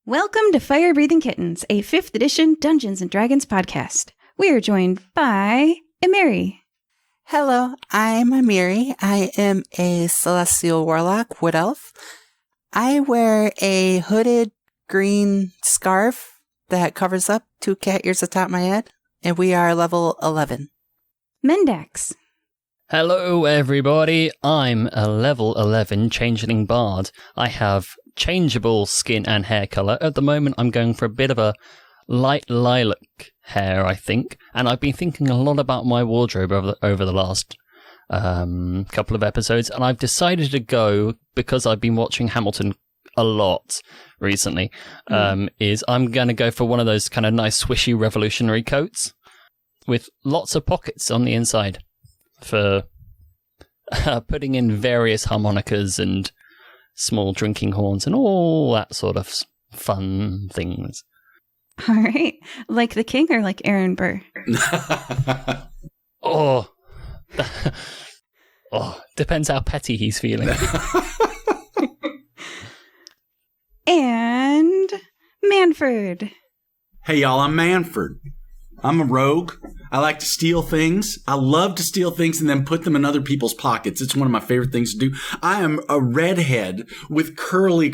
Welcome to Firebreathing Kittens, a 5th edition Dungeons & Dragons podcast. We are joined by Imeri. Hello, I'm Imeri. I am a celestial warlock, wood elf. I wear a hooded green scarf that covers up 2 cat ears atop my head, and we are level 11. Mendax. Hello everybody, I'm a level 11 changeling bard. I have changeable skin and hair colour. At the moment I'm going for a bit of a light lilac hair, I think, and I've been thinking a lot about my wardrobe over the last couple of episodes, and I've decided to go, because I've been watching Hamilton a lot recently, is I'm going to go for one of those kind of nice swishy revolutionary coats with lots of pockets on the inside for putting in various harmonicas and small drinking horns and all that sort of fun things. All right. Like the king or like Aaron Burr? Oh, depends how petty he's feeling. And Manford. Hey y'all, I'm Manford. I'm a rogue. I like to steal things. I love to steal things and then put them in other people's pockets. It's one of my favorite things to do. I am a redhead with curly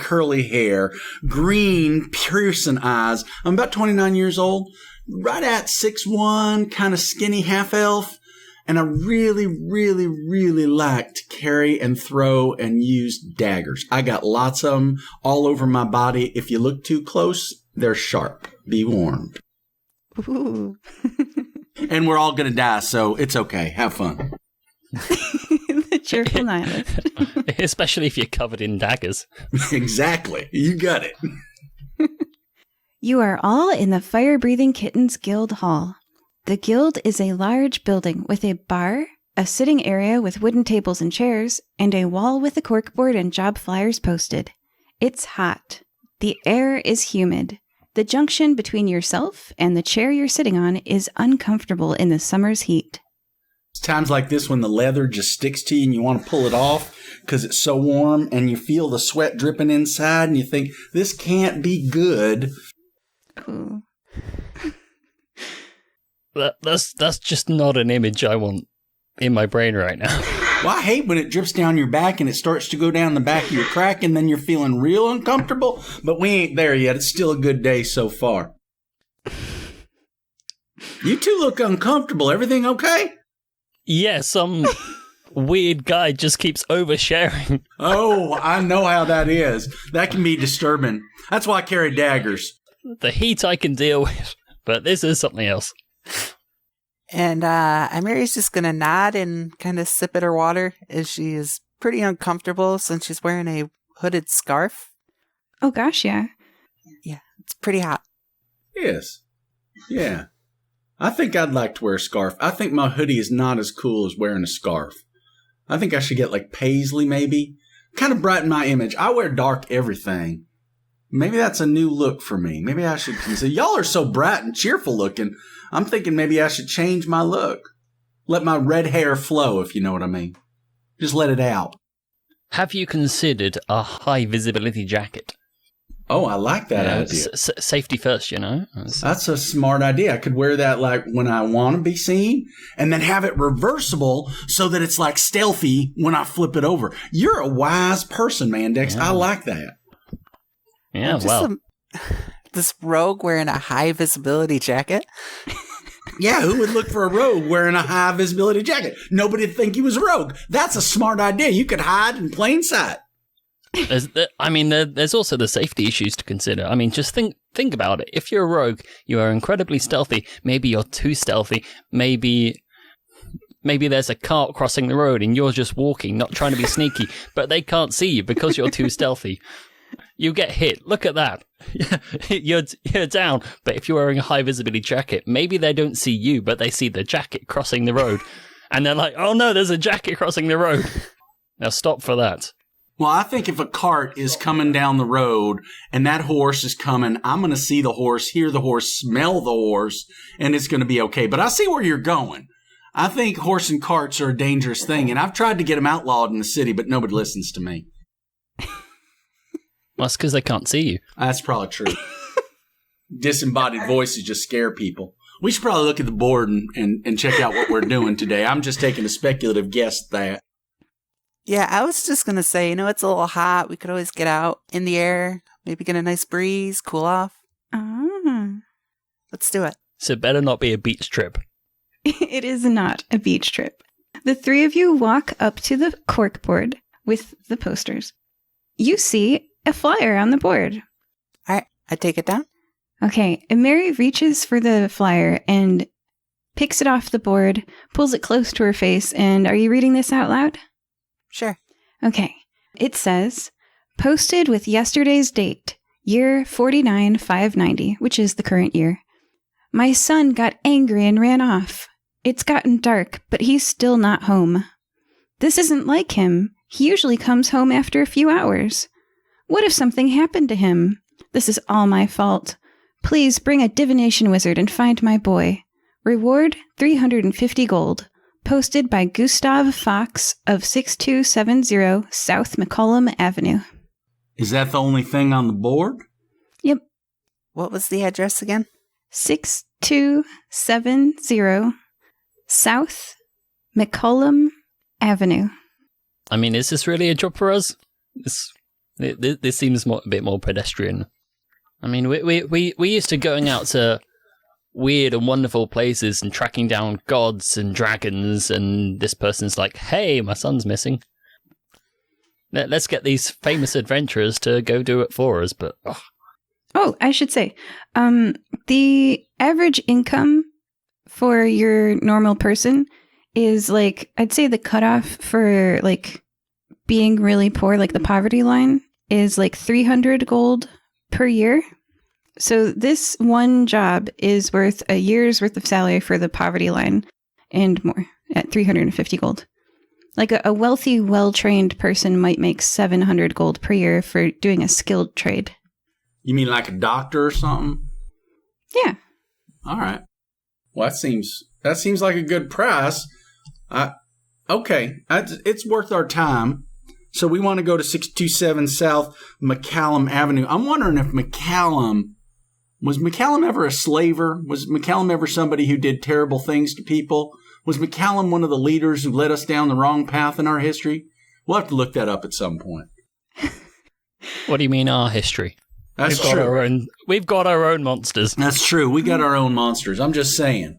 hair, green, piercing eyes. I'm about 29 years old, right at 6'1", kind of skinny half-elf. And I really like to carry and throw and use daggers. I got lots of them all over my body. If you look too close, they're sharp. Be warned. Ooh. And we're all going to die, so it's okay. Have fun. The cheerful nihilist. Especially if you're covered in daggers. Exactly. You got it. You are all in the Firebreathing Kittens Guild Hall. The guild is a large building with a bar, a sitting area with wooden tables and chairs, and a wall with a corkboard and job flyers posted. It's hot. The air is humid. The junction between yourself and the chair you're sitting on is uncomfortable in the summer's heat. It's times like this when the leather just sticks to you and you want to pull it off because it's so warm and you feel the sweat dripping inside and you think, this can't be good. Ooh. That's just not an image I want in my brain right now. Well, I hate when it drips down your back and it starts to go down the back of your crack and then you're feeling real uncomfortable. But we ain't there yet. It's still a good day so far. You two look uncomfortable. Everything okay? Yeah, some weird guy just keeps oversharing. Oh, I know how that is. That can be disturbing. That's why I carry daggers. The heat I can deal with, but this is something else. And Imeri's just going to nod and kind of sip at her water as she is pretty uncomfortable since she's wearing a hooded scarf. Oh gosh, yeah. Yeah, it's pretty hot. Yes. Yeah. I think I'd like to wear a scarf. I think my hoodie is not as cool as wearing a scarf. I think I should get like paisley maybe. Kind of brighten my image. I wear dark everything. Maybe that's a new look for me. Maybe I should consider. Y'all are so bright and cheerful looking. I'm thinking maybe I should change my look. Let my red hair flow, if you know what I mean. Just let it out. Have you considered a high visibility jacket? Oh, I like that idea. Safety first, you know? That's a smart idea. I could wear that like when I want to be seen and then have it reversible so that it's like stealthy when I flip it over. You're a wise person, Mandax. Yeah. I like that. Yeah, well. This rogue wearing a high visibility jacket? Yeah, who would look for a rogue wearing a high visibility jacket? Nobody'd think he was a rogue. That's a smart idea. You could hide in plain sight. There's also the safety issues to consider. I mean, just think about it. If you're a rogue, you are incredibly stealthy. Maybe you're too stealthy. Maybe there's a cart crossing the road and you're just walking, not trying to be sneaky, but they can't see you because you're too stealthy. You get hit. Look at that. You're down. But if you're wearing a high visibility jacket, maybe they don't see you, but they see the jacket crossing the road. And they're like, oh no, there's a jacket crossing the road. Now stop for that. Well, I think if a cart is coming down the road and that horse is coming, I'm going to see the horse, hear the horse, smell the horse, and it's going to be okay. But I see where you're going. I think horse and carts are a dangerous thing, and I've tried to get them outlawed in the city, but nobody listens to me. That's because they can't see you. That's probably true. Disembodied voices just scare people. We should probably look at the board and check out what we're doing today. I'm just taking a speculative guess at that. Yeah, I was just going to say, it's a little hot. We could always get out in the air, maybe get a nice breeze, cool off. Let's do it. So it better not be a beach trip. It is not a beach trip. The three of you walk up to the corkboard with the posters. You see a flyer on the board. All right, I take it down. Okay, and Mary reaches for the flyer and picks it off the board, pulls it close to her face, and are you reading this out loud? Sure. Okay. It says, posted with yesterday's date, year 49590, which is the current year. My son got angry and ran off. It's gotten dark, but he's still not home. This isn't like him. He usually comes home after a few hours. What if something happened to him? This is all my fault. Please bring a divination wizard and find my boy. Reward 350 gold. Posted by Gustav Fox of 6270 South McCollum Avenue. Is that the only thing on the board? Yep. What was the address again? 6270 South McCollum Avenue. I mean, is this really a job for us? This seems a bit more pedestrian. I mean, we used to going out to weird and wonderful places and tracking down gods and dragons, and this person's like, hey, my son's missing. Let's get these famous adventurers to go do it for us, but... Ugh. Oh, I should say, the average income for your normal person is I'd say the cutoff for being really poor, the poverty line, is 300 gold per year. So this one job is worth a year's worth of salary for the poverty line and more at 350 gold. A wealthy, well-trained person might make 700 gold per year for doing a skilled trade. You mean like a doctor or something? Yeah. All right. Well, that seems like a good price. Okay, it's worth our time. So we want to go to 627 South McCallum Avenue. I'm wondering if was McCallum ever a slaver? Was McCallum ever somebody who did terrible things to people? Was McCallum one of the leaders who led us down the wrong path in our history? We'll have to look that up at some point. What do you mean our history? That's true. We've got our own monsters. That's true. We got our own monsters. I'm just saying.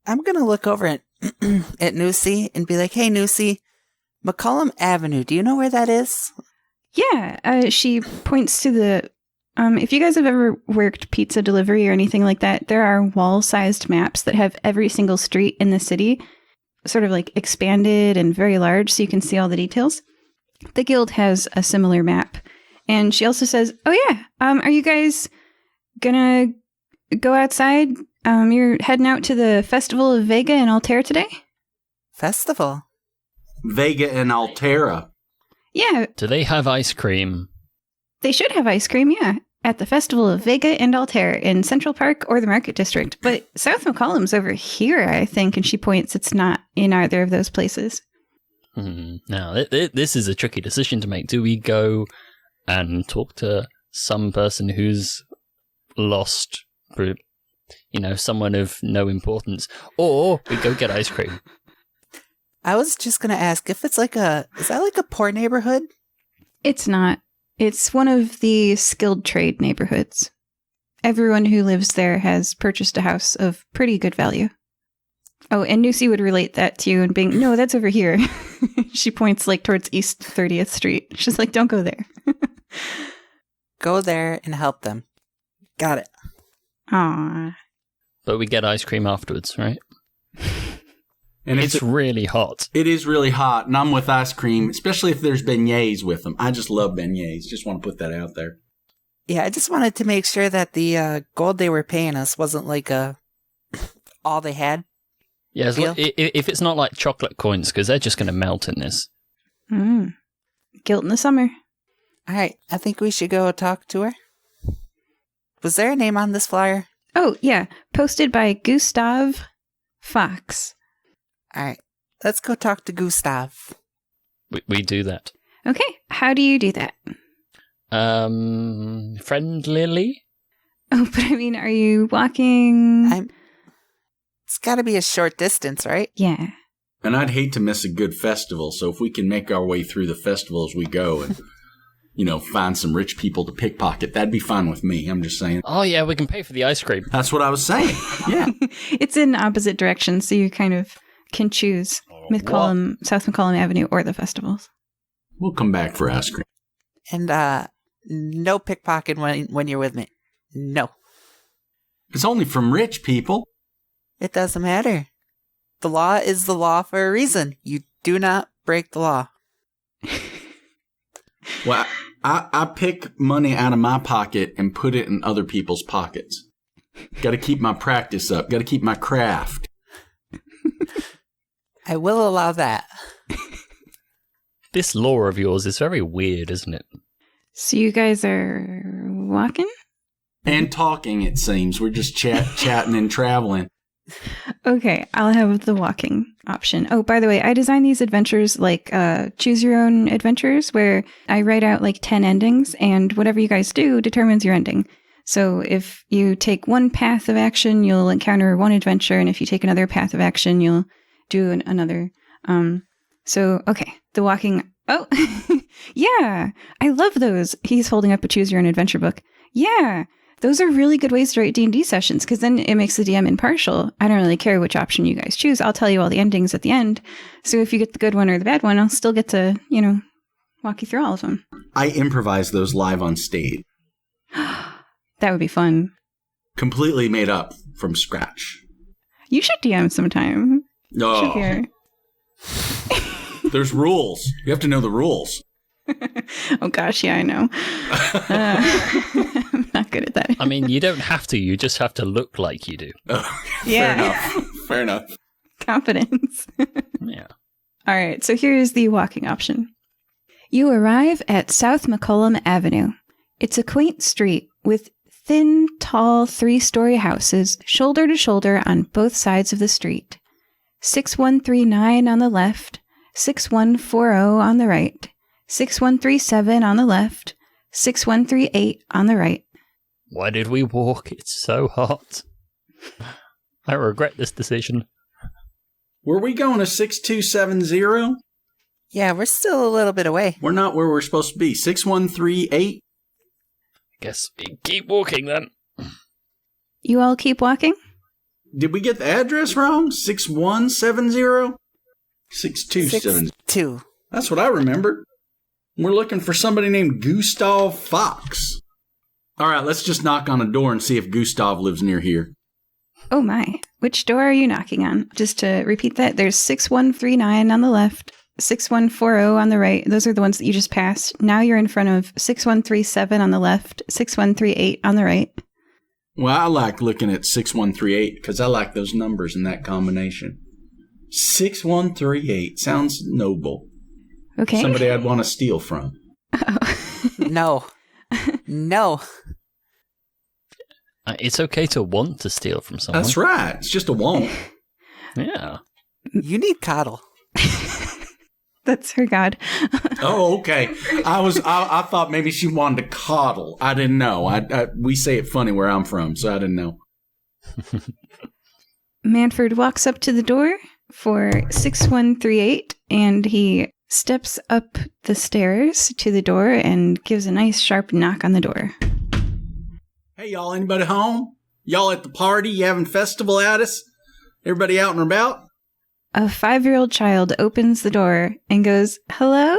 I'm going to look over at Nusi and be like, hey, Nusi, McCollum Avenue, do you know where that is? Yeah, she points to the... if you guys have ever worked pizza delivery or anything like that, there are wall-sized maps that have every single street in the city sort of expanded and very large so you can see all the details. The guild has a similar map. And she also says, oh yeah, are you guys gonna go outside? You're heading out to the Festival of Vega and Altair today? Festival? Vega and Altair. Yeah. Do they have ice cream? They should have ice cream, yeah. At the Festival of Vega and Altair in Central Park or the Market District. But South McCollum's over here, I think, and she points it's not in either of those places. Now, this is a tricky decision to make. Do we go and talk to some person who's lost, someone of no importance, or we go get ice cream? I was just going to ask if it's is that a poor neighborhood? It's not. It's one of the skilled trade neighborhoods. Everyone who lives there has purchased a house of pretty good value. Oh, and Nusi would relate that to you and being, no, that's over here. She points towards East 30th Street. She's like, don't go there. Go there and help them. Got it. Aww. But we get ice cream afterwards, right? And it's really hot. It is really hot, and I'm with ice cream, especially if there's beignets with them. I just love beignets. Just want to put that out there. Yeah, I just wanted to make sure that the gold they were paying us wasn't all they had. Yeah, if it's not chocolate coins, because they're just going to melt in this. Guilt in the summer. All right, I think we should go talk to her. Was there a name on this flyer? Oh, yeah. Posted by Gustav Fox. All right, let's go talk to Gustav. We do that. Okay, how do you do that? Friendlily? Oh, but I mean, are you walking? It's got to be a short distance, right? Yeah. And I'd hate to miss a good festival, so if we can make our way through the festival as we go and, find some rich people to pickpocket, that'd be fine with me. I'm just saying. Oh, yeah, we can pay for the ice cream. That's what I was saying. Yeah. It's in opposite directions, so you kind of can choose South McCollum Avenue or the festivals. We'll come back for ice cream. And no pickpocket when you're with me. No. It's only from rich people. It doesn't matter. The law is the law for a reason. You do not break the law. Well, I pick money out of my pocket and put it in other people's pockets. Got to keep my practice up. Got to keep my craft. I will allow that. This law of yours is very weird, isn't it? So you guys are walking? And talking, it seems. We're just chatting and traveling. Okay, I'll have the walking option. Oh, by the way, I design these adventures like choose your own adventures where I write out like 10 endings and whatever you guys do determines your ending. So if you take one path of action, you'll encounter one adventure, and if you take another path of action, you'll do another. Okay, the walking. Oh, yeah, I love those. He's holding up a choose your own adventure book. Yeah. Those are really good ways to write D&D sessions because then it makes the DM impartial. I don't really care which option you guys choose. I'll tell you all the endings at the end. So if you get the good one or the bad one, I'll still get to, walk you through all of them. I improvise those live on stage. That would be fun. Completely made up from scratch. You should DM sometime. Oh. Should hear. There's rules. You have to know the rules. Oh gosh, yeah, I know. I'm not good at that. I mean, you don't have to. You just have to look like you do. Yeah. Fair enough. Confidence. Yeah. All right, so here's the walking option. You arrive at South McCollum Avenue. It's a quaint street with thin, tall, 3-story houses shoulder to shoulder on both sides of the street. 6139 on the left, 6140 on the right, 6137 on the left, 6138 on the right. Why did we walk? It's so hot. I regret this decision. Were we going to 6270? Yeah, we're still a little bit away. We're not where we're supposed to be. 6138? Guess we keep walking then. You all keep walking? Did we get the address wrong? 6170? 6270. 62. That's what I remembered. We're looking for somebody named Gustav Fox. All right, let's just knock on a door and see if Gustav lives near here. Oh my. Which door are you knocking on? Just to repeat that, there's 6139 on the left, 6140 on the right. Those are the ones that you just passed. Now you're in front of 6137 on the left, 6138 on the right. Well, I like looking at 6138 because I like those numbers in that combination. 6138 sounds noble. Okay. Somebody I'd want to steal from. No. No. It's okay to want to steal from someone. That's right. It's just a want. Yeah. You need coddle. That's her god. Oh, okay. I thought maybe she wanted to coddle. I didn't know. We say it funny where I'm from, so I didn't know. Manford walks up to the door for 6138, and he steps up the stairs to the door and gives a nice sharp knock on the door. Hey, y'all, anybody home? Y'all at the party? You having festival at us? Everybody out and about? A 5-year-old child opens the door and goes, "Hello?"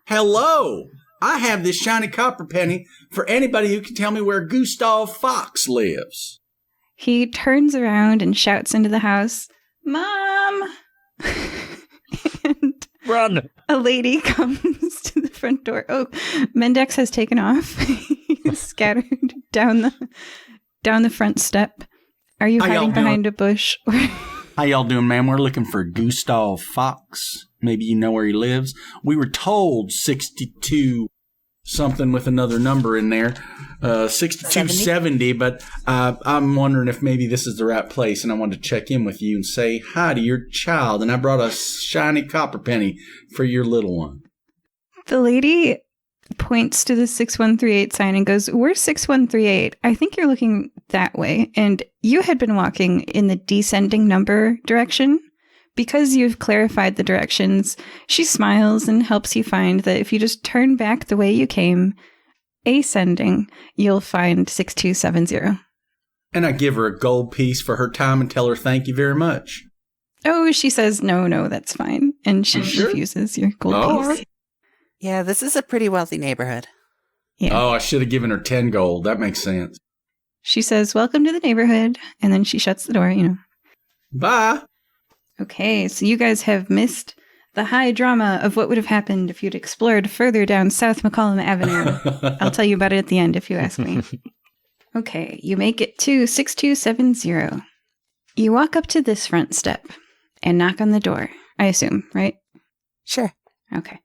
Hello! I have this shiny copper penny for anybody who can tell me where Gustav Fox lives. He turns around and shouts into the house, "Mom!" And Run! a lady comes to the front door. Oh, Mendax has taken off. He's scattered down the front step. Are you How y'all hiding behind a bush? How y'all doing, man? We're looking for Gustav Fox. Maybe you know where he lives. We were told 62 something with another number in there. 6270, but I'm wondering if maybe this is the right place, and I wanted to check in with you and say hi to your child, and I brought a shiny copper penny for your little one. The lady points to the 6138 sign and goes, "We're 6138. I think you're looking that way." And you had been walking in the descending number direction. Because you've clarified the directions, she smiles and helps you find that if you just turn back the way you came, ascending, you'll find 6270. And I give her a gold piece for her time and tell her thank you very much. Oh, she says, no, that's fine. And she Sure? refuses your gold Oh, piece. all right. Yeah, this is a pretty wealthy neighborhood. Yeah. Oh, I should have given her 10 gold. That makes sense. She says, "Welcome to the neighborhood." And then she shuts the door, Bye. Okay, so you guys have missed the high drama of what would have happened if you'd explored further down South McCollum Avenue. I'll tell you about it at the end if you ask me. Okay, you make it to 6270. You walk up to this front step and knock on the door, I assume, right? Sure. Okay.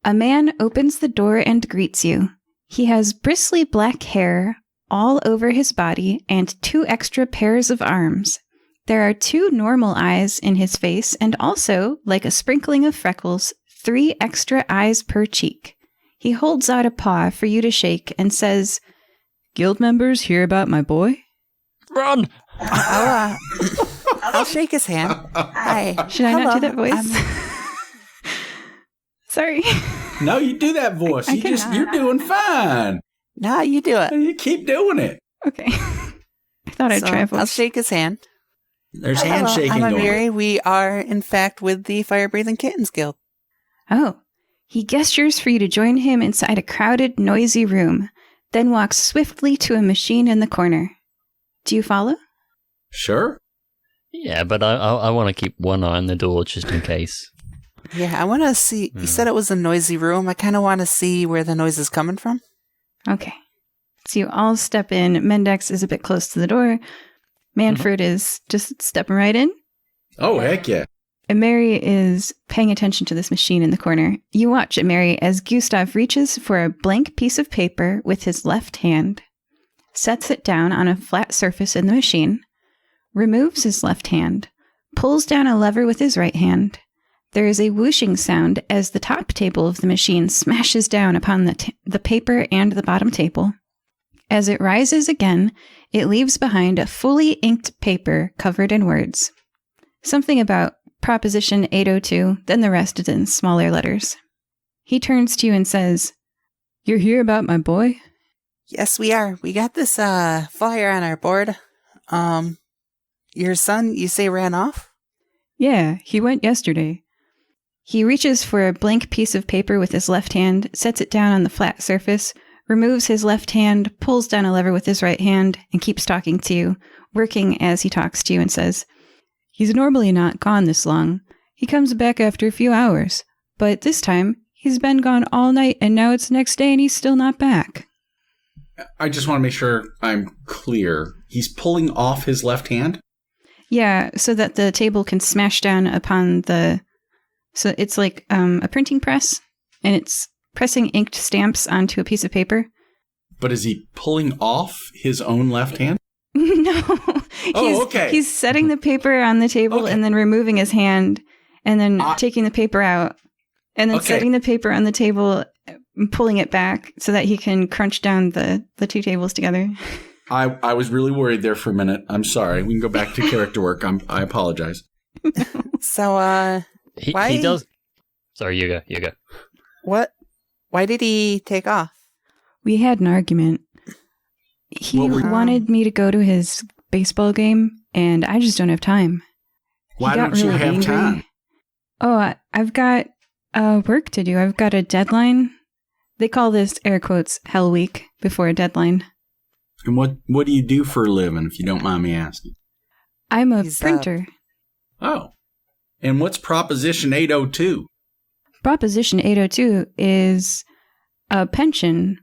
A man opens the door and greets you. He has bristly black hair all over his body and 2 extra pairs of arms. There are 2 normal eyes in his face and also, like a sprinkling of freckles, 3 extra eyes per cheek. He holds out a paw for you to shake and says, "Guild members hear about my boy?" Run! I'll shake his hand. Hi. Should I not do that voice? I'm- Sorry. No, you do that voice. I You're doing fine. No, you do it. You keep doing it. Okay. I thought I'd So, try a voice. I'll shake his hand. There's Hello, handshaking I'm going on. Amiri. We are, in fact, with the Firebreathing Kittens Guild. Oh. He gestures for you to join him inside a crowded, noisy room, then walks swiftly to a machine in the corner. Do you follow? Sure. Yeah, but I want to keep one eye on the door just in case. Yeah, I want to see. You said it was a noisy room. I kind of want to see where the noise is coming from. Okay. So you all step in. Mendax is a bit close to the door. Manford is just stepping right in. Oh, heck yeah. Imeri is paying attention to this machine in the corner. You watch Imeri as Gustav reaches for a blank piece of paper with his left hand, sets it down on a flat surface in the machine, removes his left hand, pulls down a lever with his right hand. There is a whooshing sound as the top table of the machine smashes down upon the paper and the bottom table. As it rises again, it leaves behind a fully inked paper covered in words. Something about Proposition 802, then the rest is in smaller letters. He turns to you and says, "You're here about my boy?" Yes, we are. We got this flyer on our board. Your son, you say, ran off? "Yeah, he went yesterday." He reaches for a blank piece of paper with his left hand, sets it down on the flat surface, removes his left hand, pulls down a lever with his right hand, and keeps talking to you, working as he talks to you and says, "He's normally not gone this long. He comes back after a few hours. But this time, he's been gone all night and now it's the next day and he's still not back." I just want to make sure I'm clear. He's pulling off his left hand? Yeah, so that the table can smash down upon the... So it's like a printing press, and it's pressing inked stamps onto a piece of paper. But is he pulling off his own left hand? No. Oh, okay. He's setting the paper on the table and then removing his hand and then taking the paper out and then setting the paper on the table and pulling it back so that he can crunch down the 2 tables together. I was really worried there for a minute. I'm sorry. We can go back to character work. I apologize. So, He does... Sorry, you go. what? Why did he take off? We had an argument. He wanted me to go to his baseball game, and I just don't have time. Why don't you have time? Oh, I've got work to do. I've got a deadline. They call this, air quotes, Hell Week before a deadline. And what do you do for a living, if you don't mind me asking? I'm a printer. Oh. And what's Proposition 802? Proposition 802 is a pension.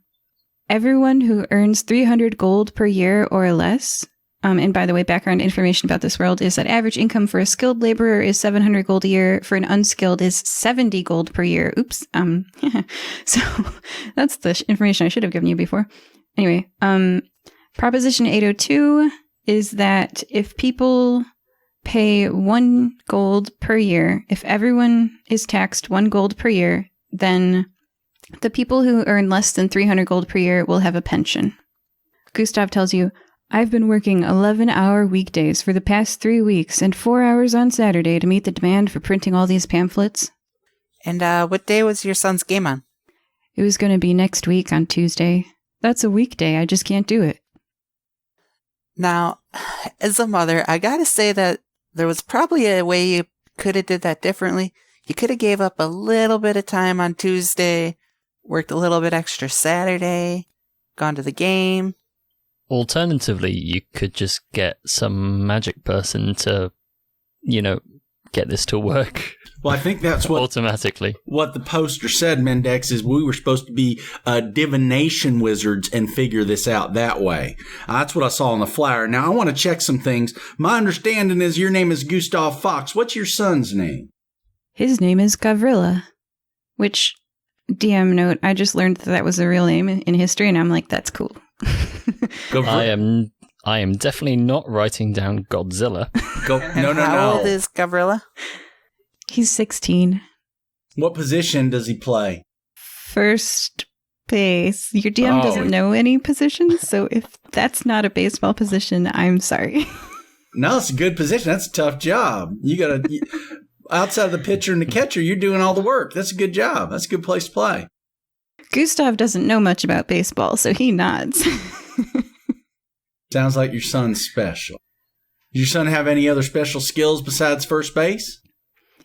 Everyone who earns 300 gold per year or less, and by the way, background information about this world is that average income for a skilled laborer is 700 gold a year. For an unskilled is 70 gold per year. Oops. So that's the information I should have given you before. Anyway, Proposition 802 is that if people pay 1 gold per year, if everyone is taxed 1 gold per year, then The people who earn less than 300 gold per year will have a pension. Gustav tells you, I've been working 11-hour weekdays for the past 3 weeks and 4 hours on Saturday to meet the demand for printing all these pamphlets. And what day was your son's game on? It was going to be next week on Tuesday. That's a weekday. I just can't do it. Now, as a mother, I gotta say that there was probably a way you could have did that differently. You could have gave up a little bit of time on Tuesday, worked a little bit extra Saturday, gone to the game. Alternatively, you could just get some magic person to, get this to work. Well, I think that's what automatically. What the poster said, Mendax, is we were supposed to be divination wizards and figure this out that way. That's what I saw on the flyer. Now, I want to check some things. My understanding is your name is Gustav Fox. What's your son's name? His name is Gavrila, which, DM note, I just learned that was a real name in history, and I'm like, that's cool. I am definitely not writing down Godzilla. No. How old is Gavrila? He's 16. What position does he play? First base. Your DM doesn't know any positions, so if that's not a baseball position, I'm sorry. No, it's a good position. That's a tough job. You got to, outside of the pitcher and the catcher, you're doing all the work. That's a good job. That's a good place to play. Gustav doesn't know much about baseball, so he nods. Sounds like your son's special. Does your son have any other special skills besides first base?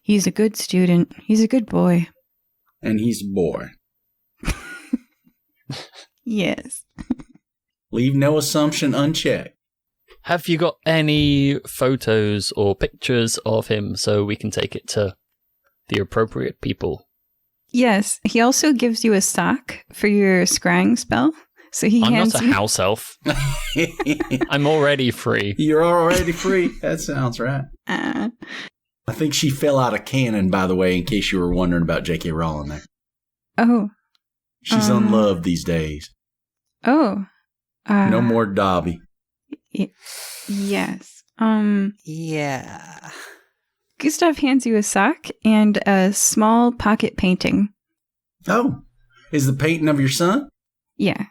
He's a good student. He's a good boy. And he's a boy. Yes. Leave no assumption unchecked. Have you got any photos or pictures of him so we can take it to the appropriate people? Yes. He also gives you a sock for your scrying spell. So I'm not a house elf. I'm already free. You're already free. That sounds right. I think she fell out of canon, by the way, in case you were wondering about J.K. Rowling there. Oh. She's unloved these days. Oh. No more Dobby. Yes. Yeah. Gustav hands you a sock and a small pocket painting. Oh. Is the painting of your son? Yeah.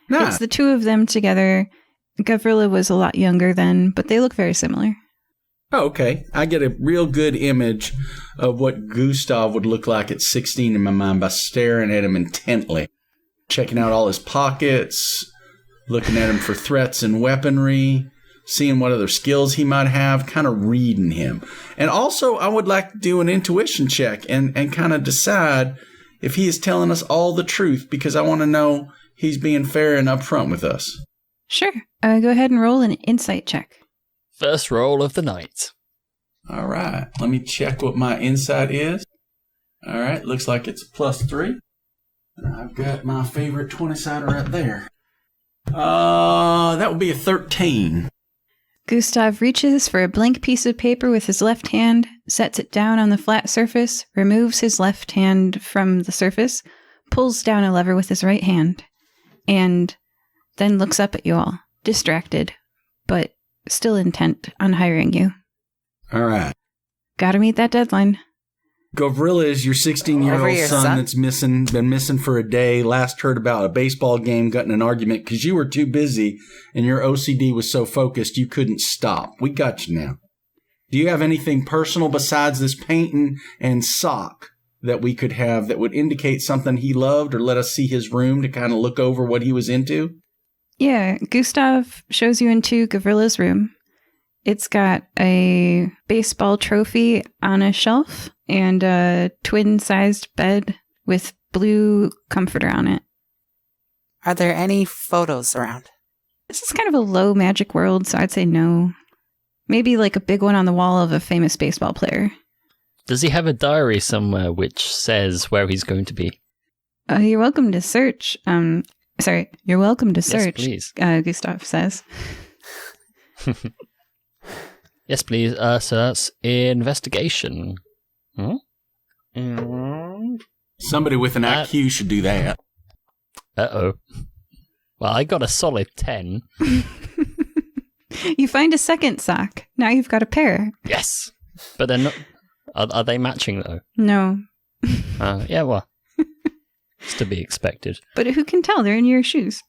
Nah. It's the two of them together. Gavrila was a lot younger then, but they look very similar. Oh, okay. I get a real good image of what Gustav would look like at 16 in my mind by staring at him intently, checking out all his pockets, looking at him for threats and weaponry, seeing what other skills he might have, kind of reading him. And also, I would like to do an intuition check and kind of decide if he is telling us all the truth, because I want to know he's being fair and upfront with us. Sure. Go ahead and roll an insight check. First roll of the night. All right. Let me check what my insight is. All right. Looks like it's a +3. And I've got my favorite 20-sider right there. That would be a 13. Gustav reaches for a blank piece of paper with his left hand, sets it down on the flat surface, removes his left hand from the surface, pulls down a lever with his right hand, and then looks up at you all, distracted, but still intent on hiring you. All right. Gotta meet that deadline. Gavrila is your 16-year-old son that's been missing for a day. Last heard about a baseball game, got in an argument because you were too busy and your OCD was so focused you couldn't stop. We got you now. Do you have anything personal besides this painting and sock that we could have that would indicate something he loved or let us see his room to kind of look over what he was into? Yeah, Gustav shows you into Gavrila's room. It's got a baseball trophy on a shelf and a twin-sized bed with blue comforter on it. Are there any photos around? This is kind of a low magic world, so I'd say no. Maybe like a big one on the wall of a famous baseball player. Does he have a diary somewhere which says where he's going to be? You're welcome to search. You're welcome to search, yes, please. Gustav says. Yes, please. So that's investigation. Somebody with an IQ should do that. Uh-oh. Well, I got a solid 10. You find a second sock. Now you've got a pair. Yes. But they're not... Are they matching, though? No. Yeah, well. It's to be expected. But who can tell? They're in your shoes.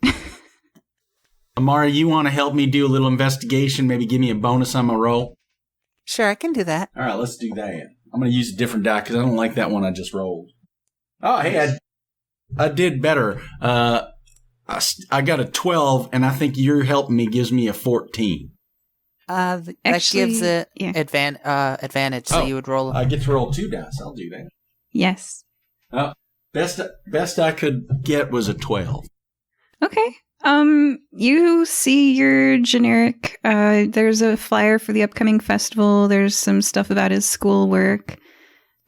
Amari, you want to help me do a little investigation? Maybe give me a bonus on my roll? Sure, I can do that. All right, let's do that. I'm going to use a different die because I don't like that one I just rolled. Oh, hey, I did better. I got a 12, and I think your helping me gives me a 14. That Actually, gives it yeah. advantage, so you would roll. I get to roll 2 dice. I'll do that. Yes. Best I could get was a 12. Okay. You see your generic, there's a flyer for the upcoming festival. There's some stuff about his schoolwork.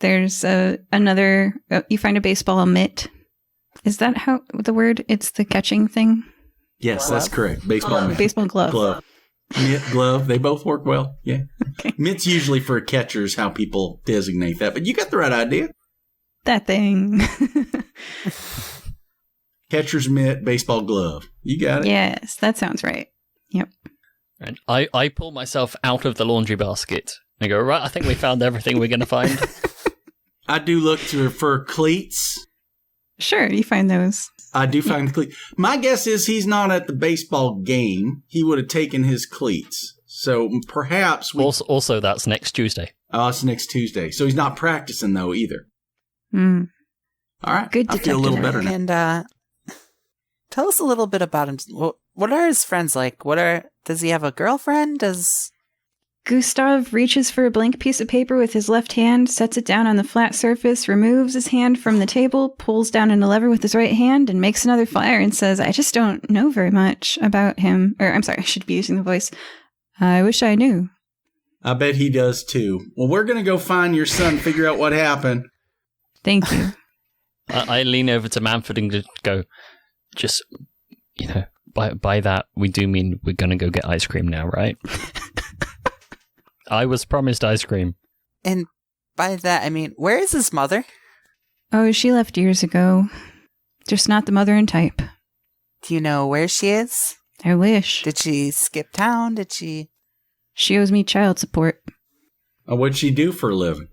There's another, you find a baseball mitt. Is that how the word? It's the catching thing? Yes, that's correct. Baseball mitt. Baseball glove. Glove. Mitt, glove. They both work well. Yeah. Okay. Mitt's usually for a catcher is how people designate that, but you got the right idea. That thing. Catcher's mitt, baseball glove. You got it. Yes, that sounds right. Yep. And I pull myself out of the laundry basket. I go, right, I think we found everything we're going to find. I do look for cleats. Sure, you find those. I do find the cleats. My guess is he's not at the baseball game. He would have taken his cleats. So perhaps we... Also, that's next Tuesday. Oh, it's next Tuesday. So he's not practicing, though, either. Mm. All right. Good I feel a little detective. better now. And tell us a little bit about him. What are his friends like? Does he have a girlfriend? Gustav reaches for a blank piece of paper with his left hand, sets it down on the flat surface, removes his hand from the table, pulls down on a lever with his right hand, and makes another flyer and says, I just don't know very much about him. Or, I'm sorry, I should be using the voice. I wish I knew. I bet he does, too. Well, we're going to go find your son, figure out what happened. Thank you. I lean over to Manford and just, by that, we do mean we're going to go get ice cream now, right? I was promised ice cream. And by that, I mean, where is his mother? Oh, she left years ago. Just not the mother in type. Do you know where she is? I wish. Did she skip town? Did she? She owes me child support. What'd she do for a living?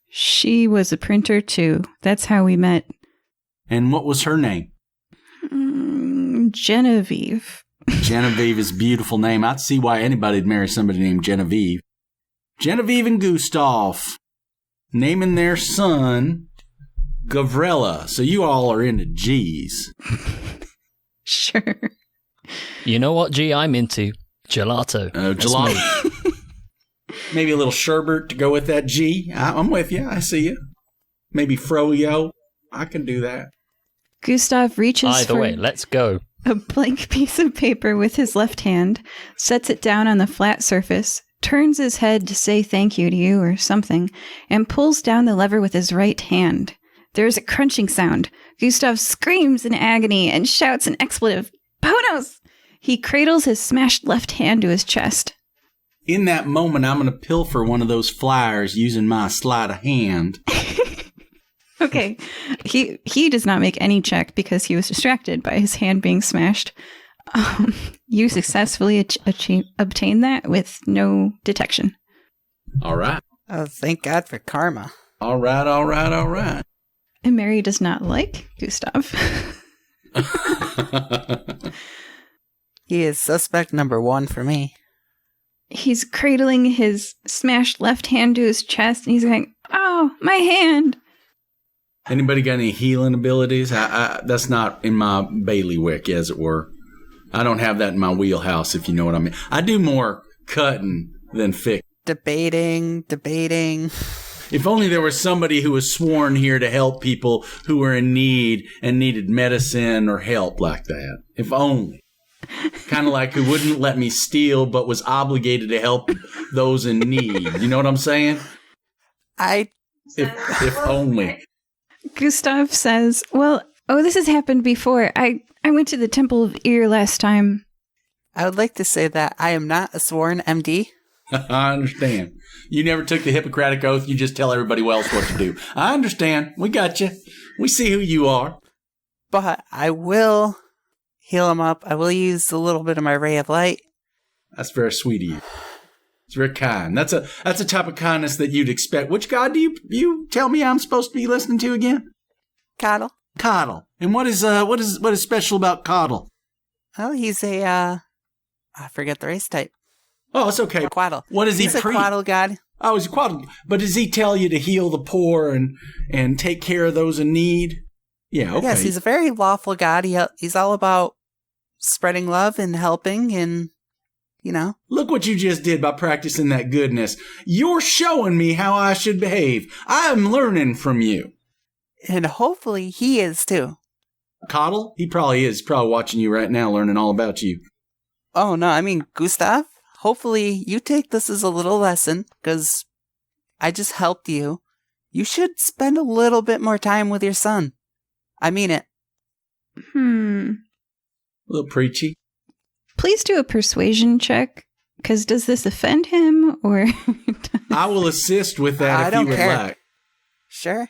She was a printer, too. That's how we met. And what was her name? Genevieve. Genevieve is a beautiful name. I'd see why anybody'd marry somebody named Genevieve. Genevieve and Gustav naming their son Gavrella. So you all are into G's. Sure. You know what G I'm into? Gelato. Gelato. Maybe a little sherbet to go with that G. I'm with you. I see you. Maybe froyo. I can do that. Gustav reaches Either for way, let's go. a blank piece of paper with his left hand, sets it down on the flat surface, turns his head to say thank you to you or something, and pulls down the lever with his right hand. There is a crunching sound. Gustav screams in agony and shouts an expletive. Ponos! He cradles his smashed left hand to his chest. In that moment, I'm going to pilfer one of those flyers using my sleight of hand. Okay. He does not make any check because he was distracted by his hand being smashed. You successfully obtain that with no detection. All right. Oh, thank God for karma. All right. Imeri does not like Gustav. He is suspect number 1 for me. He's cradling his smashed left hand to his chest, and he's going, "Oh, my hand!" Anybody got any healing abilities? That's not in my bailiwick, as it were. I don't have that in my wheelhouse, if you know what I mean. I do more cutting than fix. Debating. If only there was somebody who was sworn here to help people who were in need and needed medicine or help like that. If only. Kind of like who wouldn't let me steal but was obligated to help those in need. You know what I'm saying? If only. Gustav says, "Well, this has happened before. I went to the Temple of Ear last time." I would like to say that I am not a sworn MD. I understand. You never took the Hippocratic Oath. You just tell everybody else what to do. I understand. We got you. We see who you are. But I will heal him up. I will use a little bit of my ray of light. That's very sweet of you. It's very kind. That's a type of kindness that you'd expect. Which god do you tell me I'm supposed to be listening to again? Coddle. Coddle. And what is special about Coddle? Well, he's a, I forget the race type. Oh, it's okay. Quaddle. What is he? He's a Quaddle god. Oh, he's a Quaddle. But does he tell you to heal the poor and take care of those in need? Yeah, okay. Yes, he's a very lawful god. He's all about spreading love and helping and, you know. Look what you just did by practicing that goodness. You're showing me how I should behave. I'm learning from you. And hopefully he is too. Coddle? He probably is. He's probably watching you right now, learning all about you. Oh, no, I mean, Gustav, hopefully you take this as a little lesson, because I just helped you. You should spend a little bit more time with your son. I mean it. A little preachy. Please do a persuasion check, because does this offend him, or... I will assist with that if you would like. Sure.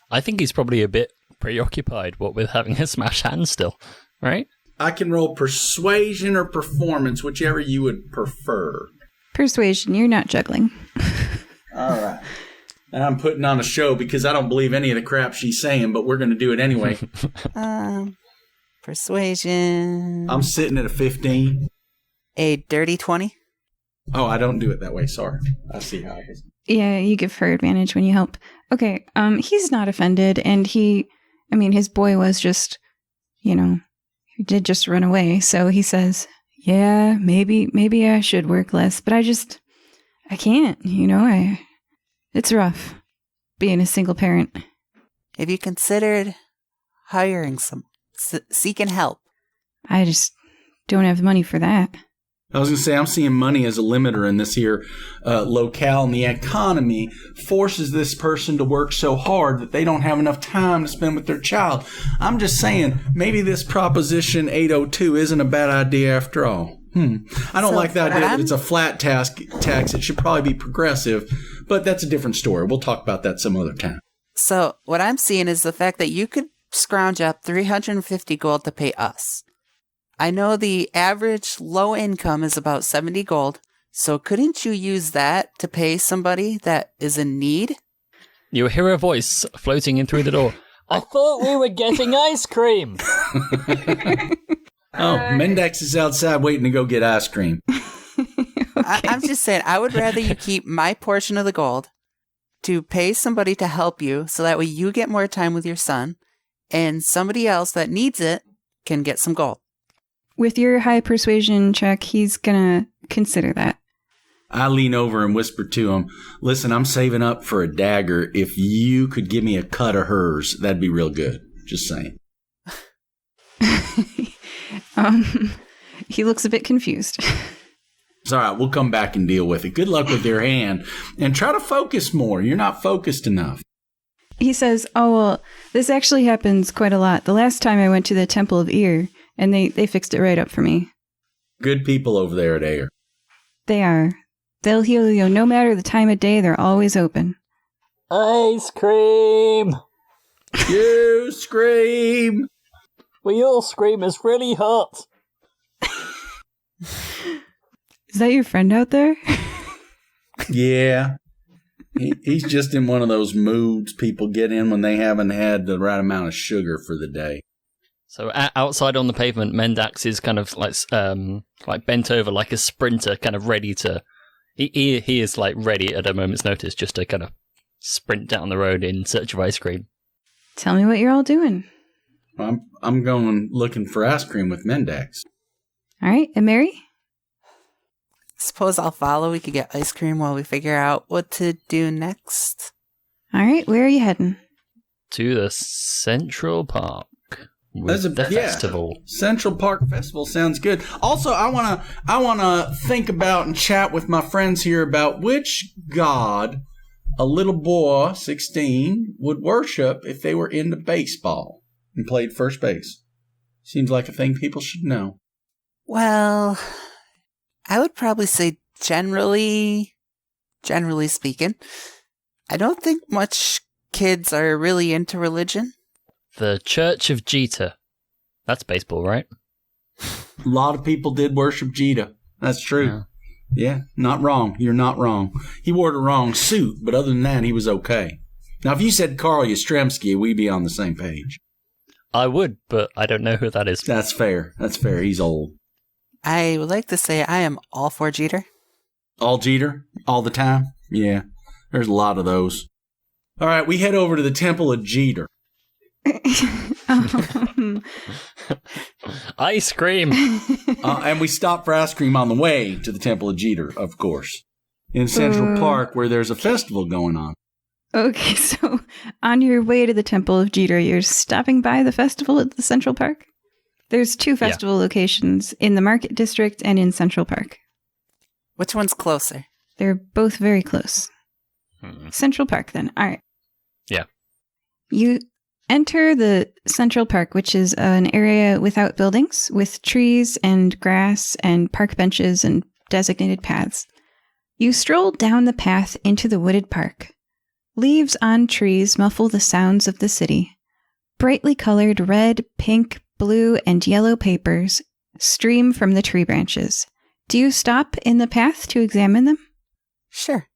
I think he's probably a bit preoccupied, with having a smash hand still, right? I can roll persuasion or performance, whichever you would prefer. Persuasion, you're not juggling. All right. And I'm putting on a show because I don't believe any of the crap she's saying, but we're going to do it anyway. Persuasion. I'm sitting at a 15. A dirty 20. Oh, I don't do it that way. Sorry. I see how it is. Yeah, you give her advantage when you help. Okay, he's not offended, and his boy was just, he did just run away, so he says, yeah, maybe I should work less, but I can't, it's rough being a single parent. Have you considered hiring seeking help? I just don't have money for that. I was going to say, I'm seeing money as a limiter in this here locale, and the economy forces this person to work so hard that they don't have enough time to spend with their child. I'm just saying, maybe this Proposition 802 isn't a bad idea after all. I don't like the idea that it's a flat tax. It should probably be progressive, but that's a different story. We'll talk about that some other time. So what I'm seeing is the fact that you could scrounge up 350 gold to pay us. I know the average low income is about 70 gold, so couldn't you use that to pay somebody that is in need? You hear a voice floating in through the door. I thought we were getting ice cream. Oh, Mendax is outside waiting to go get ice cream. Okay. I'm just saying, I would rather you keep my portion of the gold to pay somebody to help you, so that way you get more time with your son, and somebody else that needs it can get some gold. With your high persuasion check, he's gonna consider that. I lean over and whisper to him, listen, I'm saving up for a dagger. If you could give me a cut of hers, that'd be real good. Just saying. He looks a bit confused. It's all right. We'll come back and deal with it. Good luck with your hand. And try to focus more. You're not focused enough. He says, oh, well, this actually happens quite a lot. The last time I went to the Temple of Ear, and they fixed it right up for me. Good people over there at Air. They are. They'll heal you no matter the time of day. They're always open. Ice cream! You scream! We all scream. It's really hot. Is that your friend out there? Yeah. He's just in one of those moods people get in when they haven't had the right amount of sugar for the day. So outside on the pavement, Mendax is kind of like bent over like a sprinter, kind of ready to... He is like ready at a moment's notice just to kind of sprint down the road in search of ice cream. Tell me what you're all doing. I'm going looking for ice cream with Mendax. All right, Imeri? Suppose I'll follow. We could get ice cream while we figure out what to do next. All right, where are you heading? To the Central Park. Festival. Central Park Festival sounds good. Also, I wanna think about and chat with my friends here about which god a little boy, 16, would worship if they were into baseball and played first base. Seems like a thing people should know. Well, I would probably say generally speaking, I don't think much kids are really into religion. The Church of Jeter. That's baseball, right? A lot of people did worship Jeter. That's true. Yeah, not wrong. You're not wrong. He wore the wrong suit, but other than that, he was okay. Now, if you said Carl Yastrzemski, we'd be on the same page. I would, but I don't know who that is. That's fair. That's fair. He's old. I would like to say I am all for Jeter. All Jeter? All the time? Yeah. There's a lot of those. All right, we head over to the Temple of Jeter. Ice cream! And we stop for ice cream on the way to the Temple of Jeter, of course. In Central Park, where there's a festival going on. Okay, so on your way to the Temple of Jeter, you're stopping by the festival at the Central Park? There's 2 festival locations, in the Market District and in Central Park. Which one's closer? They're both very close. Central Park, then. All right. Yeah. You enter the Central Park, which is an area without buildings, with trees and grass and park benches and designated paths. You stroll down the path into the wooded park. Leaves on trees muffle the sounds of the city. Brightly colored red, pink, blue, and yellow papers stream from the tree branches. Do you stop in the path to examine them? Sure.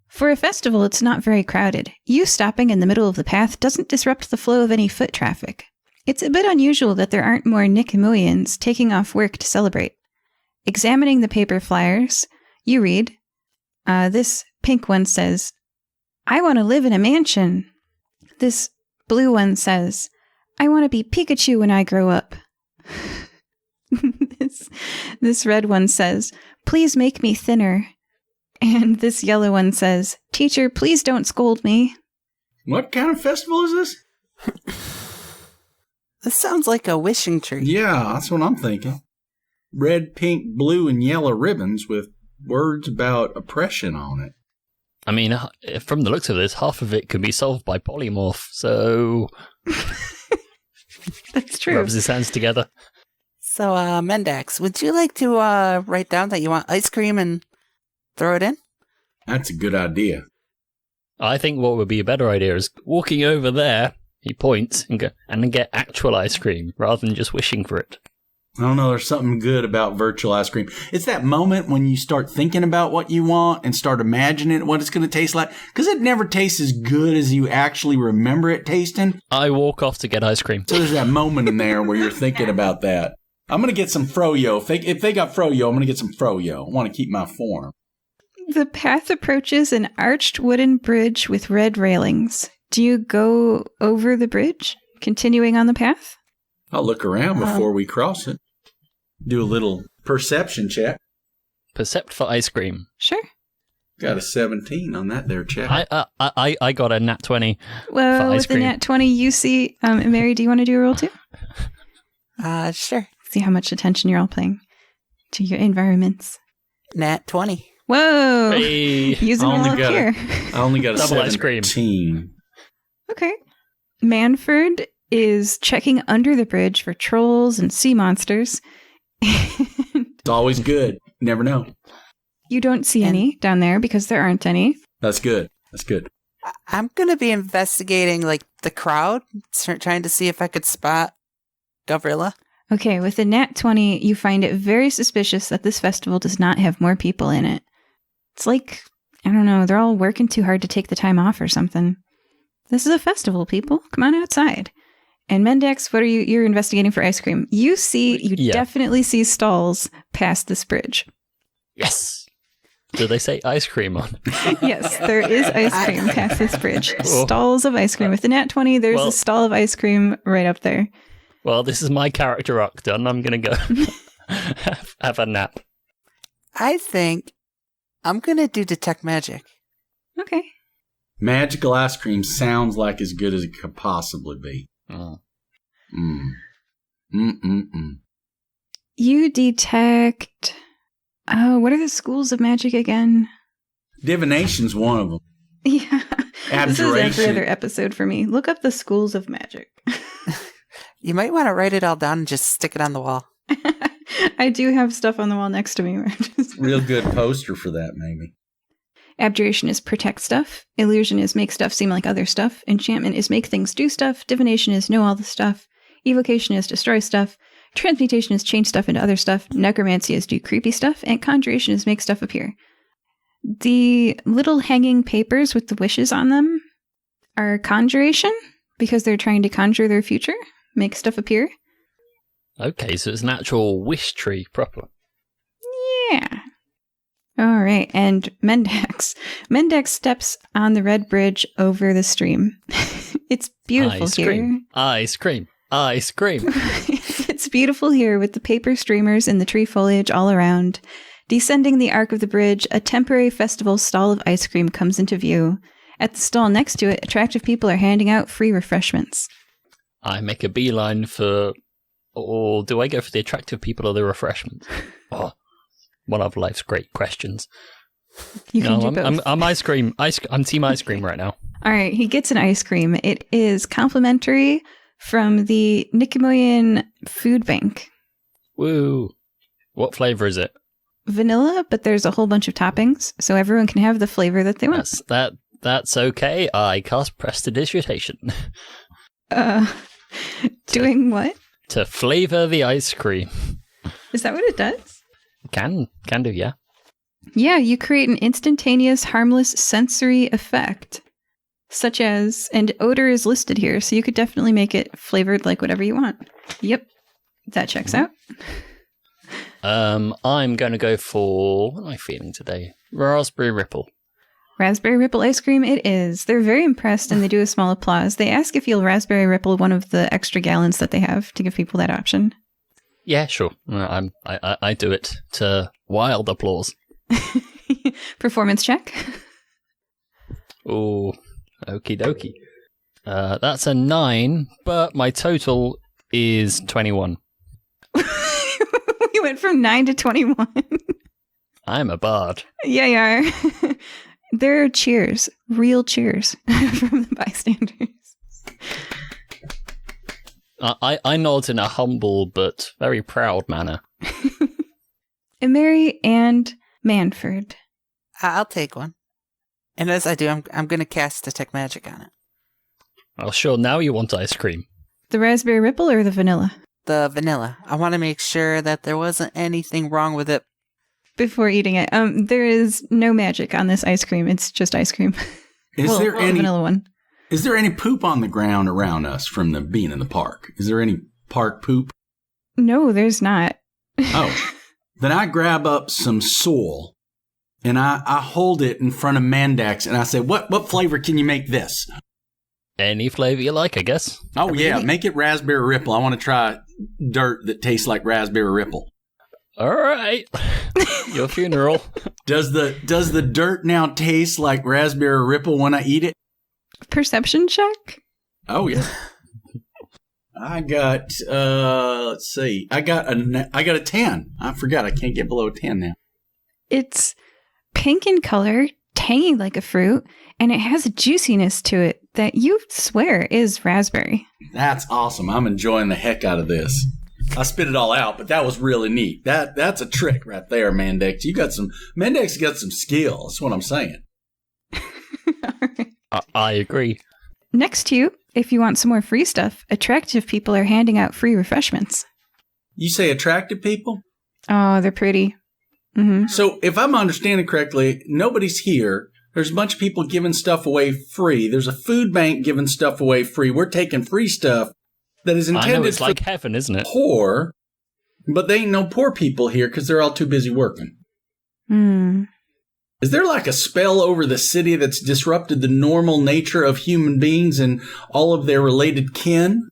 For a festival, it's not very crowded. You stopping in the middle of the path doesn't disrupt the flow of any foot traffic. It's a bit unusual that there aren't more Nicomoians taking off work to celebrate. Examining the paper flyers, you read, this pink one says, "I want to live in a mansion." This blue one says, "I want to be Pikachu when I grow up." This red one says, "Please make me thinner." And this yellow one says, "Teacher, please don't scold me." What kind of festival is this? This sounds like a wishing tree. Yeah, that's what I'm thinking. Red, pink, blue, and yellow ribbons with words about oppression on it. I mean, from the looks of this, half of it could be solved by polymorph, so... That's true. Rubs his hands together. So, Mendax, would you like to write down that you want ice cream and throw it in? That's a good idea. I think what would be a better idea is walking over there, he points, and get actual ice cream, rather than just wishing for it. I don't know, there's something good about virtual ice cream. It's that moment when you start thinking about what you want and start imagining what it's going to taste like, because it never tastes as good as you actually remember it tasting. I walk off to get ice cream. So there's that moment in there where you're thinking about that. I'm going to get some froyo. If they got froyo, I'm going to get some froyo. I want to keep my form. The path approaches an arched wooden bridge with red railings. Do you go over the bridge, continuing on the path? I'll look around before we cross it. Do a little perception check. Percept for ice cream. Sure. Got a 17 on that there check. I got a nat 20 Well, for ice with cream. the nat 20, you see... Imeri, do you want to do a roll too? Sure. See how much attention you're all paying to your environments. Nat 20. Whoa! Hey. Using I it only all got here. I only got a Double 17. ice cream. Okay. Manford is checking under the bridge for trolls and sea monsters. It's always good. Never know. You don't see any down there because there aren't any. That's good. That's good. I'm going to be investigating, the crowd, trying to see if I could spot Gavrilla. Okay, with the nat 20, you find it very suspicious that this festival does not have more people in it. It's like, I don't know, they're all working too hard to take the time off or something. This is a festival, people. Come on outside. And Mendax, what are you? You're investigating for ice cream. You definitely see stalls past this bridge. Yes! Do they say ice cream on? Yes, there is ice cream past this bridge. Stalls of ice cream. With the nat 20, there's a stall of ice cream right up there. Well, this is my character arc done. I'm going to go have a nap. I think I'm going to do detect magic. Okay. Magical ice cream sounds like as good as it could possibly be. Oh. You detect... Oh, what are the schools of magic again? Divination's one of them. Yeah. This is Abjuration. every other episode for me. Look up the schools of magic. You might want to write it all down and just stick it on the wall. I do have stuff on the wall next to me. Where Real good poster for that, maybe. Abjuration is protect stuff. Illusion is make stuff seem like other stuff. Enchantment is make things do stuff. Divination is know all the stuff. Evocation is destroy stuff. Transmutation is change stuff into other stuff. Necromancy is do creepy stuff. And conjuration is make stuff appear. The little hanging papers with the wishes on them are conjuration because they're trying to conjure their future. make stuff appear. Okay, so it's an actual wish tree proper. Yeah. All right, and Mendax. Mendax steps on the red bridge over the stream. It's beautiful Ice here. cream. Ice cream. Ice cream. It's beautiful here with the paper streamers and the tree foliage all around. Descending the arc of the bridge, a temporary festival stall of ice cream comes into view. At the stall next to it, attractive people are handing out free refreshments. I make a beeline for... Or do I go for the attractive people or the refreshments? Oh, one of life's great questions. You can do both. I'm ice cream. I'm team ice cream right now. All right, he gets an ice cream. It is complimentary from the Nicomoyan Food Bank. Woo. What flavor is it? Vanilla, but there's a whole bunch of toppings, so everyone can have the flavor that they want. That's okay. I cast prestidigitation. Doing what? To flavor the ice cream. Is that what it does? Can do, yeah. Yeah, you create an instantaneous, harmless sensory effect, such as, and odor is listed here, so you could definitely make it flavored like whatever you want. Yep, that checks out. I'm going to go for, what am I feeling today? Raspberry Ripple. Raspberry Ripple ice cream it is. They're very impressed and they do a small applause. They ask if you'll Raspberry Ripple one of the extra gallons that they have to give people that option. Yeah, sure. I do it to wild applause. Performance check. Oh, okie dokie. That's a 9, but my total is 21. We went from 9 to 21. I'm a bard. Yeah, you are. There are cheers, real cheers from the bystanders. I nod in a humble but very proud manner. Imeri and Manford. I'll take one. And as I do, I'm going to cast Detect Magic on it. Well, sure, now you want ice cream. The Raspberry Ripple or the vanilla? The vanilla. I want to make sure that there wasn't anything wrong with it. Before eating it. There is no magic on this ice cream. It's just ice cream. Is there any vanilla one? Is there any poop on the ground around us from the being in the park? Is there any park poop? No, there's not. Oh. Then I grab up some soil and I hold it in front of Mendax and I say, what flavor can you make this? Any flavor you like, I guess. Oh, yeah. Make it Raspberry Ripple. I want to try dirt that tastes like Raspberry Ripple. All right. Your funeral. Does the dirt now taste like Raspberry Ripple when I eat it? Perception check? Oh, yeah. I got, let's see. I got a 10. I forgot. I can't get below a 10 now. It's pink in color, tangy like a fruit, and it has a juiciness to it that you swear is raspberry. That's awesome. I'm enjoying the heck out of this. I spit it all out, but that was really neat. That's a trick right there, Mendax. Mendax got some skill. That's what I'm saying. Right. I agree. Next to you, if you want some more free stuff, attractive people are handing out free refreshments. You say attractive people? Oh, they're pretty. Mm-hmm. So if I'm understanding correctly, nobody's here. There's a bunch of people giving stuff away free. There's a food bank giving stuff away free. We're taking free stuff that is intended I know it's like for heaven, isn't it? poor, but they ain't no poor people here because they're all too busy working. Is there like a spell over the city that's disrupted the normal nature of human beings and all of their related kin?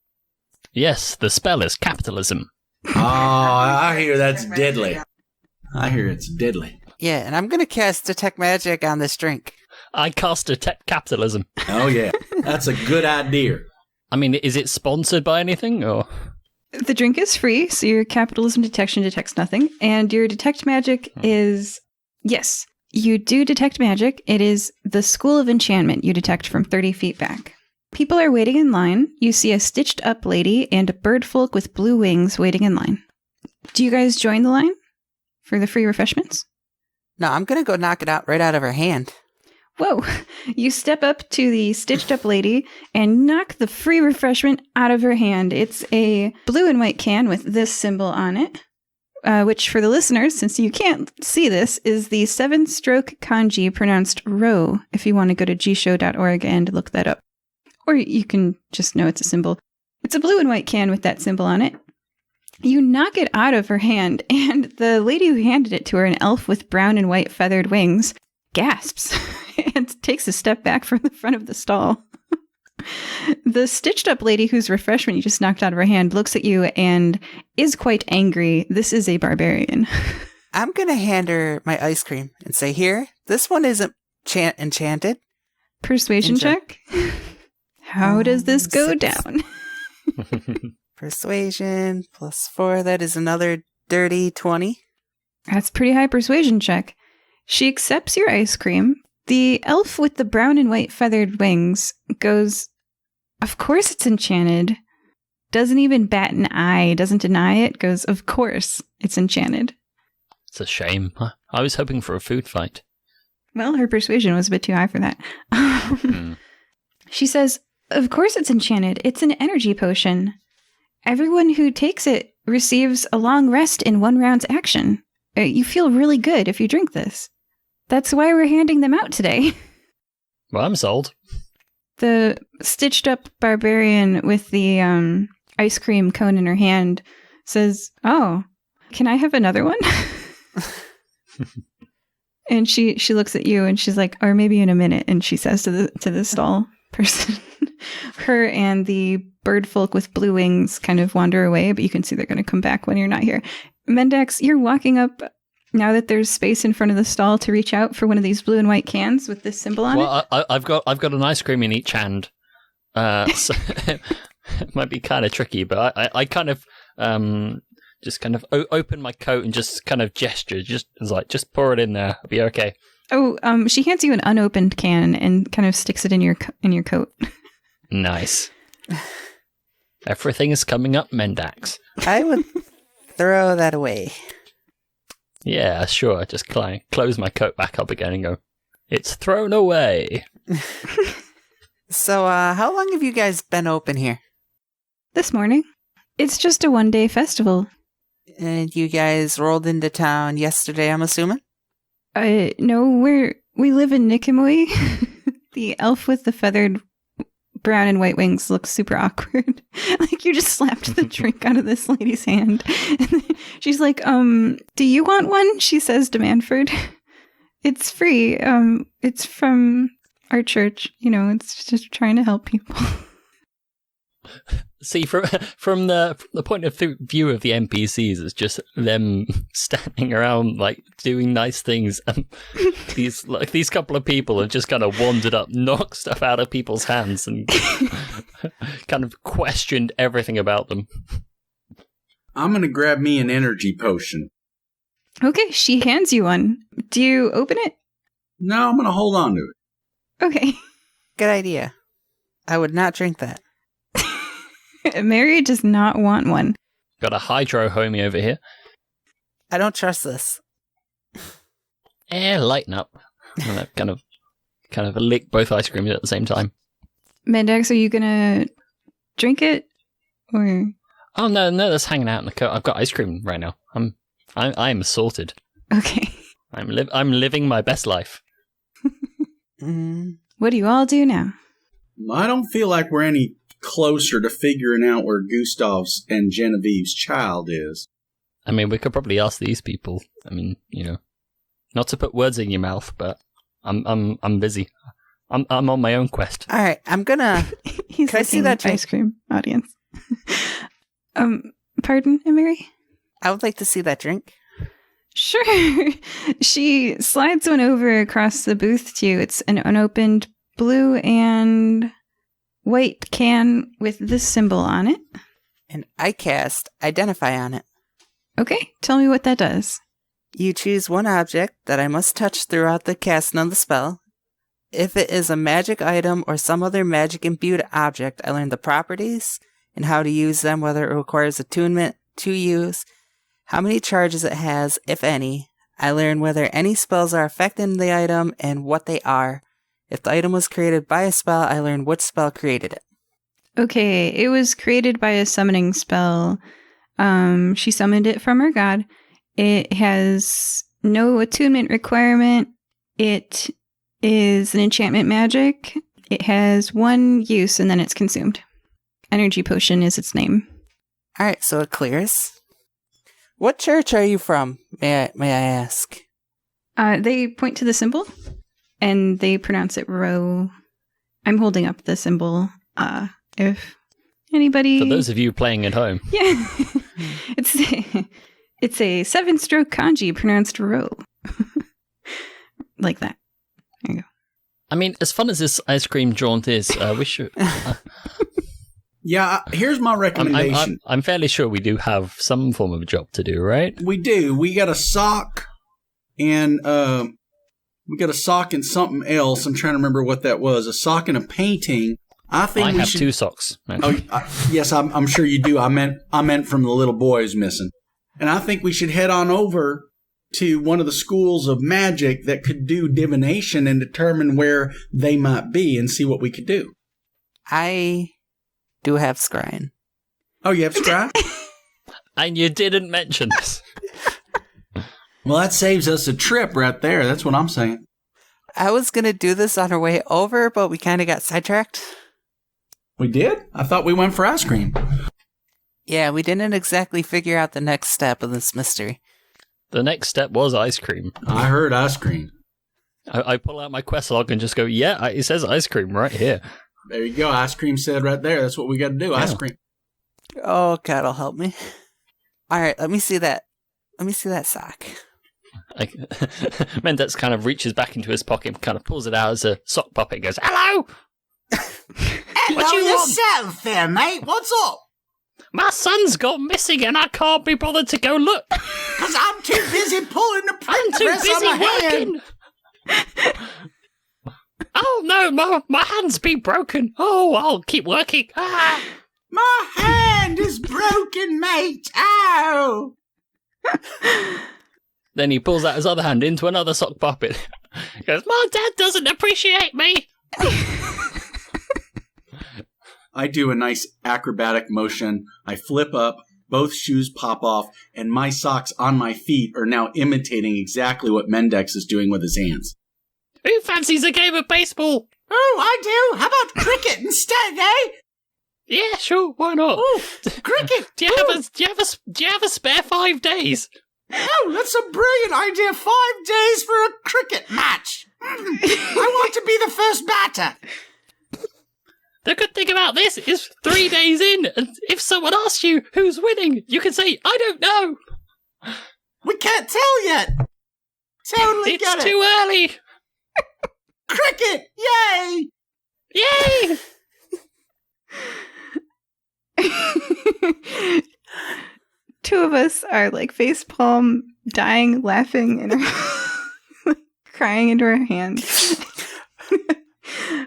Yes, the spell is capitalism. Oh, I hear that's deadly. I hear it's deadly. Yeah, and I'm going to cast Detect Magic on this drink. I cast Detect Capitalism. Oh, yeah. That's a good idea. I mean, is it sponsored by anything, or...? The drink is free, so your capitalism detection detects nothing. And your detect magic is... Yes, you do detect magic. It is the School of Enchantment you detect from 30 feet back. People are waiting in line. You see a stitched-up lady and a bird folk with blue wings waiting in line. Do you guys join the line for the free refreshments? No, I'm going to go knock it out right out of her hand. Whoa. You step up to the stitched-up lady and knock the free refreshment out of her hand. It's a blue and white can with this symbol on it, which for the listeners, since you can't see this, is the 7-stroke kanji pronounced ro, if you want to go to gshow.org and look that up. Or you can just know it's a symbol. It's a blue and white can with that symbol on it. You knock it out of her hand, and the lady who handed it to her, an elf with brown and white feathered wings, gasps and takes a step back from the front of the stall. The stitched up lady whose refreshment you just knocked out of her hand looks at you and is quite angry. This is a barbarian. I'm going to hand her my ice cream and say, here, this one isn't enchanted. Persuasion check? How does this go 6. down? Persuasion +4. That is another dirty 20. That's a pretty high persuasion check. She accepts your ice cream. The elf with the brown and white feathered wings goes, of course it's enchanted. Doesn't even bat an eye, doesn't deny it, goes, of course it's enchanted. It's a shame. I was hoping for a food fight. Well, her persuasion was a bit too high for that. She says, of course it's enchanted. It's an energy potion. Everyone who takes it receives a long rest in 1 round's action. You feel really good if you drink this. That's why we're handing them out today. Well, I'm sold. The stitched up barbarian with the ice cream cone in her hand says, oh, can I have another one? And she looks at you and she's like, or maybe in a minute. And she says to the stall person, her and the bird folk with blue wings kind of wander away, but you can see they're going to come back when you're not here. Mendax, you're walking up now that there's space in front of the stall to reach out for one of these blue and white cans with this symbol on it. Well, I've got an ice cream in each hand, so it might be kind of tricky. But I kind of just kind of open my coat and just kind of gesture, just pour it in there. It'll be okay. Oh, she hands you an unopened can and kind of sticks it in your coat. Nice. Everything is coming up, Mendax. I would throw that away. Yeah, sure. Just close my coat back up again and go, it's thrown away. So, how long have you guys been open here? This morning. It's just a one-day festival. And you guys rolled into town yesterday, I'm assuming? No, we live in Nikamui. The elf with the feathered brown and white wings looks super awkward. Like you just slapped the drink out of this lady's hand. And she's like, do you want one? She says to Manford. It's free. It's from our church. You know, it's just trying to help people. See, from the point of view of the NPCs, it's just them standing around, like, doing nice things. And these couple of people have just kind of wandered up, knocked stuff out of people's hands, and kind of questioned everything about them. I'm going to grab me an energy potion. Okay, she hands you one. Do you open it? No, I'm going to hold on to it. Okay. Good idea. I would not drink that. Mary does not want one. Got a hydro homie over here. I don't trust this. Lighten up. And I kind of lick both ice creams at the same time. Mendax, are you gonna drink it? Or Oh no, that's hanging out in the coat. I've got ice cream right now. I'm assorted. okay. I'm living my best life. What do you all do now? I don't feel like we're any closer to figuring out where Gustav's and Genevieve's child is. I mean, we could probably ask these people. I mean, you know, not to put words in your mouth, but I'm busy. I'm on my own quest. All right, I'm gonna. He's Can I see that drink? ice cream audience? Pardon, Imeri? I would like to see that drink. Sure. She slides one over across the booth to you. It's an unopened blue and white can with this symbol on it. And I cast Identify on it. Okay, tell me what that does. You choose one object that I must touch throughout the casting of the spell. If it is a magic item or some other magic imbued object, I learn the properties and how to use them, whether it requires attunement to use, how many charges it has, if any. I learn whether any spells are affecting the item and what they are. If the item was created by a spell, I learn which spell created it. Okay, it was created by a summoning spell. She summoned it from her god. It has no attunement requirement. It is an enchantment magic. It has one use and then it's consumed. energy potion is its name. All right, so it clears. What church are you from? May I ask? They point to the symbol, and they pronounce it Ro. I'm holding up the symbol. If anybody, For those of you playing at home. yeah, it's a 7-stroke kanji pronounced Ro, like that. There you go. I mean, as fun as this ice cream jaunt is, we should... Yeah, here's my recommendation. I'm fairly sure we do have some form of a job to do, right? We do. We got a sock and something else. I'm trying to remember what that was. A sock and a painting. I think I we have should... 2 socks. Yes, I'm sure you do. I meant from the little boys missing. And I think we should head on over to one of the schools of magic that could do divination and determine where they might be and see what we could do. I do have scrying. Oh, you have scry? And you didn't mention this. Well, that saves us a trip right there. That's what I'm saying. I was going to do this on our way over, but we kind of got sidetracked. We did? I thought we went for ice cream. Yeah, we didn't exactly figure out the next step of this mystery. The next step was ice cream. I heard ice cream. I pull out my quest log and just go, yeah, it says ice cream right here. There you go. Ice cream said right there. That's what we got to do. Yeah. Ice cream. Oh, God will help me. All right, let me see that. Let me see that sock. Mendax kind of reaches back into his pocket and kind of pulls it out as a sock puppet and goes, hello! Hello yourself there, mate. What's up? My son's got missing and I can't be bothered to go look. Because I'm too busy pulling the I'm print too press on my busy hand. working. Oh no, my hand's been broken. Oh, I'll keep working. Ah. My hand is broken, mate. Ow! Then he pulls out his other hand into another sock puppet. He goes, my dad doesn't appreciate me. I do a nice acrobatic motion. I flip up, both shoes pop off, and my socks on my feet are now imitating exactly what Mendax is doing with his hands. Who fancies a game of baseball? Oh, I do. How about cricket instead, eh? Yeah, sure, why not? Ooh, cricket. Do you have a spare 5 days? Oh, that's a brilliant idea. 5 days for a cricket match. I want to be the first batter. The good thing about this is 3 days in, and if someone asks you who's winning, you can say, I don't know. We can't tell yet. Totally get it. It's too early. Cricket! Yay! Yay! Two of us are like facepalm, dying, laughing, and crying into our hands.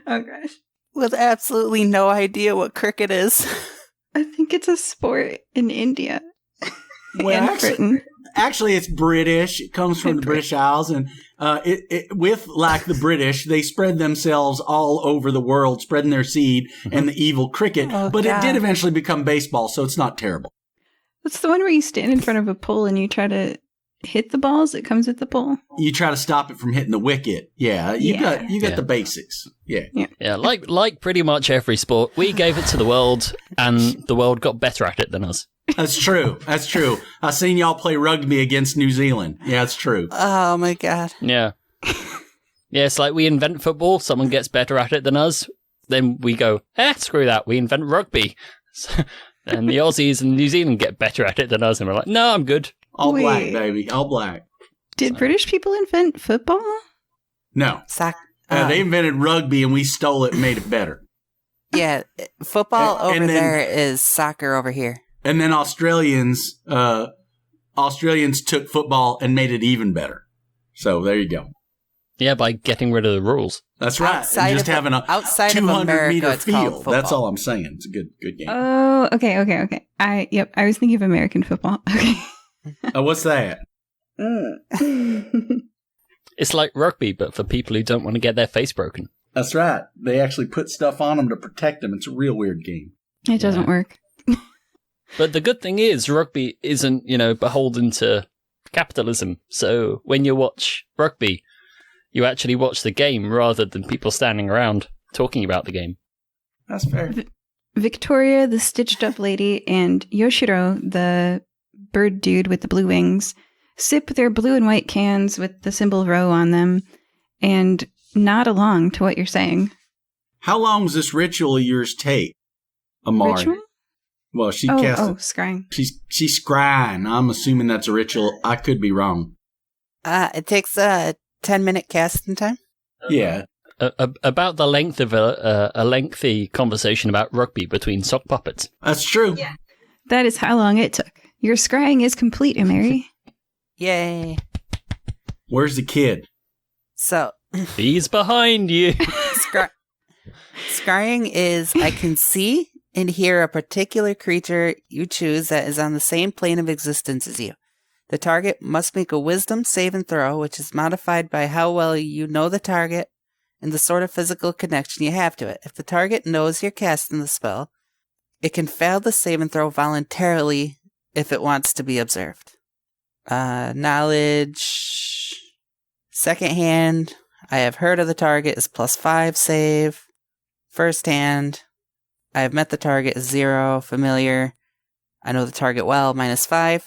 Oh gosh. With absolutely no idea what cricket is. I think it's a sport in India. Well, and Britain. Actually, it's British. It comes from the British Isles, and with like the British, they spread themselves all over the world, spreading their seed and the evil cricket. Oh, but God. it did eventually become baseball, so it's not terrible. It's the one where you stand in front of a pole and you try to hit the balls that comes with the pole. You try to stop it from hitting the wicket. Yeah, you got the basics. Yeah. Yeah, like pretty much every sport, we gave it to the world, and the world got better at it than us. That's true. That's true. I seen y'all play rugby against New Zealand. Yeah, it's true. Oh, my God. Yeah. Yeah, it's like we invent football, someone gets better at it than us, then we go, screw that, we invent rugby. And the Aussies and New Zealand get better at it than us, and we're like, no, I'm good. All Wait. black, baby. All black. Did British people invent football? No. They invented rugby, and we stole it and made it better. Yeah, football And over then- there is soccer over here. And then Australians took football and made it even better. So there you go. Yeah, by getting rid of the rules. That's right. Outside And just of- having a outside of 200-meter America, it's called field. That's football. all I'm saying. It's a good game. Oh, okay. I was thinking of American football. Okay. What's that? It's like rugby, but for people who don't want to get their face broken. That's right. They actually put stuff on them to protect them. It's a real weird game. It doesn't work. But the good thing is, rugby isn't, beholden to capitalism. So when you watch rugby, you actually watch the game rather than people standing around talking about the game. That's fair. Victoria, the stitched-up lady, and Yoshiro, the bird dude with the blue wings, sip their blue and white cans with the symbol Rho on them and nod along to what you're saying. How long does this ritual of yours take, Amari? Ritual? Well, she Oh, cast. scrying. She's scrying. I'm assuming that's a ritual. I could be wrong. It takes a 10-minute casting time. Yeah. About the length of a lengthy conversation about rugby between sock puppets. That's true. Yeah. That is how long it took. Your scrying is complete, Imeri. Yay. Where's the kid? So, He's behind you. scrying is I can see and hear a particular creature you choose that is on the same plane of existence as you. The target must make a wisdom save and throw, which is modified by how well you know the target and the sort of physical connection you have to it. If the target knows you're casting the spell, it can fail the save and throw voluntarily if it wants to be observed. Knowledge. Second hand, I have heard of the target is +5 save. First hand, I have met the target is 0. Familiar, I know the target well, -5.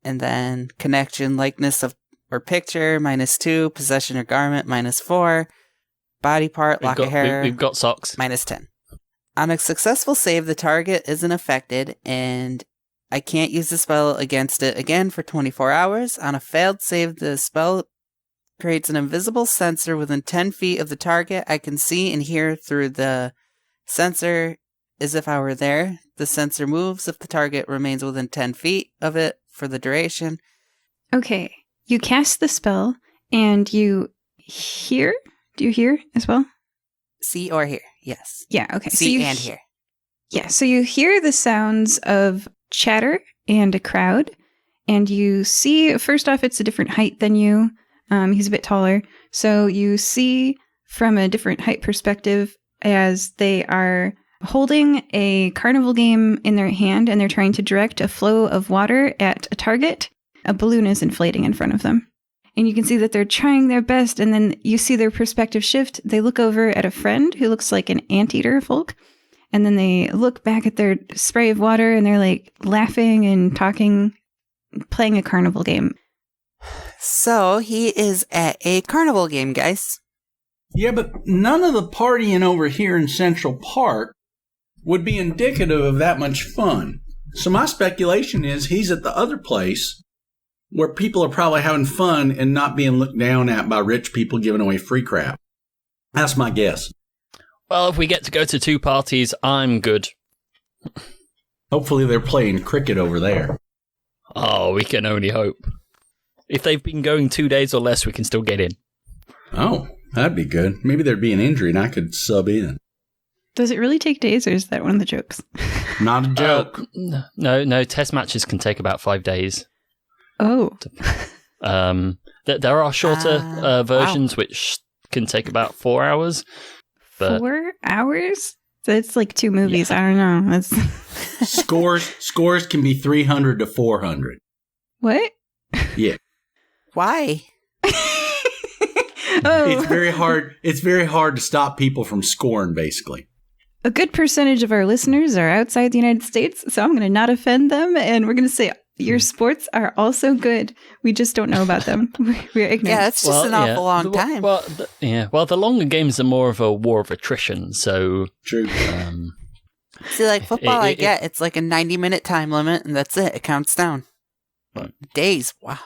And then connection, likeness of or picture, -2. Possession or garment, -4. Body part, lock of hair. We've got socks. -10. On a successful save, the target isn't affected, and I can't use the spell against it again for 24 hours. On a failed save, the spell creates an invisible sensor within 10 feet of the target. I can see and hear through the sensor as if I were there. The sensor moves if the target remains within 10 feet of it for the duration. Okay. You cast the spell, and you hear? Do you hear as well? See or hear, yes. Yeah, okay. See and hear. Yeah, so you hear the sounds of chatter and a crowd, and you see, first off, it's a different height than you. He's a bit taller. So you see from a different height perspective as they are holding a carnival game in their hand, and they're trying to direct a flow of water at a target. A balloon is inflating in front of them. And you can see that they're trying their best, and then you see their perspective shift. They look over at a friend who looks like an anteater folk, and then they look back at their spray of water, and they're like laughing and talking, playing a carnival game. So he is at a carnival game, guys. Yeah, but none of the partying over here in Central Park would be indicative of that much fun. So my speculation is he's at the other place where people are probably having fun and not being looked down at by rich people giving away free crap. That's my guess. Well, if we get to go to 2 parties, I'm good. Hopefully they're playing cricket over there. Oh, we can only hope. If they've been going 2 days or less, we can still get in. Oh, that'd be good. Maybe there'd be an injury and I could sub in. Does it really take days, or is that one of the jokes? Not a joke. No, test matches can take about 5 days. Oh. There are shorter versions which can take about 4 hours. But 4 hours? That's like 2 movies. Yeah. I don't know. That's Scores can be 300 to 400. What? Yeah. Why? It's very hard. It's very hard to stop people from scoring, basically. A good percentage of our listeners are outside the United States, so I'm going to not offend them, and we're going to say your sports are also good. We just don't know about them. We're ignorant. Yeah, it's just an awful long time. Well, the longer games are more of a war of attrition, so... True. See, like football, it's like a 90-minute time limit, and that's it. It counts down. Right. Days, wow.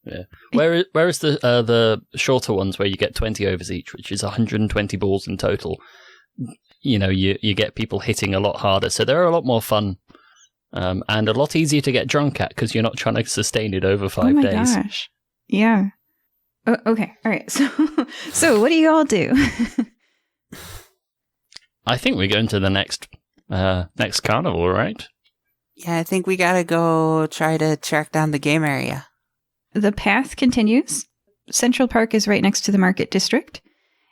Yeah. Whereas the shorter ones where you get 20 overs each, which is 120 balls in total, you know, you get people hitting a lot harder, so they're a lot more fun. And a lot easier to get drunk at because you're not trying to sustain it over 5 days. Oh my gosh. Yeah. Okay. All right. So what do you all do? I think we're going to the next carnival, right? Yeah, I think we gotta go try to track down the game area. The path continues. Central Park is right next to the Market District,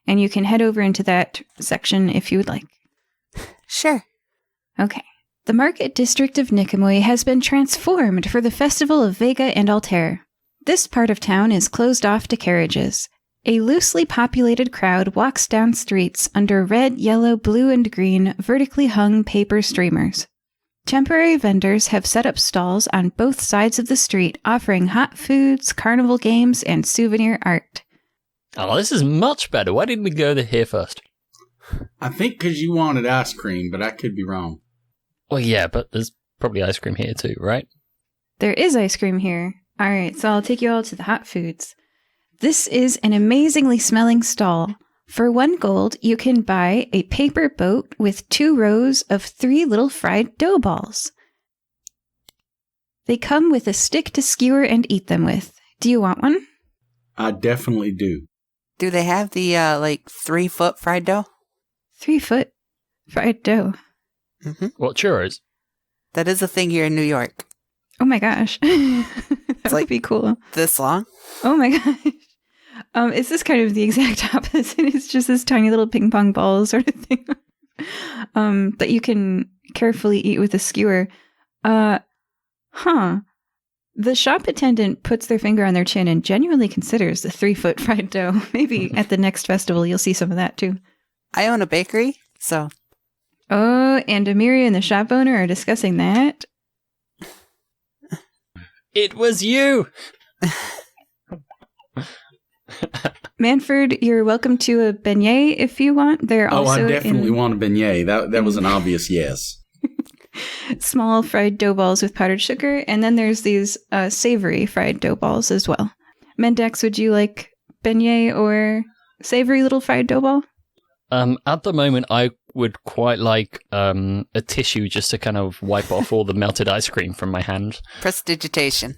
and you can head over into that section if you would like. Sure. Okay. The Market District of Nicomoy has been transformed for the Festival of Vega and Altair. This part of town is closed off to carriages. A loosely populated crowd walks down streets under red, yellow, blue, and green vertically hung paper streamers. Temporary vendors have set up stalls on both sides of the street, offering hot foods, carnival games, and souvenir art. Oh, this is much better. Why didn't we go here first? I think because you wanted ice cream, but I could be wrong. Well, yeah, but there's probably ice cream here too, right? There is ice cream here. All right, so I'll take you all to the hot foods. This is an amazingly smelling stall. For 1 gold, you can buy a paper boat with 2 rows of 3 little fried dough balls. They come with a stick to skewer and eat them with. Do you want one? I definitely do. Do they have the 3-foot fried dough? 3-foot fried dough. Mm-hmm. What, churros? That is a thing here in New York. Oh my gosh. That would be cool. This long? Oh my gosh. It's this kind of the exact opposite. It's just this tiny little ping pong ball sort of thing that you can carefully eat with a skewer. The shop attendant puts their finger on their chin and genuinely considers the 3-foot fried dough. Maybe at the next festival you'll see some of that too. I own a bakery, so... Oh, and Imeri and the shop owner are discussing that. It was you! Manford, you're welcome to a beignet if you want. They're also I definitely want a beignet. That was an obvious yes. Small fried dough balls with powdered sugar, and then there's these savory fried dough balls as well. Mendax, would you like beignet or savory little fried dough ball? At the moment, I would quite like a tissue just to kind of wipe off all the melted ice cream from my hand. Prestidigitation.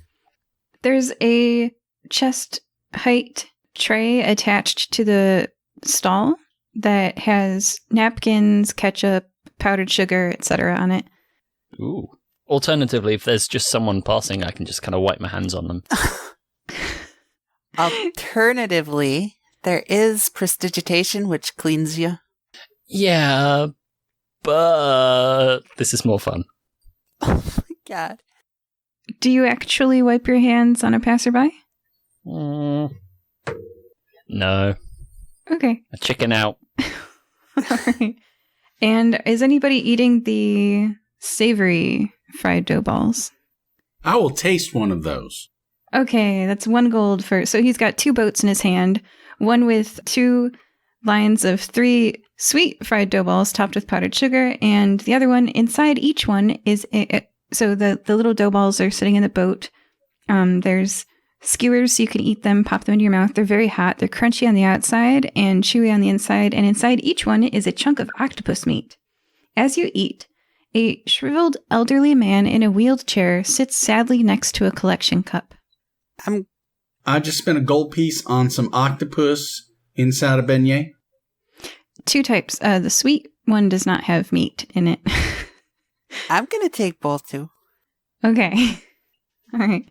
There's a chest height tray attached to the stall that has napkins, ketchup, powdered sugar, etc. on it. Ooh. Alternatively, if there's just someone passing, I can just kind of wipe my hands on them. Alternatively, there is prestidigitation, which cleans you. Yeah, but this is more fun. Oh my god. Do you actually wipe your hands on a passerby? No. Okay. A chicken out. Alright. And is anybody eating the savory fried dough balls? I will taste one of those. Okay, that's 1 gold for... So he's got 2 boats in his hand, one with 2 lines of 3 sweet fried dough balls topped with powdered sugar, and the other one, inside each one is... So the little dough balls are sitting in the boat. There's skewers so you can eat them, pop them into your mouth. They're very hot. They're crunchy on the outside and chewy on the inside, and inside each one is a chunk of octopus meat. As you eat, a shriveled elderly man in a wheeled chair sits sadly next to a collection cup. I just spent a gold piece on some octopus inside a beignet. 2 types. The sweet one does not have meat in it. I'm going to take both too. Okay. All right.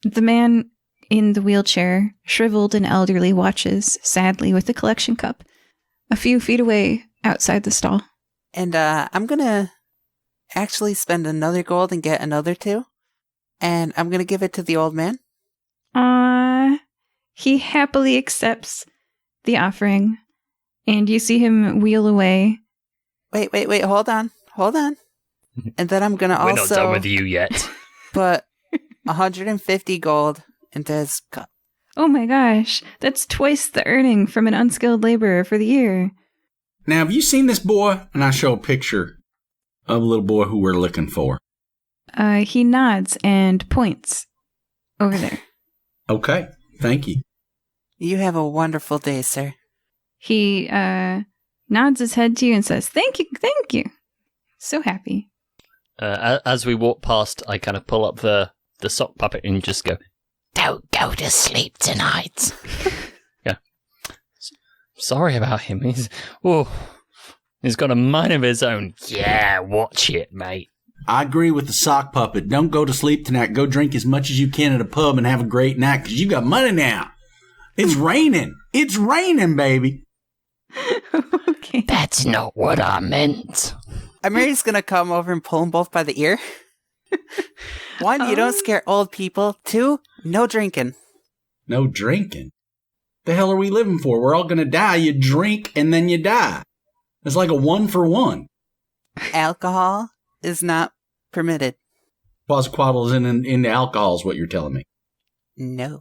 The man in the wheelchair, shriveled and elderly, watches sadly with the collection cup a few feet away outside the stall. And I'm going to actually spend another gold and get another 2. And I'm going to give it to the old man. He happily accepts the offering, and you see him wheel away. Wait, hold on. And then I'm going to also... We're not done with you yet. put 150 gold into his cup. Oh my gosh, that's twice the earning from an unskilled laborer for the year. Now, have you seen this boy? And I show a picture of a little boy who we're looking for. He nods and points over there. Okay, thank you. You have a wonderful day, sir. He nods his head to you and says, thank you. So happy. As we walk past, I kind of pull up the sock puppet and just go, "Don't go to sleep tonight." Yeah. Sorry about him. He's got a mind of his own. Yeah, watch it, mate. I agree with the sock puppet. Don't go to sleep tonight. Go drink as much as you can at a pub and have a great night because you got money now. It's raining. It's raining, baby. Okay. That's not what I meant. Imeri's going to come over and pull them both by the ear. 1, you don't scare old people. 2, no drinking. No drinking? The hell are we living for? We're all going to die. You drink and then you die. It's like a 1-for-1. Alcohol is not permitted. Quetzalcoatl is into alcohol is what you're telling me. No.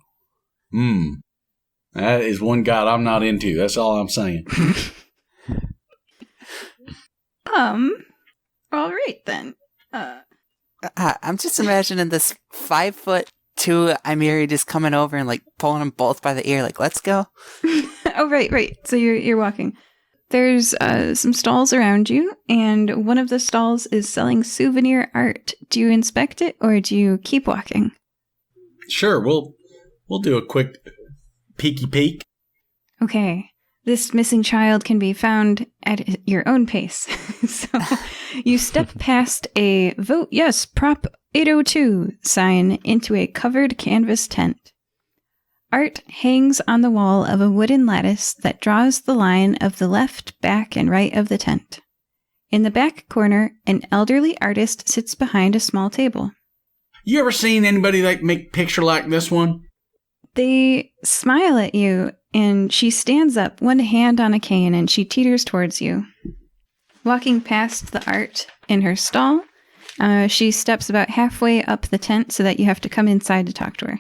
That is one god I'm not into. That's all I'm saying. All right then. I'm just imagining this 5'2" Imeri just coming over and like pulling them both by the ear, like, let's go. Oh, right. So you're walking. There's some stalls around you, and one of the stalls is selling souvenir art. Do you inspect it, or do you keep walking? Sure, we'll do a quick peeky peek. Okay. This missing child can be found at your own pace. So you step past a Vote Yes, Prop 802 sign into a covered canvas tent. Art hangs on the wall of a wooden lattice that draws the line of the left, back, and right of the tent. In the back corner, an elderly artist sits behind a small table. You ever seen anybody like make a picture like this one? They smile at you, and she stands up, one hand on a cane, and she teeters towards you. Walking past the art in her stall, she steps about halfway up the tent so that you have to come inside to talk to her.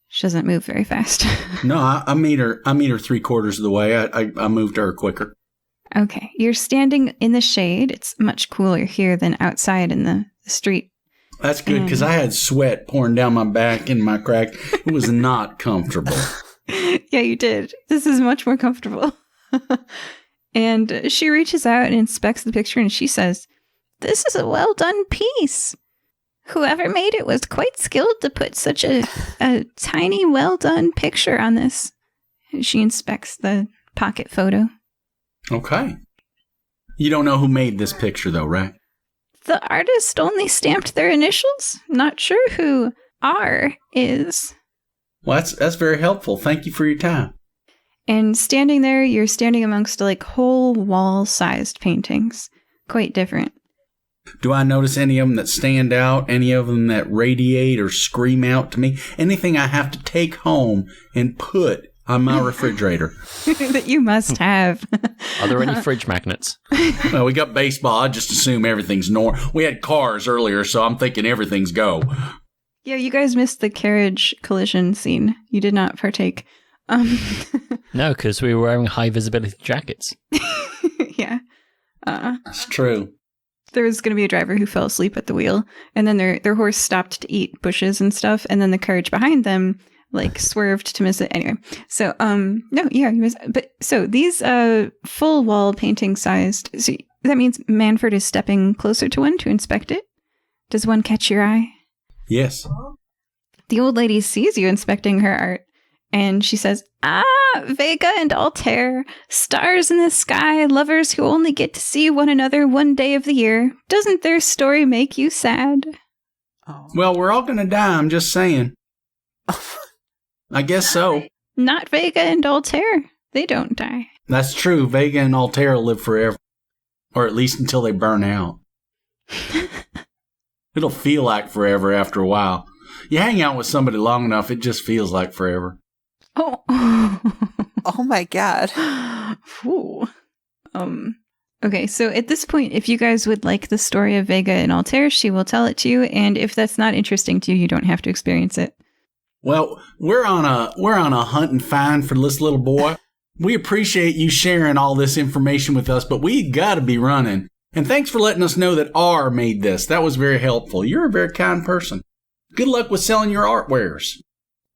She doesn't move very fast. No, I meet her 3/4 of the way. I moved her quicker. Okay, you're standing in the shade. It's much cooler here than outside in the street. That's good, because I had sweat pouring down my back and my crack. It was not comfortable. Yeah, you did. This is much more comfortable. And she reaches out and inspects the picture, and she says, "This is a well-done piece. Whoever made it was quite skilled to put such a tiny, well-done picture on this." And she inspects the pocket photo. Okay. You don't know who made this picture, though, right? The artist only stamped their initials. Not sure who R is. Well, that's very helpful. Thank you for your time. And standing there, you're standing amongst like whole wall-sized paintings. Quite different. Do I notice any of them that stand out? Any of them that radiate or scream out to me? Anything I have to take home and put on my refrigerator? That you must have. Are there any fridge magnets? Well, we got baseball. I just assume everything's normal. We had cars earlier, so I'm thinking everything's go. Yeah, you guys missed the carriage collision scene. You did not partake. No, because we were wearing high visibility jackets. Yeah. That's true. There was going to be a driver who fell asleep at the wheel, and then their horse stopped to eat bushes and stuff, and then the carriage behind them like swerved to miss it. Anyway, so no, yeah, you missed. But so these full wall painting sized. So that means Manford is stepping closer to one to inspect it. Does one catch your eye? Yes. The old lady sees you inspecting her art, and she says, "Ah, Vega and Altair, stars in the sky, lovers who only get to see one another one day of the year. Doesn't their story make you sad?" Oh. Well, we're all going to die. I'm just saying. I guess so. Not Vega and Altair. They don't die. That's true. Vega and Altair live forever. Or at least until they burn out. It'll feel like forever after a while. You hang out with somebody long enough, it just feels like forever. Oh. Oh my god. Ooh. Okay, so at this point, if you guys would like the story of Vega and Altair, she will tell it to you, and if that's not interesting to you, you don't have to experience it. Well, we're on a hunt and find for this little boy. We appreciate you sharing all this information with us, but we got to be running. And thanks for letting us know that R made this. That was very helpful. You're a very kind person. Good luck with selling your art wares.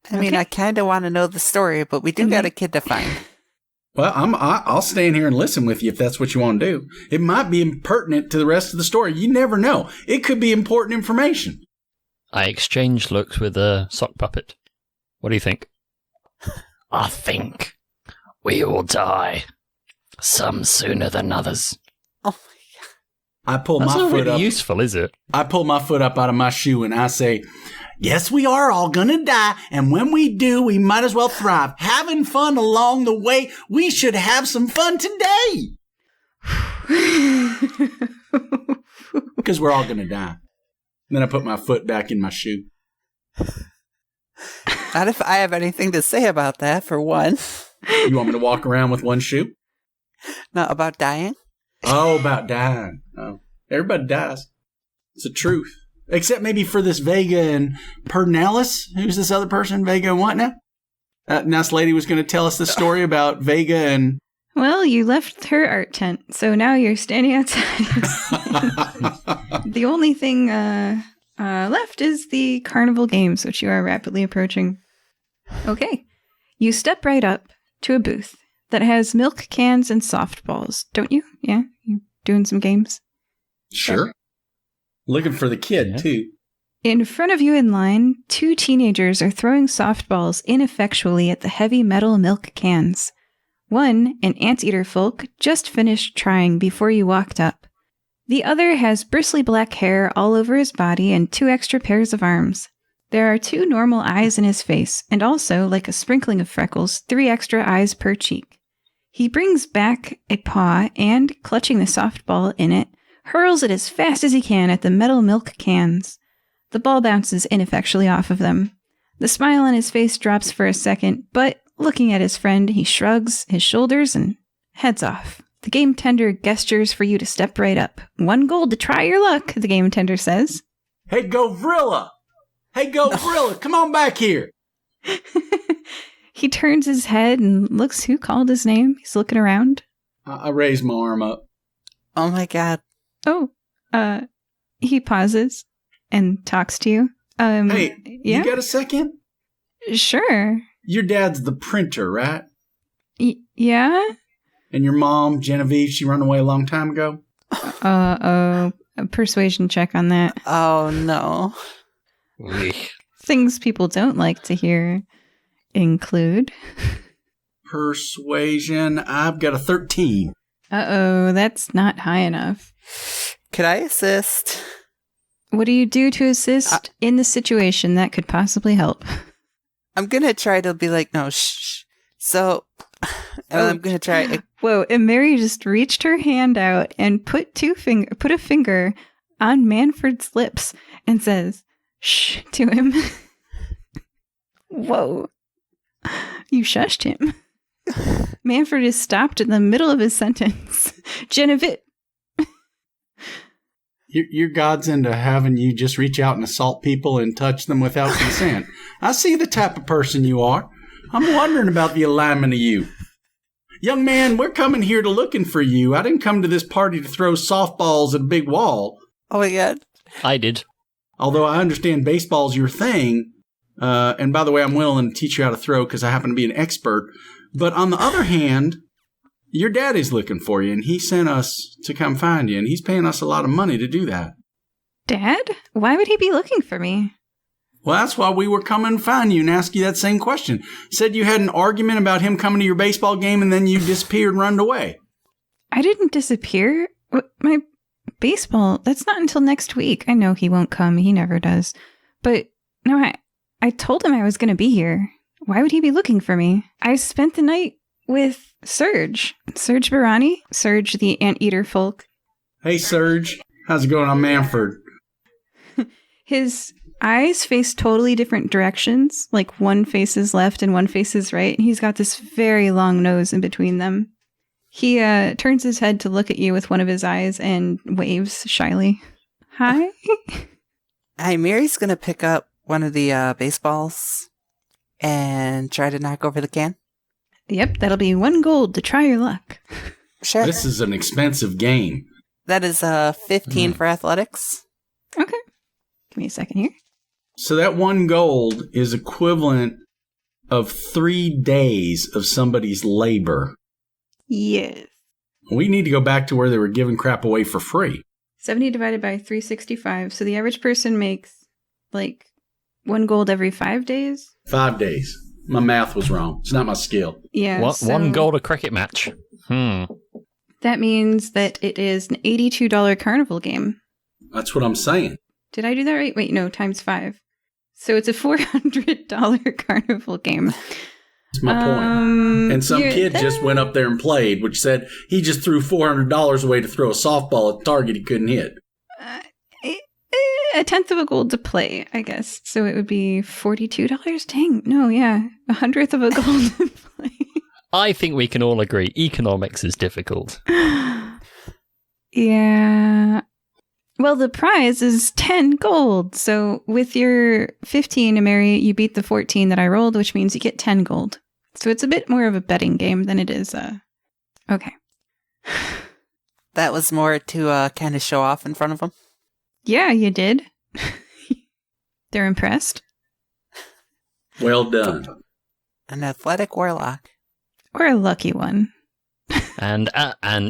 I mean, I kind of want to know the story, but we do got a kid to find. Well, I'll stand here and listen with you if that's what you want to do. It might be impertinent to the rest of the story. You never know. It could be important information. I exchanged looks with a sock puppet. What do you think? I think we all die. Some sooner than others. Oh I pull That's my not foot really up. useful, is it? I pull my foot up out of my shoe and I say, "Yes, we are all gonna die, and when we do, we might as well thrive. Having fun along the way. We should have some fun today." Because we're all gonna die. Then I put my foot back in my shoe. Not if I have anything to say about that, for one. You want me to walk around with one shoe? Not about dying? Oh, about dying. Oh, everybody dies. It's the truth. Except maybe for this Vega and Pernelis. Who's this other person? Vega and what now? Nice lady was going to tell us the story about Vega and... Well, you left her art tent, so now you're standing outside. The only thing left is the carnival games, which you are rapidly approaching. Okay. You step right up to a booth that has milk cans and softballs, don't you? Yeah? You doing some games? Sure. Looking for the kid, too. In front of you in line, 2 teenagers are throwing softballs ineffectually at the heavy metal milk cans. One, an anteater folk, just finished trying before you walked up. The other has bristly black hair all over his body and 2 extra pairs of arms. There are 2 normal eyes in his face, and also, like a sprinkling of freckles, 3 extra eyes per cheek. He brings back a paw and, clutching the softball in it, hurls it as fast as he can at the metal milk cans. The ball bounces ineffectually off of them. The smile on his face drops for a second, but looking at his friend, he shrugs his shoulders and heads off. The game tender gestures for you to step right up. 1 gold to try your luck, the game tender says. Hey, Govrilla! Hey, Govrilla, come on back here! He turns his head and looks who called his name. He's looking around. I raise my arm up. Oh my god. Oh, he pauses and talks to you. Hey, yeah? You got a second? Sure. Your dad's the printer, right? Yeah? And your mom, Genevieve, she run away a long time ago? A persuasion check on that. Oh no. Things people don't like to hear include. Persuasion, I've got a 13. Uh-oh, that's not high enough. Could I assist? What do you do to assist in the situation that could possibly help? I'm gonna try to be like, no, shh. So, I'm gonna try. Whoa! And Mary just reached her hand out and put a finger on Manford's lips and says, "Shh" to him. Whoa! You shushed him. Manford is stopped in the middle of his sentence. Genevieve. Your God's into having you just reach out and assault people and touch them without consent. I see the type of person you are. I'm wondering about the alignment of you. Young man, we're coming here to looking for you. I didn't come to this party to throw softballs at a big wall. Oh my god. I did. Although I understand baseball's your thing. And by the way, I'm willing to teach you how to throw because I happen to be an expert. But on the other hand, your daddy's looking for you, and he sent us to come find you, and he's paying us a lot of money to do that. Dad? Why would he be looking for me? Well, that's why we were coming to find you and ask you that same question. Said you had an argument about him coming to your baseball game, and then you disappeared and run away. I didn't disappear. My baseball, that's not until next week. I know he won't come. He never does. But no, I told him I was going to be here. Why would he be looking for me? I spent the night with Serge Barani, Serge the anteater folk. Hey, Serge. How's it going? I'm Manford. His eyes face totally different directions. Like one faces left and one faces right. And he's got this very long nose in between them. He turns his head to look at you with one of his eyes and waves shyly. Hi. Hi, Mary's gonna pick up one of the baseballs and try to knock over the can. Yep, that'll be 1 gold to try your luck. Sure. This is an expensive game. That is 15 for athletics. Okay. Give me a second here. So that 1 gold is equivalent of 3 days of somebody's labor. Yes. We need to go back to where they were giving crap away for free. 70 divided by 365. So the average person makes like 1 gold every 5 days? 5 days. My math was wrong. It's not my skill. Yeah. What, so 1 gold a cricket match. That means that it is an $82 carnival game. That's what I'm saying. Did I do that right? Wait, no, times 5. So it's a $400 carnival game. That's my point. And some kid just went up there and played, which said he just threw $400 away to throw a softball at the target he couldn't hit. A tenth of a gold to play, I guess. So it would be $42. Dang, no, yeah. 100th of a gold to play. I think we can all agree economics is difficult. Yeah. Well, the prize is 10 gold. So with your 15, Imeri, you beat the 14 that I rolled, which means you get 10 gold. So it's a bit more of a betting game than it is. Okay. That was more to kind of show off in front of them. Yeah, you did. They're impressed. Well done. An athletic warlock. Or a lucky one. And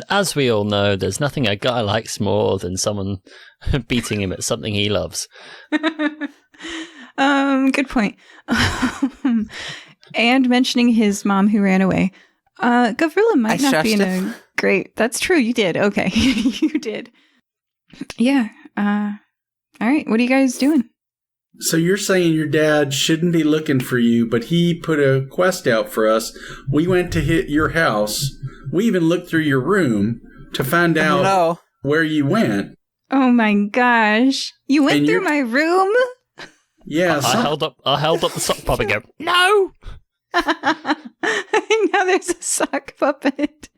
as we all know, there's nothing a guy likes more than someone beating him at something he loves. Good point. And mentioning his mom who ran away. Gavrila might not be in a great... That's true, you did. Okay, you did. Yeah. All right, what are you guys doing? So you're saying your dad shouldn't be looking for you, but he put a quest out for us. We went to hit your house. We even looked through your room to find out where you went. Oh my gosh. You went through my room? Yeah. I held up the sock puppet and go, no! Now there's a sock puppet.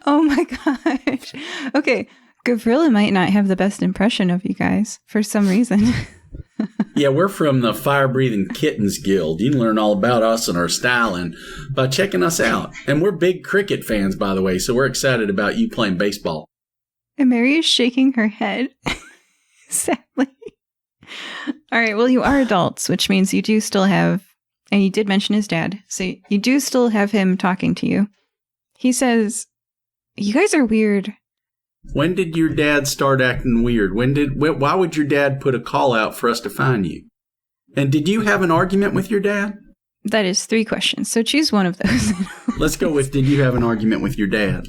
Oh my gosh. Okay, Gavrila might not have the best impression of you guys for some reason. Yeah, we're from the Firebreathing Kittens Guild. You can learn all about us and our styling by checking us out. And we're big cricket fans, by the way, so we're excited about you playing baseball. And Mary is shaking her head, sadly. All right, well, you are adults, which means you do still have, and you did mention his dad, so you do still have him talking to you. He says, you guys are weird. When did your dad start acting weird? Why would your dad put a call out for us to find you? And did you have an argument with your dad? That is 3 questions, so choose one of those. Let's go with, did you have an argument with your dad?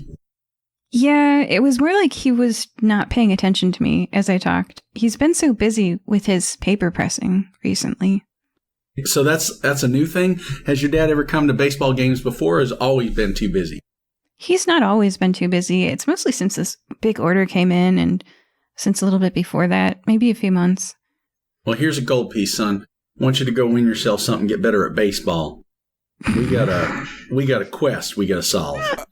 Yeah, it was more like he was not paying attention to me as I talked. He's been so busy with his paper pressing recently. So that's a new thing? Has your dad ever come to baseball games before, or has always been too busy? He's not always been too busy. It's mostly since this big order came in and since a little bit before that, maybe a few months. Well, here's a gold piece, son. I want you to go win yourself something, get better at baseball. We got a quest we got to solve.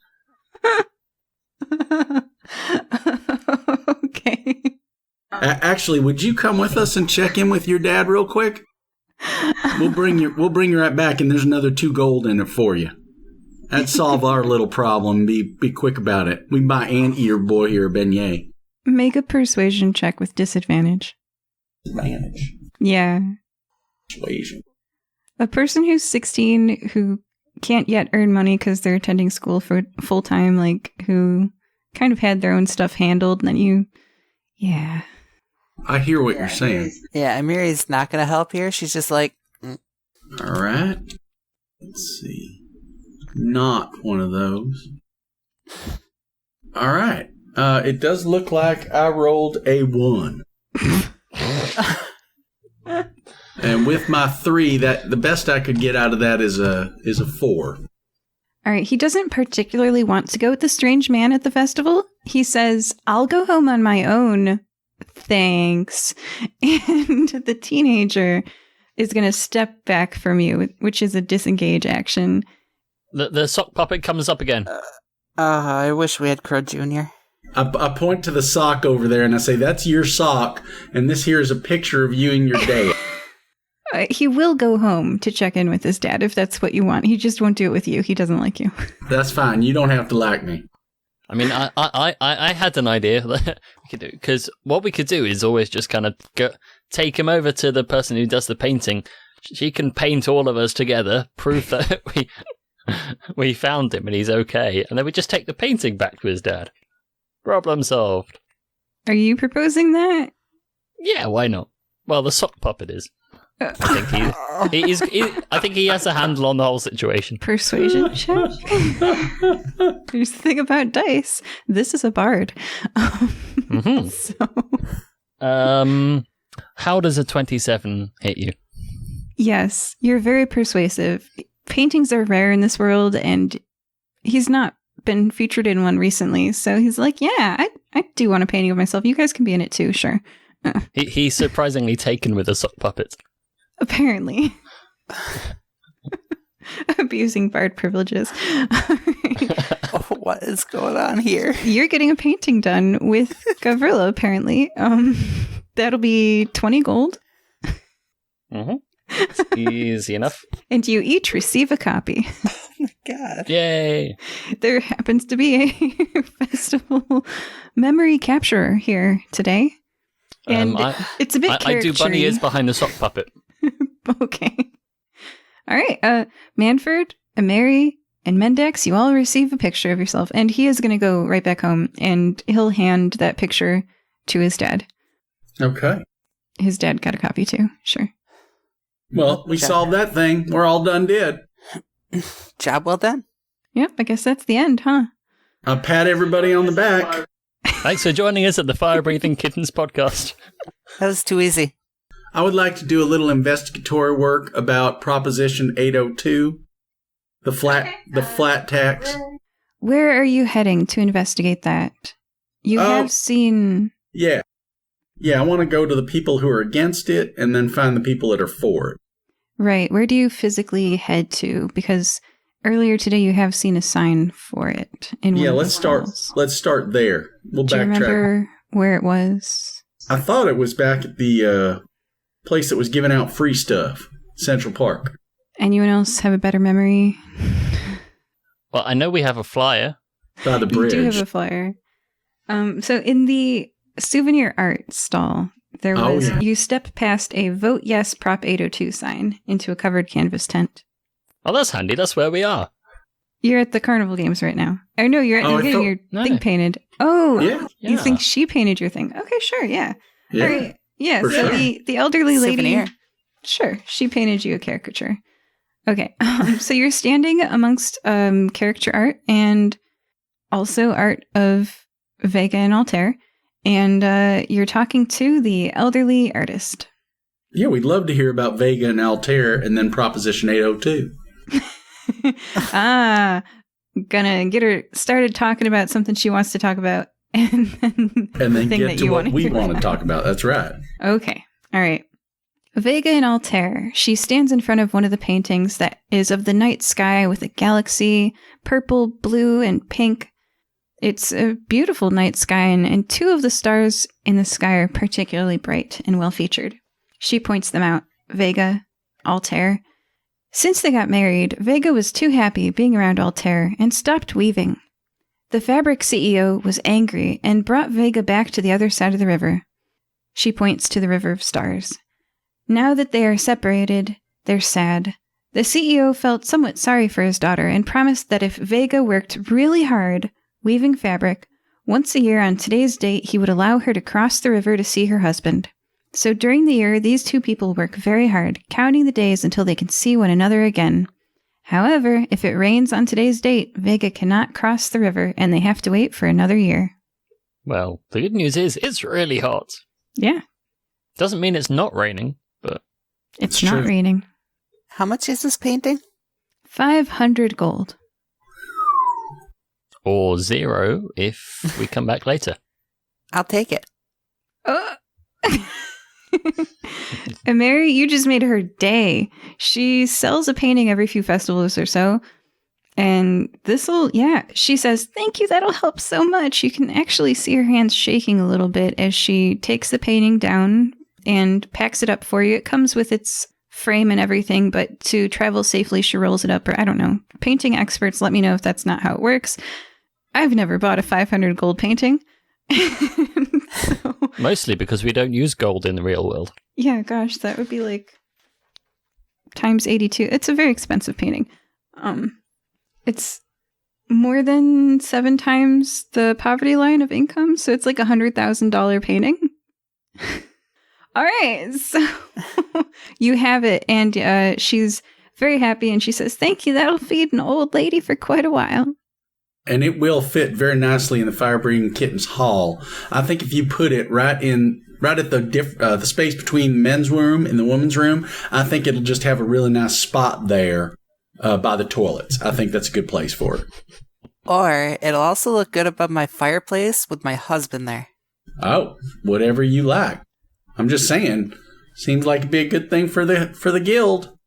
Okay. Actually, would you come with us and check in with your dad real quick? We'll bring you right back, and there's another 2 gold in it for you. That'd solve our little problem. Be quick about it. We can buy Aunt your boy here a beignet. Make a persuasion check with disadvantage. Advantage. Yeah. Persuasion. A person who's 16 who can't yet earn money because they're attending school for full time, like who kind of had their own stuff handled, and then yeah. I hear what you're saying. Yeah, Amiri's not going to help here. She's just like... All right. Let's see. Not one of those. All right. It does look like I rolled a 1. And with my 3, that the best I could get out of that is a 4. All right, he doesn't particularly want to go with the strange man at the festival. He says, I'll go home on my own. Thanks. And the teenager is going to step back from you, which is a disengage action. The sock puppet comes up again. I wish we had Crow Jr. I point to the sock over there and I say, that's your sock. And this here is a picture of you and your dad. He will go home to check in with his dad if that's what you want. He just won't do it with you. He doesn't like you. That's fine. You don't have to like me. I mean, I had an idea that we could do, because what we could do is always just kind of take him over to the person who does the painting. She can paint all of us together, prove that we found him and he's okay, and then we just take the painting back to his dad. Problem solved. Are you proposing that? Yeah, why not? Well, the sock puppet is. I think he has a handle on the whole situation. Persuasion check. Here's the thing about dice. This is a bard. How does a 27 hit you? Yes, you're very persuasive. Paintings are rare in this world, and he's not been featured in one recently. So he's like, yeah, I do want a painting of myself. You guys can be in it too, sure. He's surprisingly taken with the sock puppet. Apparently. Abusing bard privileges. Oh, what is going on here? You're getting a painting done with Gavrila, apparently. That'll be 20 gold. Mm-hmm. It's easy enough. And you each receive a copy. Oh my god. Yay. There happens to be a festival memory capturer here today. And it's a bit I do bunny ears behind the sock puppet. Okay. All right. Manford, Imeri, and Mendax, you all receive a picture of yourself. And he is going to go right back home, and he'll hand that picture to his dad. Okay. His dad got a copy too. Sure. Well, we solved that thing. We're all done dead. Job well done. Yep, I guess that's the end, huh? I'll pat everybody on the back. Thanks for joining us at the Firebreathing Kittens podcast. That was too easy. I would like to do a little investigatory work about Proposition 802, the flat tax. Where are you heading to investigate that? You have seen... Yeah. Yeah, I want to go to the people who are against it and then find the people that are for it. Right. Where do you physically head to? Because earlier today you have seen a sign for it. Let's start there. We'll backtrack. Do you remember where it was? I thought it was back at the place that was giving out free stuff, Central Park. Anyone else have a better memory? Well, I know we have a flyer. By the bridge. You do have a flyer. So in the souvenir art stall, there was you step past a Vote Yes Prop 802 sign into a covered canvas tent. Oh, that's handy. That's where we are. You're at the carnival games right now. Or no, you're getting your thing painted. Oh, yeah. You think she painted your thing? Okay, sure, yeah. Yeah. All right. Yeah, For so sure. the elderly lady. Souvenir. Sure, she painted you a caricature. Okay, so you're standing amongst caricature art and also art of Vega and Altair, and you're talking to the elderly artist. Yeah, we'd love to hear about Vega and Altair and then Proposition 802. Gonna get her started talking about something she wants to talk about, and then get to what we want to talk about. That's right. Okay. All right. Vega and Altair. She stands in front of one of the paintings that is of the night sky with a galaxy, purple, blue, and pink. It's a beautiful night sky, and two of the stars in the sky are particularly bright and well featured. She points them out. Vega, Altair. Since they got married, Vega was too happy being around Altair and stopped weaving. The fabric CEO was angry and brought Vega back to the other side of the river. She points to the River of Stars. Now that they are separated, they're sad. The CEO felt somewhat sorry for his daughter and promised that if Vega worked really hard weaving fabric, once a year on today's date he would allow her to cross the river to see her husband. So during the year, these two people work very hard, counting the days until they can see one another again. However, if it rains on today's date, Vega cannot cross the river and they have to wait for another year. Well, the good news is it's really hot. Yeah. Doesn't mean it's not raining, but... It's not raining. How much is this painting? 500 gold. Or 0 if we come back later. I'll take it. And Mary, you just made her day. She sells a painting every few festivals or so. And she says, thank you, that'll help so much. You can actually see her hands shaking a little bit as she takes the painting down and packs it up for you. It comes with its frame and everything, but to travel safely, she rolls it up, or I don't know. Painting experts, let me know if that's not how it works. I've never bought a 500 gold painting. Mostly because we don't use gold in the real world. Yeah, gosh, that would be like times 82. It's a very expensive painting. It's more than 7 times the poverty line of income, so it's like $100,000 painting. All right, so you have it, and she's very happy, and she says, thank you, that'll feed an old lady for quite a while. And it will fit very nicely in the Firebreathing Kittens Hall. I think if you put it right at the space between the men's room and the women's room, I think it'll just have a really nice spot there by the toilets. I think that's a good place for it. Or it'll also look good above my fireplace with my husband there. Oh, whatever you like. I'm just saying, seems like it'd be a good thing for the guild.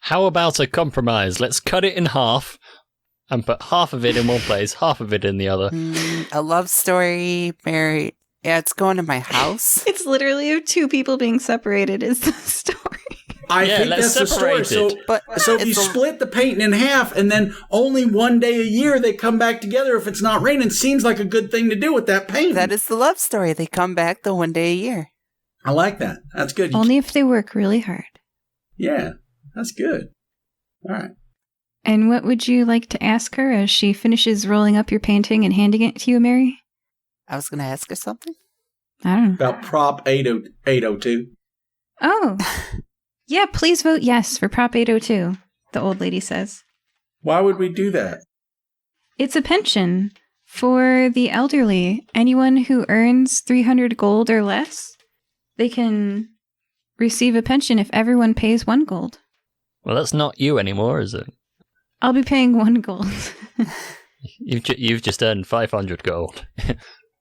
How about a compromise? Let's cut it in half and put half of it in one place, half of it in the other. A love story, Mary. Yeah, it's going to my house. It's literally of two people being separated is the story. I think let's that's the story. separate it. So if you split the painting in half and then only one day a year they come back together if it's not raining, seems like a good thing to do with that painting. That is the love story. They come back the one day a year. I like that. That's good. Only if they work really hard. Yeah, that's good. All right. And what would you like to ask her as she finishes rolling up your painting and handing it to you, Mary? I was going to ask her something. I don't know. About Prop 802. Oh. Yeah, please vote yes for Prop 802, the old lady says. Why would we do that? It's a pension for the elderly. Anyone who earns 300 gold or less, they can receive a pension if everyone pays 1 gold. Well, that's not you anymore, is it? I'll be paying 1 gold. You've just earned 500 gold.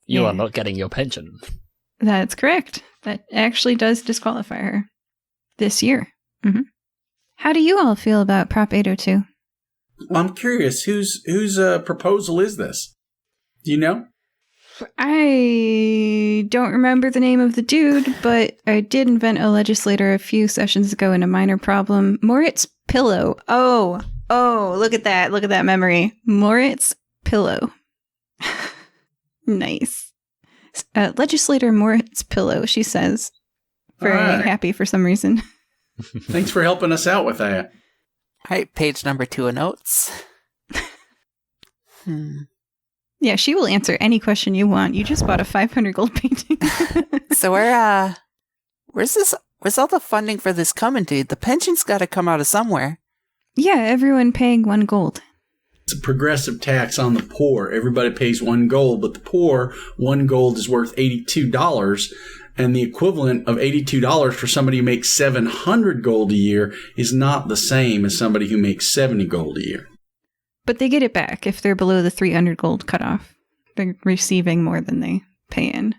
You are not getting your pension. That's correct. That actually does disqualify her this year. Mm-hmm. How do you all feel about Prop 802? Well, I'm curious, whose proposal is this? Do you know? I don't remember the name of the dude, but I did invent a legislator a few sessions ago in a minor problem. Moritz Pillow. Oh, look at that. Look at that memory. Moritz Pillow. Nice. Legislator Moritz Pillow, she says. Very happy for some reason. Thanks for helping us out with that. All right, page number 2 of notes. Yeah, she will answer any question you want. You just bought a 500 gold painting. So where's all the funding for this coming to? The pension's got to come out of somewhere. Yeah, everyone paying 1 gold. It's a progressive tax on the poor. Everybody pays 1 gold, but the poor, 1 gold is worth $82. And the equivalent of $82 for somebody who makes 700 gold a year is not the same as somebody who makes 70 gold a year. But they get it back if they're below the 300 gold cutoff. They're receiving more than they pay in.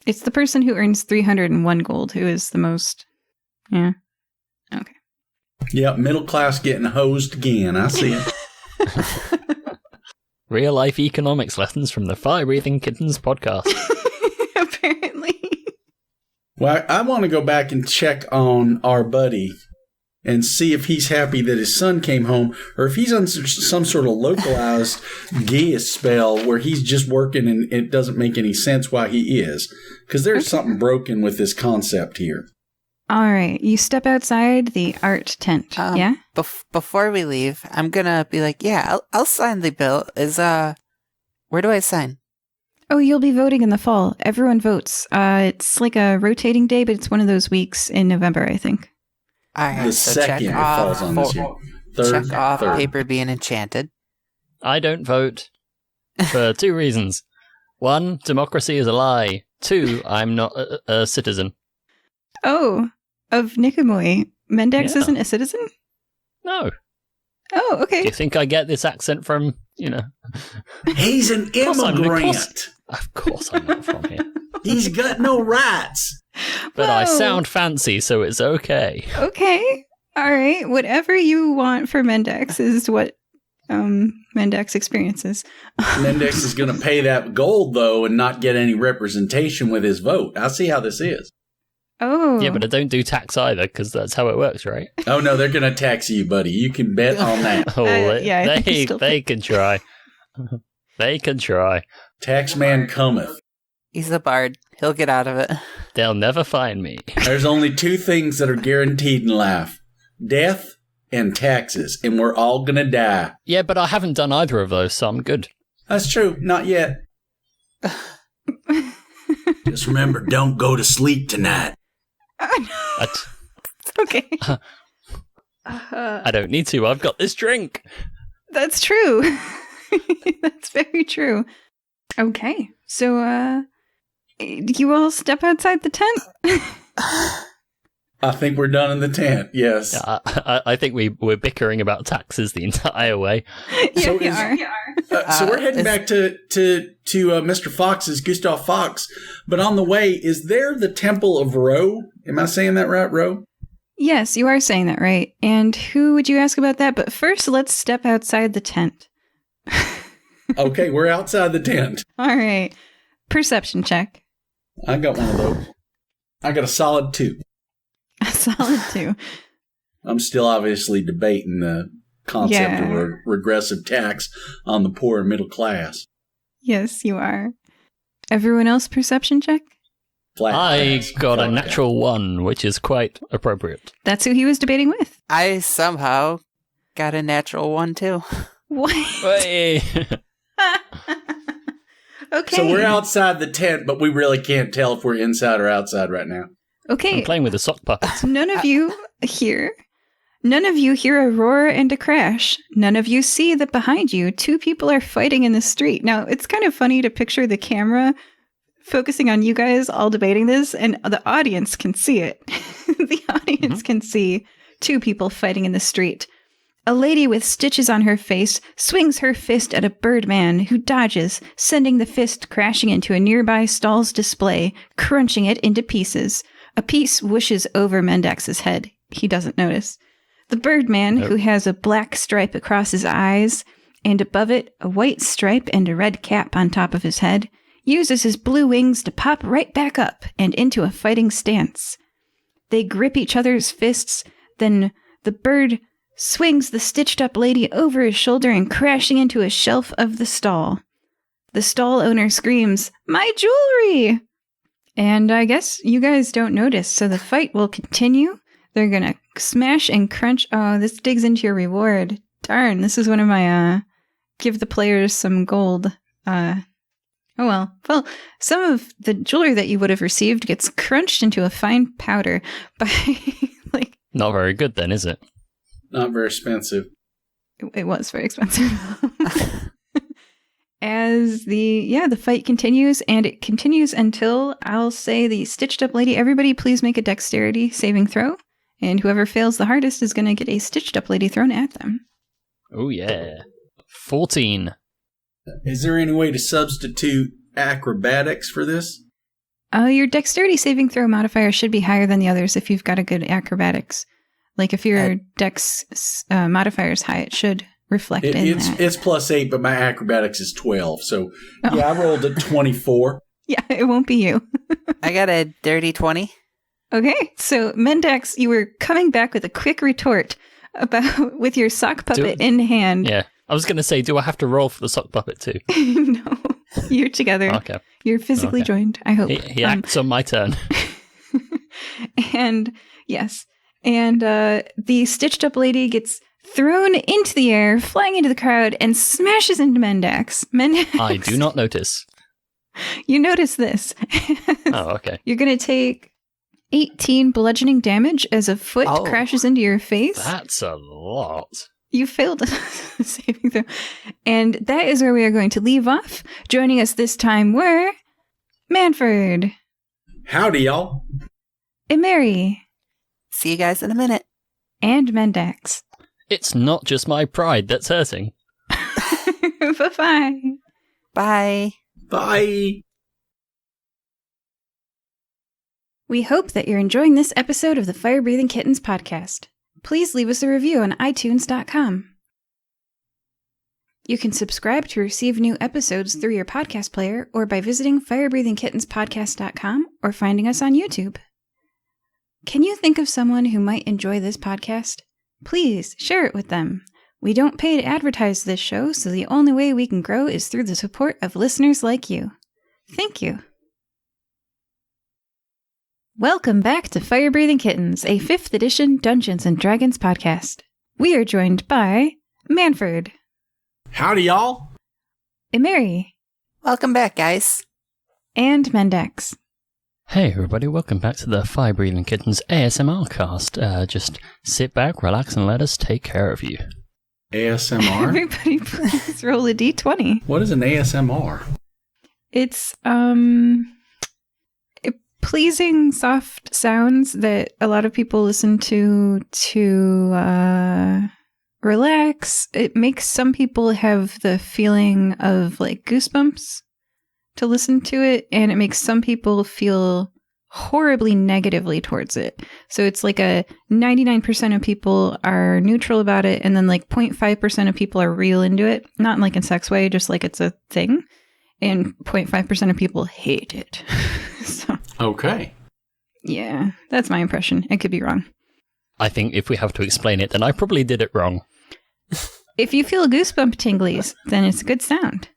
It's the person who earns 301 gold who is the most... Yeah. Okay. Yep, middle class getting hosed again. I see it. Real life economics lessons from the Firebreathing Kittens podcast. Apparently. Well, I want to go back and check on our buddy and see if he's happy that his son came home or if he's on some sort of localized Gaius spell where he's just working and it doesn't make any sense why he is. Because there's something broken with this concept here. All right. You step outside the art tent. Yeah? Before we leave, I'm going to be like, yeah, I'll sign the bill. Where do I sign? Oh, you'll be voting in the fall. Everyone votes. It's like a rotating day, but it's one of those weeks in November, I think. All right, The so second check it off, falls on this year. check off third. paper being enchanted. I don't vote for 2 reasons. 1, democracy is a lie. 2, I'm not a citizen. Oh, of Nicomoy. Mendax isn't a citizen? No. Oh, okay. Do you think I get this accent from, He's an immigrant. Of course I'm not from here. He's got no rights. But I Whoa. sound fancy, so it's okay. Okay. All right. Whatever you want for Mendax is what Mendax experiences. Mendax is going to pay that gold, though, and not get any representation with his vote. I see how this is. Oh. Yeah, but I don't do tax either, because that's how it works, right? Oh, no, they're going to tax you, buddy. You can bet on that. Oh, yeah, I think you still they can try. They can try. Taxman cometh. He's a bard. He'll get out of it. They'll never find me. There's only 2 things that are guaranteed in life. Death and taxes. And we're all going to die. Yeah, but I haven't done either of those, so I'm good. That's true. Not yet. Just remember, don't go to sleep tonight. Okay. I don't need to. I've got this drink. That's true. That's very true. Okay. So, you all step outside the tent? I think we're done in the tent. Yes. I think we're bickering about taxes the entire way. Yeah, So we is- are. So we're heading back to Mr. Fox's, Gustav Fox. But on the way, is there the Temple of Ro? Am I saying that right, Ro? Yes, you are saying that right. And who would you ask about that? But first, let's step outside the tent. Okay, we're outside the tent. All right. Perception check. I got one of those. I got a solid 2. A solid 2. I'm still obviously debating the concept of a regressive tax on the poor and middle class. Yes, you are. Everyone else perception check? I got a natural 1, which is quite appropriate. That's who he was debating with. I somehow got a natural 1 too. What? Hey. Okay. So we're outside the tent, but we really can't tell if we're inside or outside right now. Okay. I'm playing with the sock puppets. None of you hear a roar and a crash. None of you see that behind you, 2 people are fighting in the street. Now, it's kind of funny to picture the camera focusing on you guys all debating this, and the audience can see it. The audience can see 2 people fighting in the street. A lady with stitches on her face swings her fist at a birdman who dodges, sending the fist crashing into a nearby stall's display, crunching it into pieces. A piece whooshes over Mendax's head. He doesn't notice. The birdman, who has a black stripe across his eyes, and above it a white stripe and a red cap on top of his head, uses his blue wings to pop right back up and into a fighting stance. They grip each other's fists, then the bird swings the stitched-up lady over his shoulder and crashing into a shelf of the stall. The stall owner screams, "My jewelry!" And I guess you guys don't notice, so the fight will continue. They're gonna smash and crunch. Oh, this digs into your reward. Darn, this is one of my, give the players some gold. Oh well. Well, some of the jewelry that you would have received gets crunched into a fine powder by, Not very good then, is it? Not very expensive. It was very expensive. As the fight continues, and it continues until, I'll say, the stitched up lady, everybody please make a dexterity saving throw, and whoever fails the hardest is going to get a stitched up lady thrown at them. Oh yeah. 14. Is there any way to substitute acrobatics for this? Your dexterity saving throw modifier should be higher than the others if you've got a good acrobatics. Like if your dex modifier is high, it should reflect that. It's +8, but my acrobatics is 12. So, yeah, I rolled a 24. Yeah, it won't be you. I got a dirty 20. Okay, so Mendax, you were coming back with a quick retort with your sock puppet in hand. Yeah, I was going to say, do I have to roll for the sock puppet too? No, you're together. Okay. You're physically joined, I hope. He acts on my turn. And, yes. And the stitched up lady gets thrown into the air, flying into the crowd, and smashes into Mendax. I do not notice. You notice this. Oh, okay. You're going to take 18 bludgeoning damage as a foot crashes into your face. That's a lot. You failed a saving throw. And that is where we are going to leave off. Joining us this time were Manford. Howdy, y'all. Imeri. See you guys in a minute. And Mendax. It's not just my pride that's hurting. Bye-bye. Bye. Bye. We hope that you're enjoying this episode of the Firebreathing Kittens podcast. Please leave us a review on iTunes.com. You can subscribe to receive new episodes through your podcast player or by visiting firebreathingkittenspodcast.com or finding us on YouTube. Can you think of someone who might enjoy this podcast? Please share it with them. We don't pay to advertise this show, so the only way we can grow is through the support of listeners like you. Thank you. Welcome back to Firebreathing Kittens, a 5th edition Dungeons & Dragons podcast. We are joined by Manford. Howdy, y'all. Imeri. Welcome back, guys. And Mendax. Hey everybody, welcome back to the Firebreathing Kittens ASMR cast. Just sit back, relax, and let us take care of you. ASMR? Everybody please roll a d20. What is an ASMR? It's, pleasing soft sounds that a lot of people listen to relax. It makes some people have the feeling of like goosebumps to listen to it, and it makes some people feel horribly negatively towards it. So it's like a 99% of people are neutral about it, and then like 0.5% of people are real into it. Not in like a sex way, just like it's a thing. And 0.5% of people hate it. So Okay. yeah, that's my impression. I could be wrong. I think if we have to explain it, then I probably did it wrong. If you feel goosebump tinglies, then it's a good sound.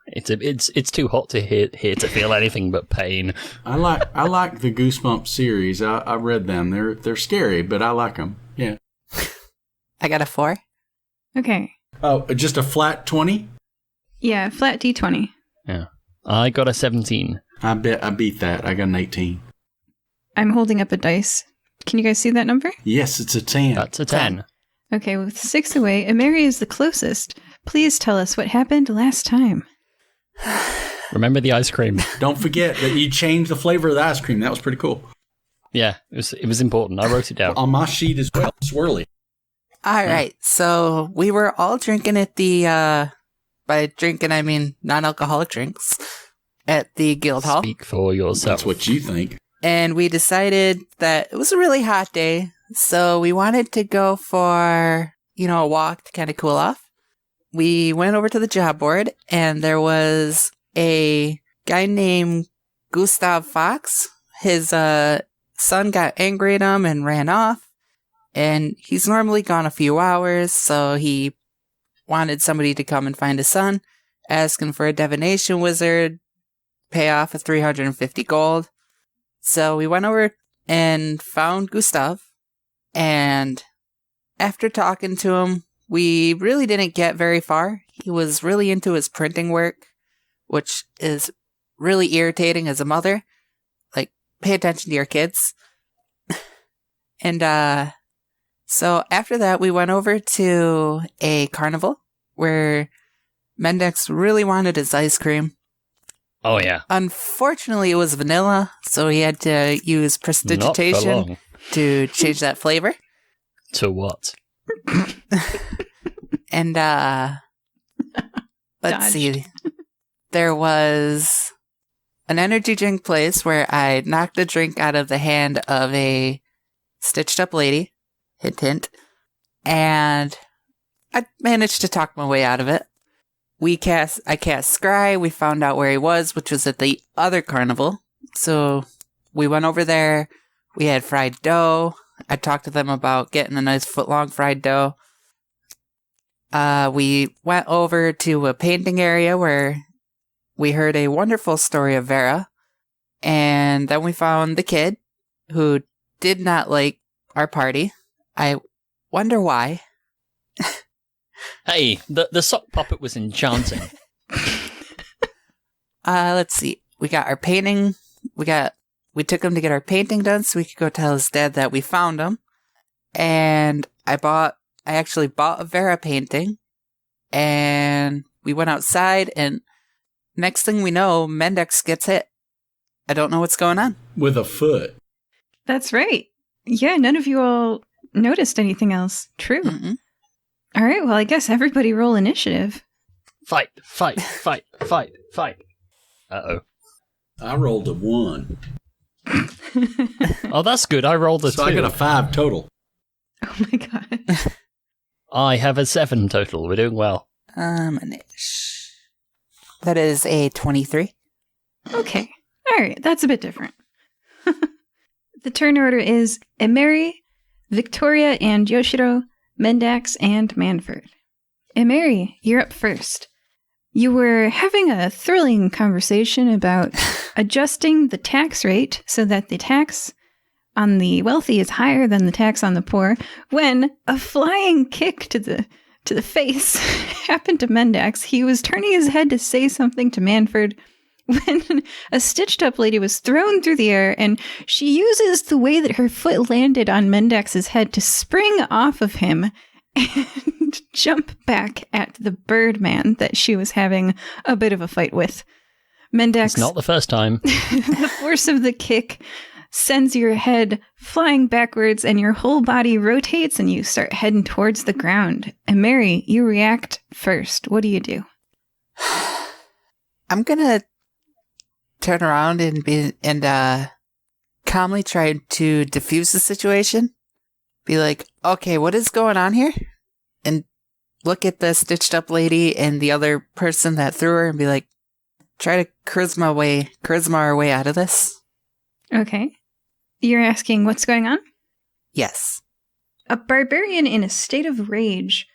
It's too hot to here to feel anything but pain. I like the Goosebumps series. I read them. They're scary, but I like them. Yeah. I got a 4. Okay. Oh, just a flat 20? Yeah, flat D20. Yeah. I got a 17. I bet I beat that. I got an 18. I'm holding up a dice. Can you guys see that number? Yes, it's a 10. That's a 10. Okay, with 6 away, Imeri is the closest. Please tell us what happened last time. Remember the ice cream? Don't forget that you changed the flavor of the ice cream. That was pretty cool. Yeah, it was important. I wrote it down. On my sheet as well, swirly. All right. So we were all drinking at the, by drinking, I mean non-alcoholic drinks at the guild hall. Speak for yourself. That's what you think. And we decided that it was a really hot day. So we wanted to go for, a walk to kind of cool off. We went over to the job board, and there was a guy named Gustav Fox. His son got angry at him and ran off. And he's normally gone a few hours, so he wanted somebody to come and find his son, asking for a divination wizard, pay off of 350 gold. So we went over and found Gustav, and after talking to him, we really didn't get very far. He was really into his printing work, which is really irritating as a mother. Like, pay attention to your kids. And, so after that, we went over to a carnival where Mendax really wanted his ice cream. Oh, yeah. Unfortunately, it was vanilla, so he had to use Not for prestidigitation long. to change that flavor. To what? And, let's see. There was an energy drink place where I knocked a drink out of the hand of a stitched up lady. Hint, hint. And I managed to talk my way out of it. I cast Scry. We found out where he was, which was at the other carnival. So we went over there. We had fried dough. I talked to them about getting a nice foot-long fried dough. We went over to a painting area where we heard a wonderful story of Vera. And then we found the kid who did not like our party. I wonder why. Hey, the sock puppet was enchanting. Let's see. We got our painting. We took him to get our painting done so we could go tell his dad that we found him. And I actually bought a Vera painting. And we went outside, and next thing we know, Mendax gets hit. I don't know what's going on. With a foot. That's right. Yeah, none of you all noticed anything else. True. Mm-mm. All right, well, I guess everybody roll initiative. Fight, fight, fight, fight, fight. Uh-oh. I rolled a 1. Oh, that's good. I rolled a 2. So I got a 5 total. Oh my god. I have a 7 total. We're doing well. Manish. That is a 23. Okay. All right, that's a bit different. The turn order is Imeri, Victoria and Yoshiro, Mendax, and Manford. Imeri, you're up first. You were having a thrilling conversation about adjusting the tax rate so that the tax on the wealthy is higher than the tax on the poor when a flying kick to the face happened to Mendax. He was turning his head to say something to Manford when a stitched-up lady was thrown through the air, and she uses the way that her foot landed on Mendax's head to spring off of him and jump back at the Birdman that she was having a bit of a fight with. Mendax, It's not the first time. the force of the kick sends your head flying backwards, and your whole body rotates, and you start heading towards the ground. And Mary, you react first. What do you do? I'm gonna turn around and calmly try to diffuse the situation. Be like, okay, what is going on here? And look at the stitched up lady and the other person that threw her and be like, try to charisma our way out of this. Okay. You're asking what's going on? Yes. A barbarian in a state of rage.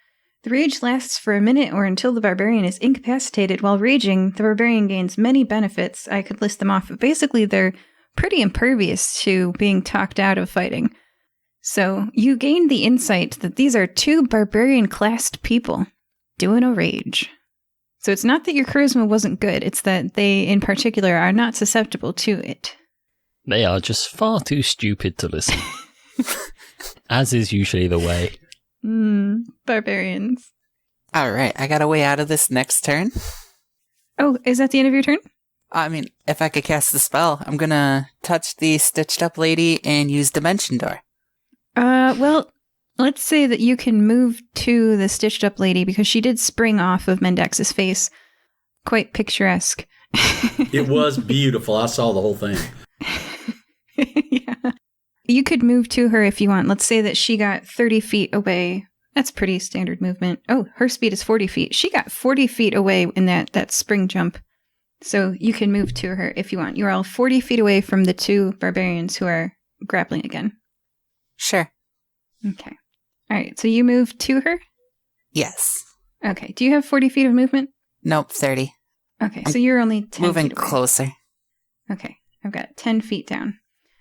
The rage lasts for a minute or until the barbarian is incapacitated. While raging, the barbarian gains many benefits. I could list them off, but basically they're pretty impervious to being talked out of fighting. So you gain the insight that these are two barbarian-classed people doing a rage. So it's not that your charisma wasn't good, it's that they, in particular, are not susceptible to it. They are just far too stupid to listen. As is usually the way. Barbarians. Alright, I got a way out of this next turn. Oh, is that the end of your turn? I mean, if I could cast the spell, I'm gonna touch the stitched up lady and use Dimension Door. Well, let's say that you can move to the stitched up lady because she did spring off of Mendax's face. Quite picturesque. It was beautiful. I saw the whole thing. Yeah. You could move to her if you want. Let's say that she got 30 feet away. That's pretty standard movement. Oh, her speed is 40 feet. She got 40 feet away in that spring jump. So you can move to her if you want. You're all 40 feet away from the two barbarians who are grappling again. Sure. Okay. All right. So you move to her? Yes. Okay. Do you have 40 feet of movement? Nope, 30. Okay. So you're only 10 Moving feet away. closer. Okay. I've got 10 feet down.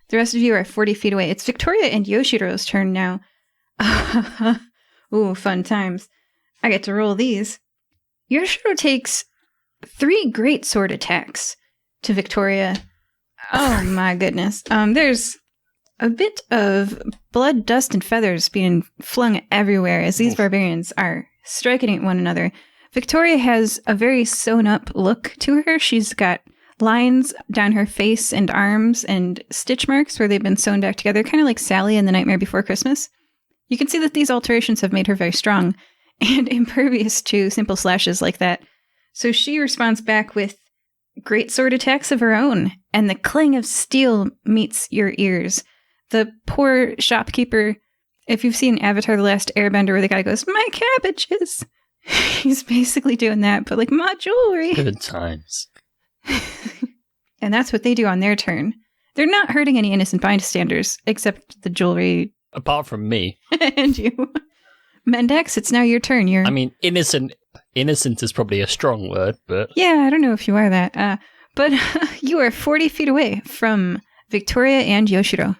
The rest of you are 40 feet away. It's Victoria and Yoshiro's turn now. Ooh, fun times. I get to roll these. Yoshiro takes 3 great sword attacks to Victoria. Oh my goodness. There's a bit of blood, dust, and feathers being flung everywhere as these barbarians are striking at one another. Victoria has a very sewn-up look to her. She's got lines down her face and arms and stitch marks where they've been sewn back together, kind of like Sally in The Nightmare Before Christmas. You can see that these alterations have made her very strong and impervious to simple slashes like that. So she responds back with great sword attacks of her own, and the clang of steel meets your ears. The poor shopkeeper, if you've seen Avatar: The Last Airbender where the guy goes, "My cabbages," he's basically doing that, but like, "My jewelry." Good times. And that's what they do on their turn. They're not hurting any innocent bystanders, except the jewelry. Apart from me. And you. Mendax, it's now your turn. I mean, innocent is probably a strong word, but... Yeah, I don't know if you are that. But you are 40 feet away from Victoria and Yoshiro.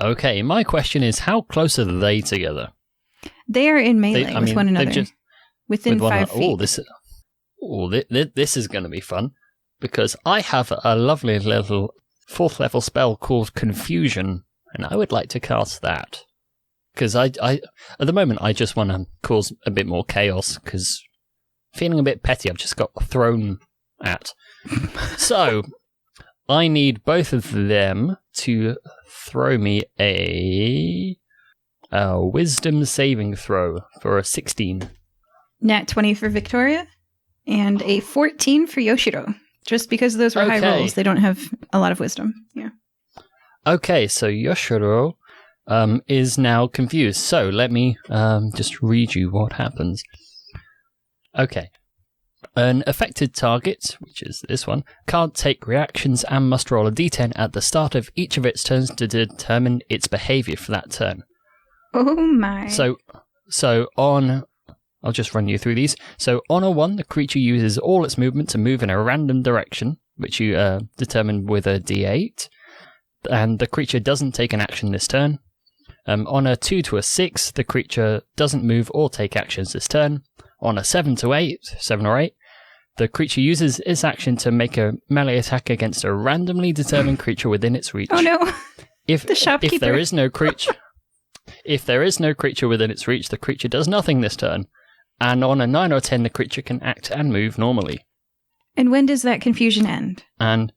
Okay, my question is, how close are they together? They are in melee with one another. Within 5 feet. This is going to be fun. Because I have a lovely little 4th level spell called Confusion, and I would like to cast that. Because I at the moment, I just want to cause a bit more chaos, because feeling a bit petty, I've just got thrown at. So, I need both of them to throw me a wisdom saving throw for a 16. Nat 20 for Victoria, and a 14 for Yoshiro. Just because those were high rolls, they don't have a lot of wisdom. Yeah. Okay, so Yoshiro is now confused. So let me just read you what happens. Okay. An affected target, which is this one, can't take reactions and must roll a d10 at the start of each of its turns to determine its behavior for that turn. Oh my. So on... I'll just run you through these. So on a 1, the creature uses all its movement to move in a random direction, which you determine with a d8. And the creature doesn't take an action this turn. On a 2 to a 6, the creature doesn't move or take actions this turn. On a 7 or 8, the creature uses its action to make a melee attack against a randomly determined creature within its reach. Oh no! The shopkeeper. If there is no creature within its reach, the creature does nothing this turn. And on a 9 or 10, the creature can act and move normally. And when does that confusion end? And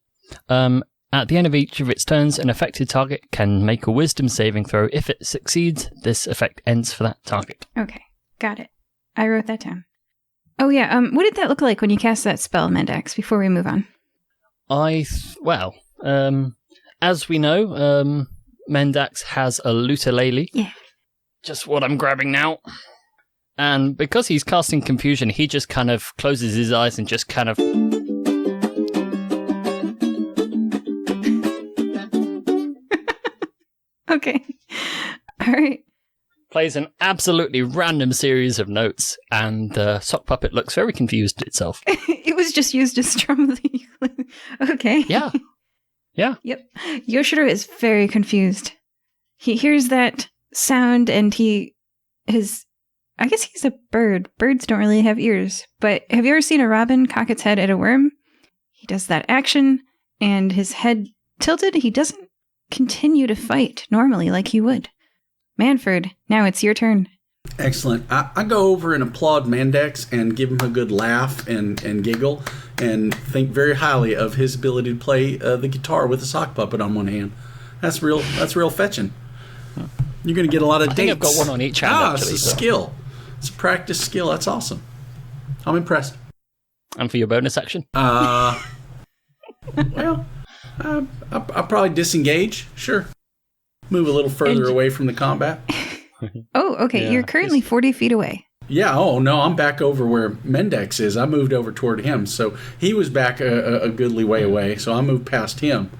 at the end of each of its turns, an affected target can make a wisdom saving throw. If it succeeds, this effect ends for that target. Okay, got it. I wrote that down. Oh yeah, what did that look like when you cast that spell, Mendax, before we move on? as we know, Mendax has a ukulele. Yeah. Just what I'm grabbing now. And because he's casting confusion, he just kind of closes his eyes and just kind of... Okay. All right. plays an absolutely random series of notes, and the sock puppet looks very confused itself. It was just used to strum the ukulele. Okay. Yeah. Yeah. Yep. Yoshiro is very confused. He hears that sound and I guess he's a bird. Birds don't really have ears. But have you ever seen a robin cock its head at a worm? He does that action and his head tilted. He doesn't continue to fight normally like he would. Manford, now it's your turn. Excellent. I go over and applaud Mendax and give him a good laugh and giggle and think very highly of his ability to play the guitar with a sock puppet on one hand. That's real fetching. You're going to get a lot of dates. I think I've got one on each hand, actually. It's a skill. It's a practice skill. That's awesome. I'm impressed. And for your bonus action? Well, I'll probably disengage. Sure. Move a little further away from the combat. Oh, okay. Yeah, You're currently 40 feet away. Yeah, oh no, I'm back over where Mendax is. I moved over toward him. So he was back a goodly way away. So I moved past him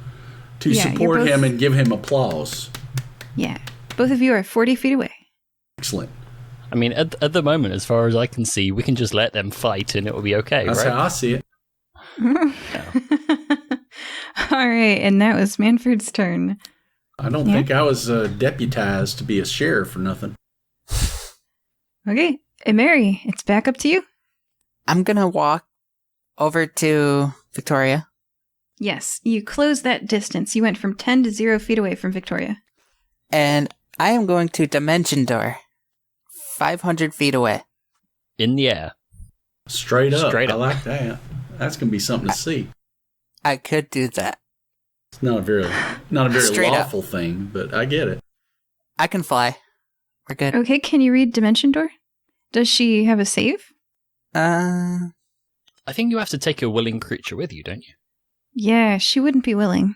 to support him and give him applause. Yeah. Both of you are 40 feet away. Excellent. I mean, at the moment, as far as I can see, we can just let them fight and it will be okay, That's right? how I see it. All right, and that was Manford's turn. I don't think I was deputized to be a sheriff or nothing. Okay, Imeri, it's back up to you. I'm going to walk over to Victoria. Yes, you closed that distance. You went from 10 to 0 feet away from Victoria. And I am going to Dimension Door. 500 feet away. In the air. Straight up. Straight up. I like that. That's going to be something to see. I could do that. It's not a very Straight lawful thing, but I get it. I can fly. We're good. Okay, can you read Dimension Door? Does she have a save? Uh, I think you have to take a willing creature with you, don't you? Yeah, she wouldn't be willing.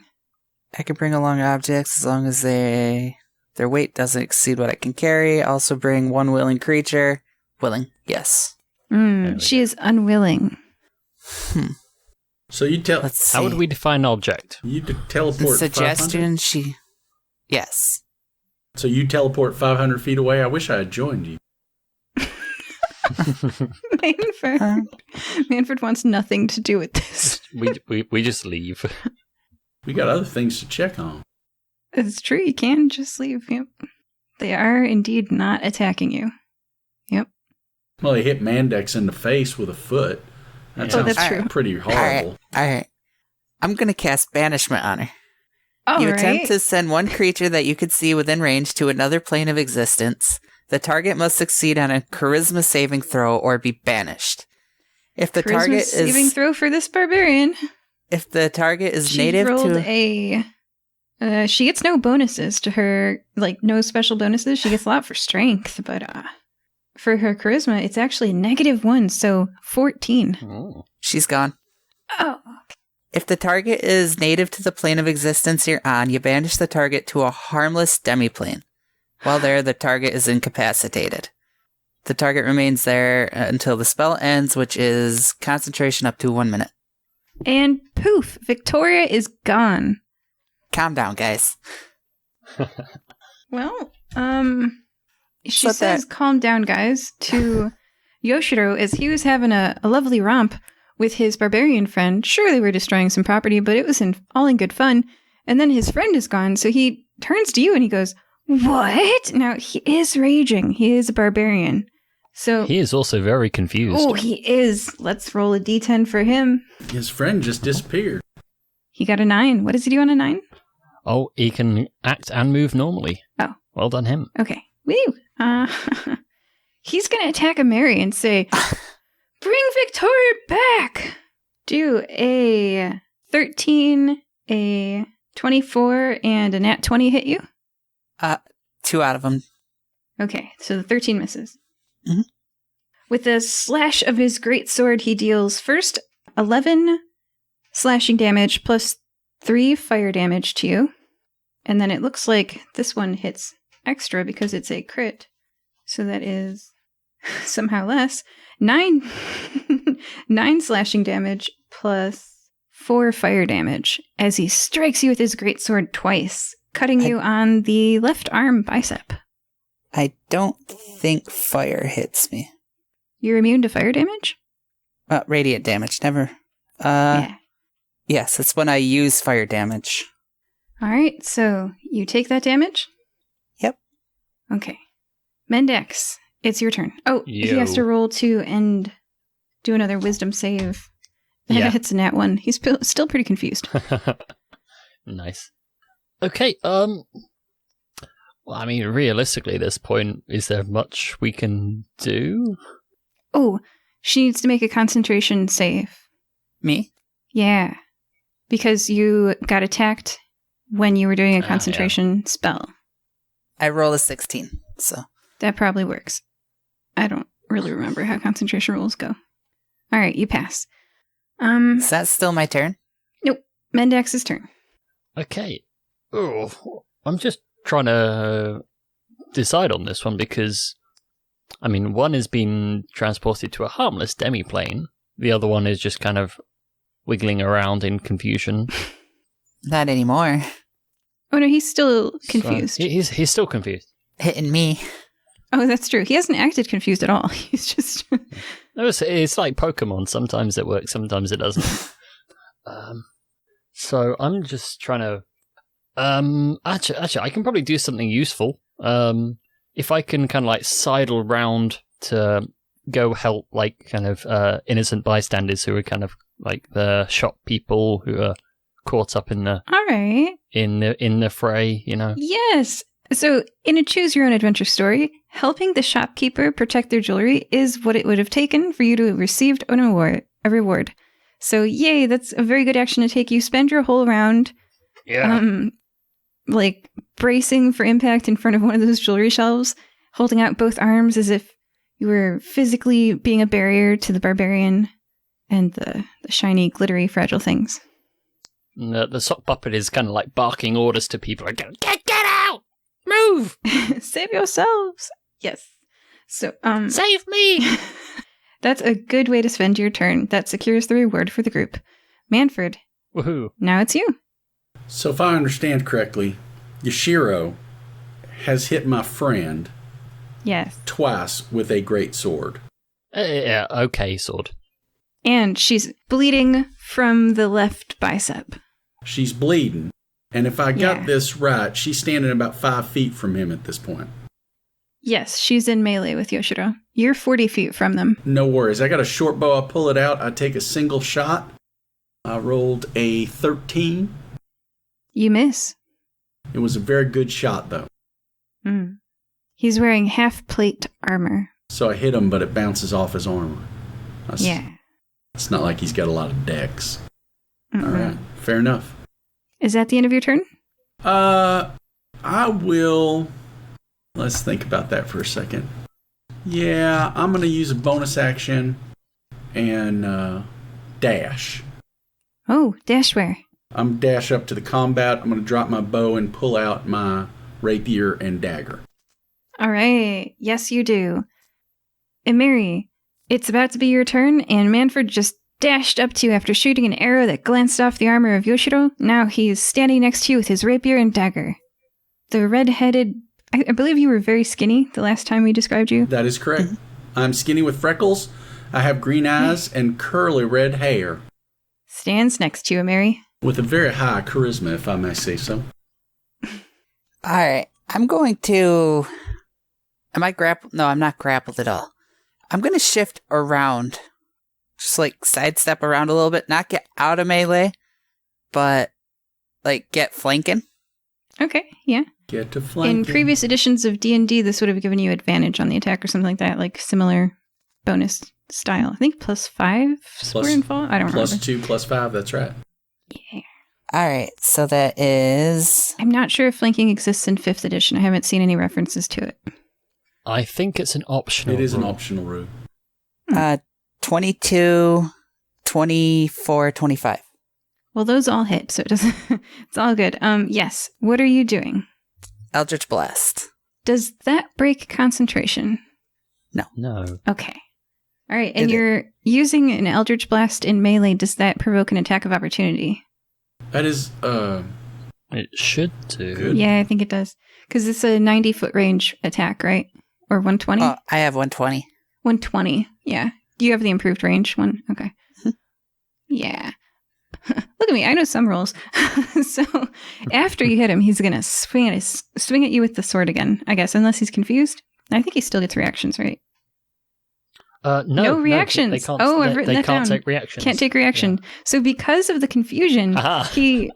I can bring along objects as long as their weight doesn't exceed what I can carry. Also bring one willing creature. Willing, yes. She is unwilling. So you tell. Let's see. How would we define object? You teleport. Suggestion, 500? Yes. So you teleport 500 feet away. I wish I had joined you. Manford wants nothing to do with this. We just leave. We got other things to check on. It's true, you can just leave. Yep. They are indeed not attacking you. Yep. Well, they hit Mendax in the face with a foot. That sounds that's true. pretty horrible. All right. I'm going to cast Banishment on her. All you right. attempt to send one creature that you could see within range to another plane of existence. The target must succeed on a charisma saving throw or be banished. If the target is saving throw for this barbarian. If the target is She native rolled to she gets no bonuses to her, like no special bonuses. She gets a lot for strength, but for her charisma, it's actually -1, so 14. Oh. She's gone. Oh. If the target is native to the plane of existence you're on, you banish the target to a harmless demiplane. While there, the target is incapacitated. The target remains there until the spell ends, which is concentration up to 1 minute. And poof, Victoria is gone. Calm down, guys. Well, she says, calm down, guys, to Yoshiro as he was having a lovely romp with his barbarian friend. Sure, they were destroying some property, but it was all in good fun. And then his friend is gone, so he turns to you and he goes, "What?" Now, he is raging. He is a barbarian. So He is also very confused. Oh, he is. Let's roll a d10 for him. His friend just disappeared. He got a 9. What does he do on a 9? Oh, he can act and move normally. Oh. Well done, him. Okay. Woo. He's going to attack Imeri and say, "Bring Victoria back!" Do a 13, a 24, and a nat 20 hit you? 2 out of them. Okay, so the 13 misses. Mm-hmm. With a slash of his great sword, he deals first 11 slashing damage plus 3 fire damage to you. And then it looks like this one hits extra because it's a crit. So that is somehow less. 9 slashing damage plus 4 fire damage as he strikes you with his greatsword twice, cutting you on the left arm bicep. I don't think fire hits me. You're immune to fire damage? Radiant damage, never. Yeah. Yes, it's when I use fire damage. Alright, so you take that damage? Yep. Okay. Mendax, it's your turn. Oh, he has to roll 2 and do another wisdom save. Yeah. It's a nat 1. He's still pretty confused. Nice. Okay, well, I mean, realistically at this point, is there much we can do? Oh, she needs to make a concentration save. Me? Yeah. Because you got attacked when you were doing a concentration spell. I roll a 16, so. That probably works. I don't really remember how concentration rolls go. Alright, you pass. Is that still my turn? Nope. Mendax's turn. Okay. Oh, I'm just trying to decide on this one because, I mean, one has been transported to a harmless demiplane. The other one is just kind of wiggling around in confusion. Not anymore. Oh no, he's still confused. So he's still confused. Hitting me. Oh, that's true. He hasn't acted confused at all. He's just... It's like Pokemon. Sometimes it works, sometimes it doesn't. So I'm just trying to... Actually, I can probably do something useful. If I can kind of like sidle round to go help like kind of innocent bystanders who are kind of like the shop people who are caught up in the... All right. In the fray, you know? Yes. So, in a choose-your-own-adventure story, helping the shopkeeper protect their jewelry is what it would have taken for you to have received a reward. So, yay, that's a very good action to take. You spend your whole round, like, bracing for impact in front of one of those jewelry shelves, holding out both arms as if you were physically being a barrier to the barbarian and the shiny, glittery, fragile things. The sock puppet is kind of like barking orders to people. Like, get out! Move! Save yourselves! Yes. So, Save me! That's a good way to spend your turn. That secures the reward for the group. Manford. Woohoo. Now it's you. So if I understand correctly, Yashiro has hit my friend Yes. twice with a great sword. Yeah, okay, sword. And she's bleeding from the left bicep. She's bleeding. And if I got this right, she's standing about 5 feet from him at this point. Yes, she's in melee with Yoshiro. You're 40 feet from them. No worries. I got a short bow. I pull it out. I take a single shot. I rolled a 13. You miss. It was a very good shot, though. He's wearing half-plate armor. So I hit him, but it bounces off his armor. Yeah. It's not like he's got a lot of dex. All right. Fair enough. Is that the end of your turn? I will... Let's think about that for a second. Yeah, I'm going to use a bonus action and dash. Oh, dash where? I'm dash up to the combat. I'm going to drop my bow and pull out my rapier and dagger. All right. Yes, you do. Imeri, it's about to be your turn, and Manford just dashed up to you after shooting an arrow that glanced off the armor of Yoshiro. Now he's standing next to you with his rapier and dagger. The red-headed... I believe you were very skinny the last time we described you. That is correct. I'm skinny with freckles. I have green eyes and curly red hair. Stands next to you, Imeri. With a very high charisma, if I may say so. Alright, I'm going to... Am I grappled? No, I'm not grappled at all. I'm going to shift around. Just like sidestep around a little bit. Not get out of melee, but like get flanking. Okay, yeah. Get to flanking. In previous editions of D&D, this would have given you advantage on the attack or something like that, like similar bonus style. I think +5 were involved. I don't remember. +2, +5, that's right. Yeah. Alright, so that is... I'm not sure if flanking exists in 5th edition. I haven't seen any references to it. I think it's an optional It is an rule. optional rule. 22, 24, 25. Well, those all hit, so it doesn't. It's all good. Yes. What are you doing? Eldritch Blast. Does that break concentration? No. Okay. All right. And you're using an Eldritch Blast in melee. Does that provoke an attack of opportunity? That is, It should do. Good. Yeah, I think it does. Because it's a 90-foot range attack, right? Or 120? Oh, I have 120. 120. Yeah. You have the improved range one. Okay. Yeah. Look at me. I know some rolls. So after you hit him, he's going to swing at you with the sword again, I guess, unless he's confused. I think he still gets reactions, right? No reactions. They can't, Oh, I've written they that can't down. take reactions. Can't take reaction. Yeah. So because of the confusion, he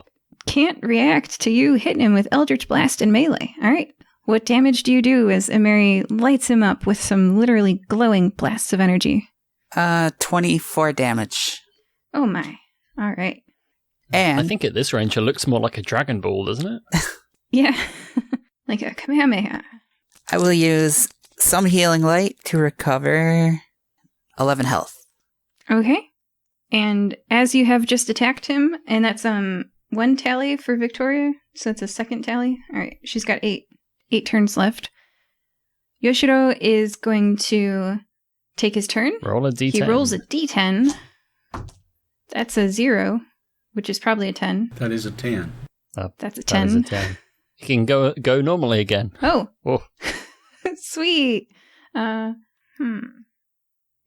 can't react to you hitting him with Eldritch Blast in melee. All right. What damage do you do as Imeri lights him up with some literally glowing blasts of energy? 24 damage. Oh my. All right. And I think at this range it looks more like a Dragon Ball, doesn't it? Yeah. Like a Kamehameha. I will use some healing light to recover 11 health. Okay. And as you have just attacked him, and that's one tally for Victoria, so it's a second tally. All right, she's got 8 turns left. Yoshiro is going to take his turn. Roll a d10. He rolls a d10. That's a 0, which is probably a 10. that is a 10. That's a That 10. is a 10. He can go normally again. Oh, Oh, sweet.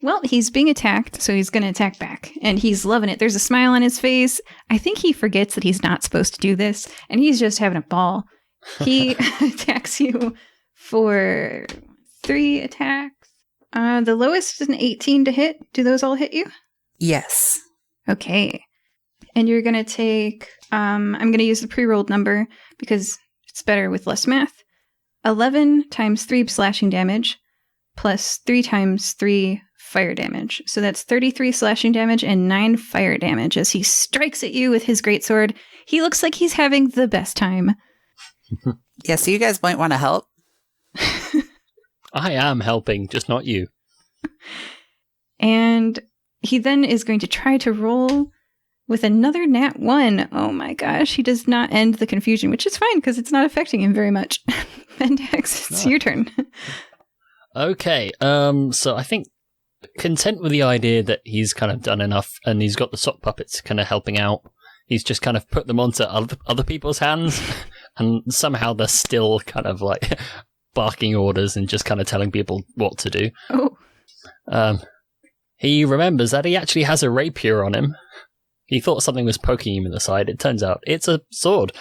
Well, he's being attacked, so he's going to attack back. And he's loving it. There's a smile on his face. I think he forgets that he's not supposed to do this, and he's just having a ball. He attacks you for 3 attacks. The lowest is an 18 to hit. Do those all hit you? Yes. Okay. And you're going to take... I'm going to use the pre-rolled number because it's better with less math. 11 times 3 slashing damage plus 3 times 3 fire damage. So that's 33 slashing damage and 9 fire damage as he strikes at you with his greatsword. He looks like he's having the best time. Yeah, so you guys might want to help. I am helping, just not you. And he then is going to try to roll with another nat 1. Oh my gosh, he does not end the confusion, which is fine because it's not affecting him very much. Mendax, it's your turn. Okay, so I think content with the idea that he's kind of done enough and he's got the sock puppets kind of helping out, he's just kind of put them onto other people's hands and somehow they're still kind of like barking orders and just kind of telling people what to do. Oh. He remembers that he actually has a rapier on him. He thought something was poking him in the side. It turns out it's a sword.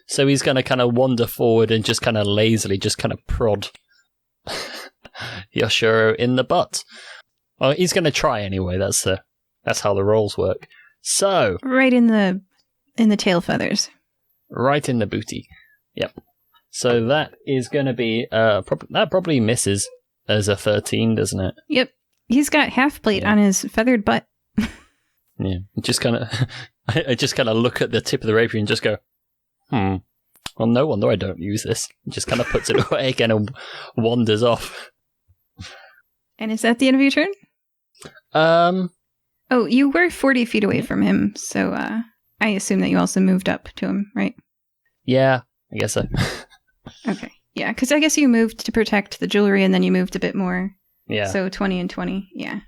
So he's going to kind of wander forward and just kind of lazily just kind of prod Yoshiro in the butt. Well, he's going to try anyway. That's how the rolls work. So Right in the tail feathers. right in the booty. Yep. So that is going to be that probably misses as a 13, doesn't it? Yep. He's got half plate on his feathered butt. Yeah. Just kind of I just kind of look at the tip of the rapier and just go, well, no wonder I don't use this. Just kind of puts it away again and wanders off. And is that the end of your turn? Oh, you were 40 feet away from him, so I assume that you also moved up to him, right? Yeah, I guess so. Okay. Yeah, because I guess you moved to protect the jewelry and then you moved a bit more. Yeah. So 20 and 20, yeah.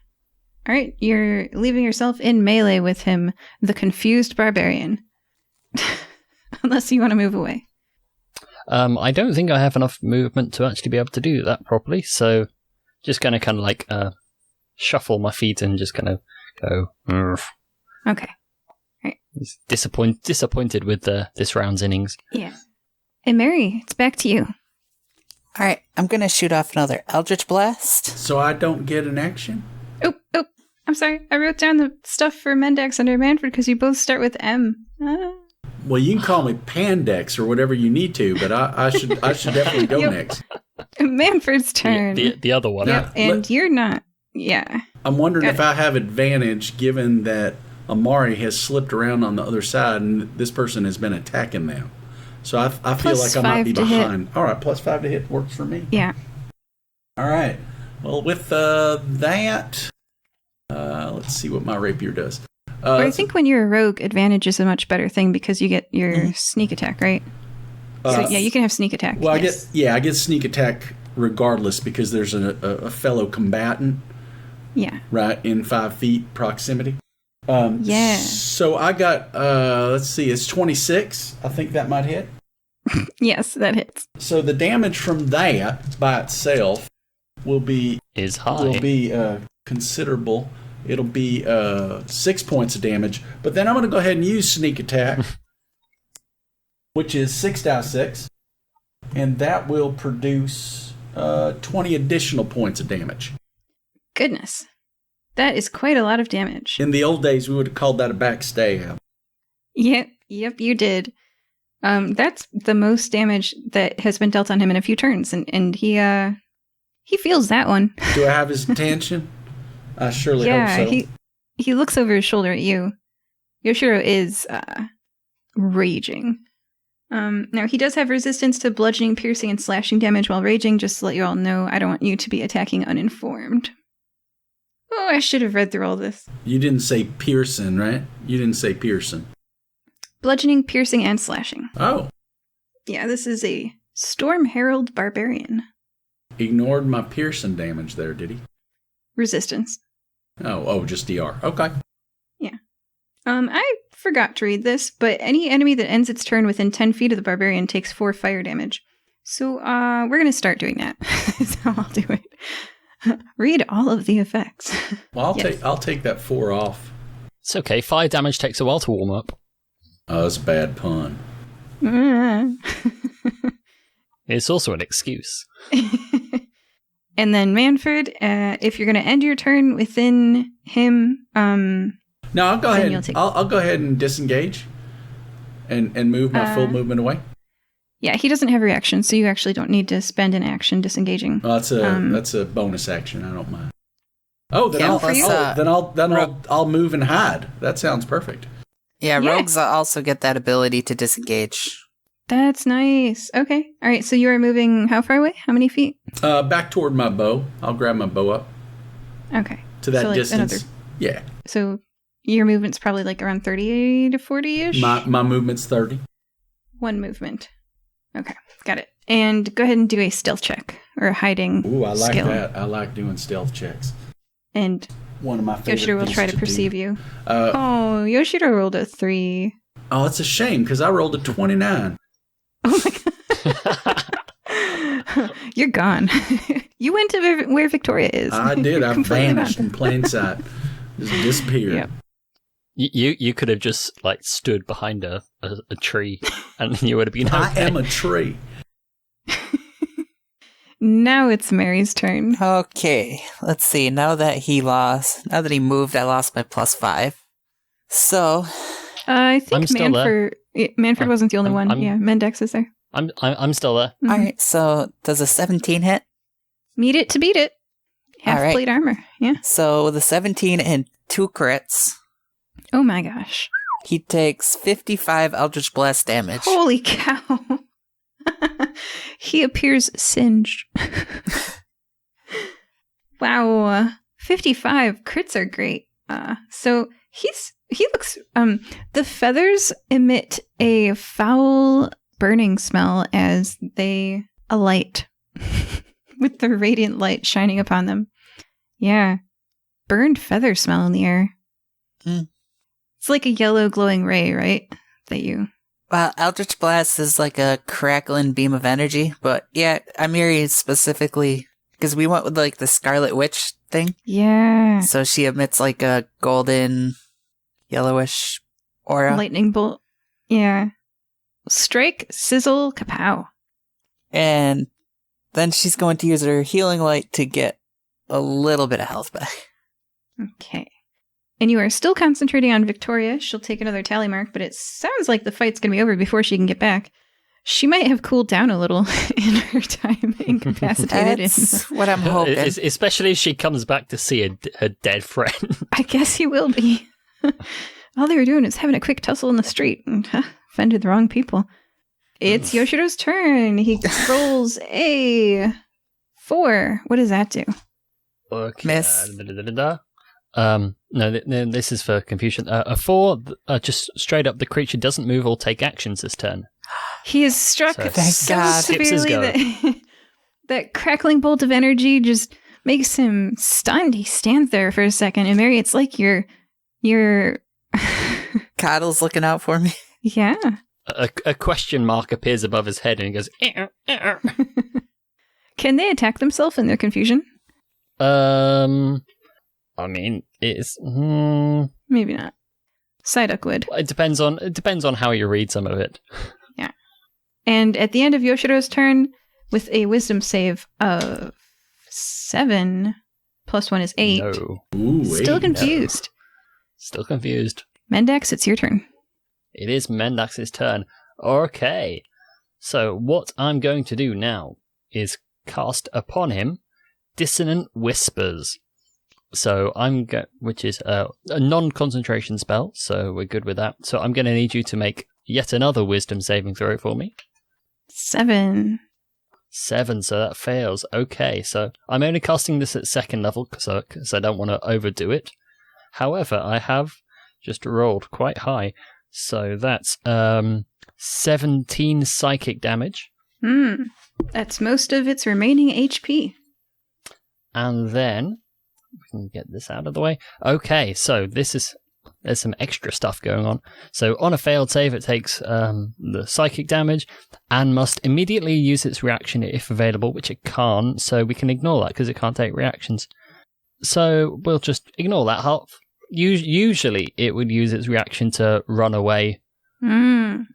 All right, you're leaving yourself in melee with him, the confused barbarian. Unless you want to move away. I don't think I have enough movement to actually be able to do that properly, so just gonna kind of like shuffle my feet and just kind of go. Okay. Right. He's disappointed with this round's innings. Yeah. And Mary, it's back to you. All right, I'm going to shoot off another Eldritch Blast. So I don't get an action? Oh, I'm sorry. I wrote down the stuff for Mendax under Manford because you both start with M. Well, you can call me Pandex or whatever you need to, but I should definitely go next. Manford's turn. The other one. Yep, and you're not. Yeah. I'm wondering if I have advantage given that Amari has slipped around on the other side and this person has been attacking them. So I feel like I might be behind. All right, +5 to hit works for me. Yeah. All right. Well, with that, let's see what my rapier does. But I think when you're a rogue, advantage is a much better thing because you get your sneak attack, right? So yeah, you can have sneak attack. Well, yes. I get sneak attack regardless because there's a fellow combatant. Yeah. Right in 5 feet proximity. Yeah. So I got let's see, it's 26. I think that might hit. Yes, that hits. So the damage from that by itself will be considerable. It'll be 6 points of damage. But then I'm going to go ahead and use sneak attack, which is 6d6, and that will produce 20 additional points of damage. Goodness. That is quite a lot of damage. In the old days, we would have called that a backstab. Yep, you did. That's the most damage that has been dealt on him in a few turns, and he feels that one. Do I have his attention? I surely hope so. He looks over his shoulder at you. Yoshiro is raging. Now, he does have resistance to bludgeoning, piercing, and slashing damage while raging. Just to let you all know, I don't want you to be attacking uninformed. Oh, I should have read through all this. You didn't say Pearson, right? You didn't say Pearson. Bludgeoning, piercing, and slashing. Oh. Yeah, this is a Storm Herald Barbarian. Ignored my Pearson damage there, did he? Resistance. Oh, just DR. Okay. Yeah. I forgot to read this, but any enemy that ends its turn within 10 feet of the barbarian takes 4 fire damage. So, we're gonna start doing that. That's how I'll do it. Read all of the effects. Well, I'll take that 4 off. It's okay. Fire damage takes a while to warm up. Oh, that's a bad pun. It's also an excuse. And then Manford, if you're going to end your turn within him, no, I'll go ahead. I'll go ahead and disengage, and move my full movement away. Yeah, he doesn't have reaction, so you actually don't need to spend an action disengaging. Well, that's a bonus action. I don't mind. Oh, then yeah, I'll move and hide. That sounds perfect. Yeah, rogues also get that ability to disengage. That's nice. Okay. All right. So you are moving how far away? How many feet? Back toward my bow. I'll grab my bow up. Okay. To that distance. Yeah. So your movement's probably like around 30 to 40-ish? My movement's 30. One movement. Okay. Got it. And go ahead and do a stealth check or a hiding skill. Ooh, I like that. I like doing stealth checks. And one of my favorite Yoshiro will try to perceive you. Yoshiro rolled a 3. Oh, it's a shame because I rolled a 29. Oh my god. You're gone. You went to where Victoria is. I did. I vanished in plain sight. Just disappeared. Yep. You could have just stood behind a tree and you would have been okay. I am a tree. Now it's Mary's turn. Okay, let's see. Now that he moved, I lost my +5. So I think Manford wasn't the only one. Mendax is there. I'm still there. Mm-hmm. All right. So does a 17 hit? Meet it to beat it. Half plate armor. Yeah. So with a 17 and 2 crits. Oh my gosh. He takes 55 Eldritch Blast damage. Holy cow. He appears singed. Wow. 55 crits are great. So he looks, the feathers emit a foul burning smell as they alight with the radiant light shining upon them. Yeah. Burned feather smell in the air. Mm. It's like a yellow glowing ray, right? Well, Eldritch Blast is like a crackling beam of energy, but yeah, Imeri specifically, because we went with the Scarlet Witch thing. Yeah. So she emits a golden, yellowish aura. Lightning bolt. Yeah. Strike, sizzle, kapow. And then she's going to use her healing light to get a little bit of health back. Okay. And you are still concentrating on Victoria. She'll take another tally mark, but it sounds like the fight's going to be over before she can get back. She might have cooled down a little in her time incapacitated. That's what I'm hoping. Especially if she comes back to see her dead friend. I guess he will be. All they were doing is having a quick tussle in the street and offended the wrong people. It's Yoshiro's turn. He rolls a 4. What does that do? Okay. Miss. This is for confusion. A 4, just straight up, the creature doesn't move or take actions this turn. He is struck So- so God. Skips his severely that, that crackling bolt of energy just makes him stunned. He stands there for a second. And Mary, it's like you're Coddle's looking out for me. yeah. A question mark appears above his head and he goes, Can they attack themselves in their confusion? I mean, it's... Maybe not. Psyduck would. It depends on how you read some of it. Yeah. And at the end of Yoshiro's turn, with a wisdom save of 7, plus 1 is 8. No. Ooh, Still eight. confused. Still confused. Mendax, it's your turn. It is Mendax's turn. Okay. So what I'm going to do now is cast upon him Dissonant Whispers. So which is a non-concentration spell, so we're good with that. So I'm going to need you to make yet another wisdom saving throw for me. 7. 7, so that fails. Okay, so I'm only casting this at 2nd level because I don't want to overdo it. However, I have just rolled quite high, so that's 17 psychic damage. That's most of its remaining HP. And then we can get this out of the way. Okay, so there's some extra stuff going on. So on a failed save, it takes the psychic damage and must immediately use its reaction if available, which it can't. So we can ignore that because it can't take reactions. So we'll just ignore that half. Usually, it would use its reaction to run away.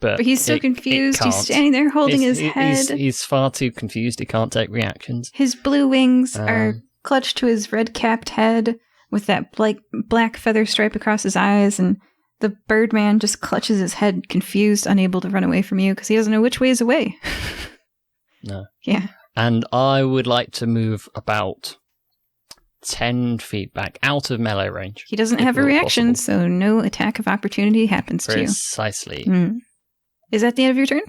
But he's so confused. He's standing there holding his head. He's far too confused. He can't take reactions. His blue wings are clutched to his red-capped head with that black feather stripe across his eyes, and the Birdman just clutches his head, confused, unable to run away from you because he doesn't know which way is away. No. Yeah. And I would like to move about 10 feet back out of melee range. He doesn't if have a at all reaction, possible. so no attack of opportunity happens to you. Precisely. Is that the end of your turn?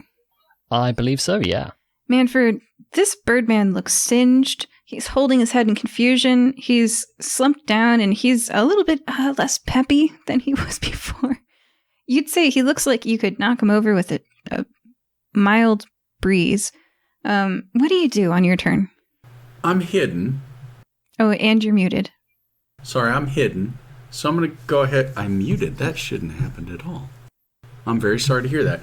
I believe so, yeah. Manford, this Birdman looks singed. He's holding his head in confusion. He's slumped down, and he's a little bit less peppy than he was before. You'd say he looks like you could knock him over with a mild breeze. What do you do on your turn? I'm hidden. Oh, and you're muted. Sorry, I'm hidden. So I'm going to go ahead. I'm muted. That shouldn't have happened at all. I'm very sorry to hear that.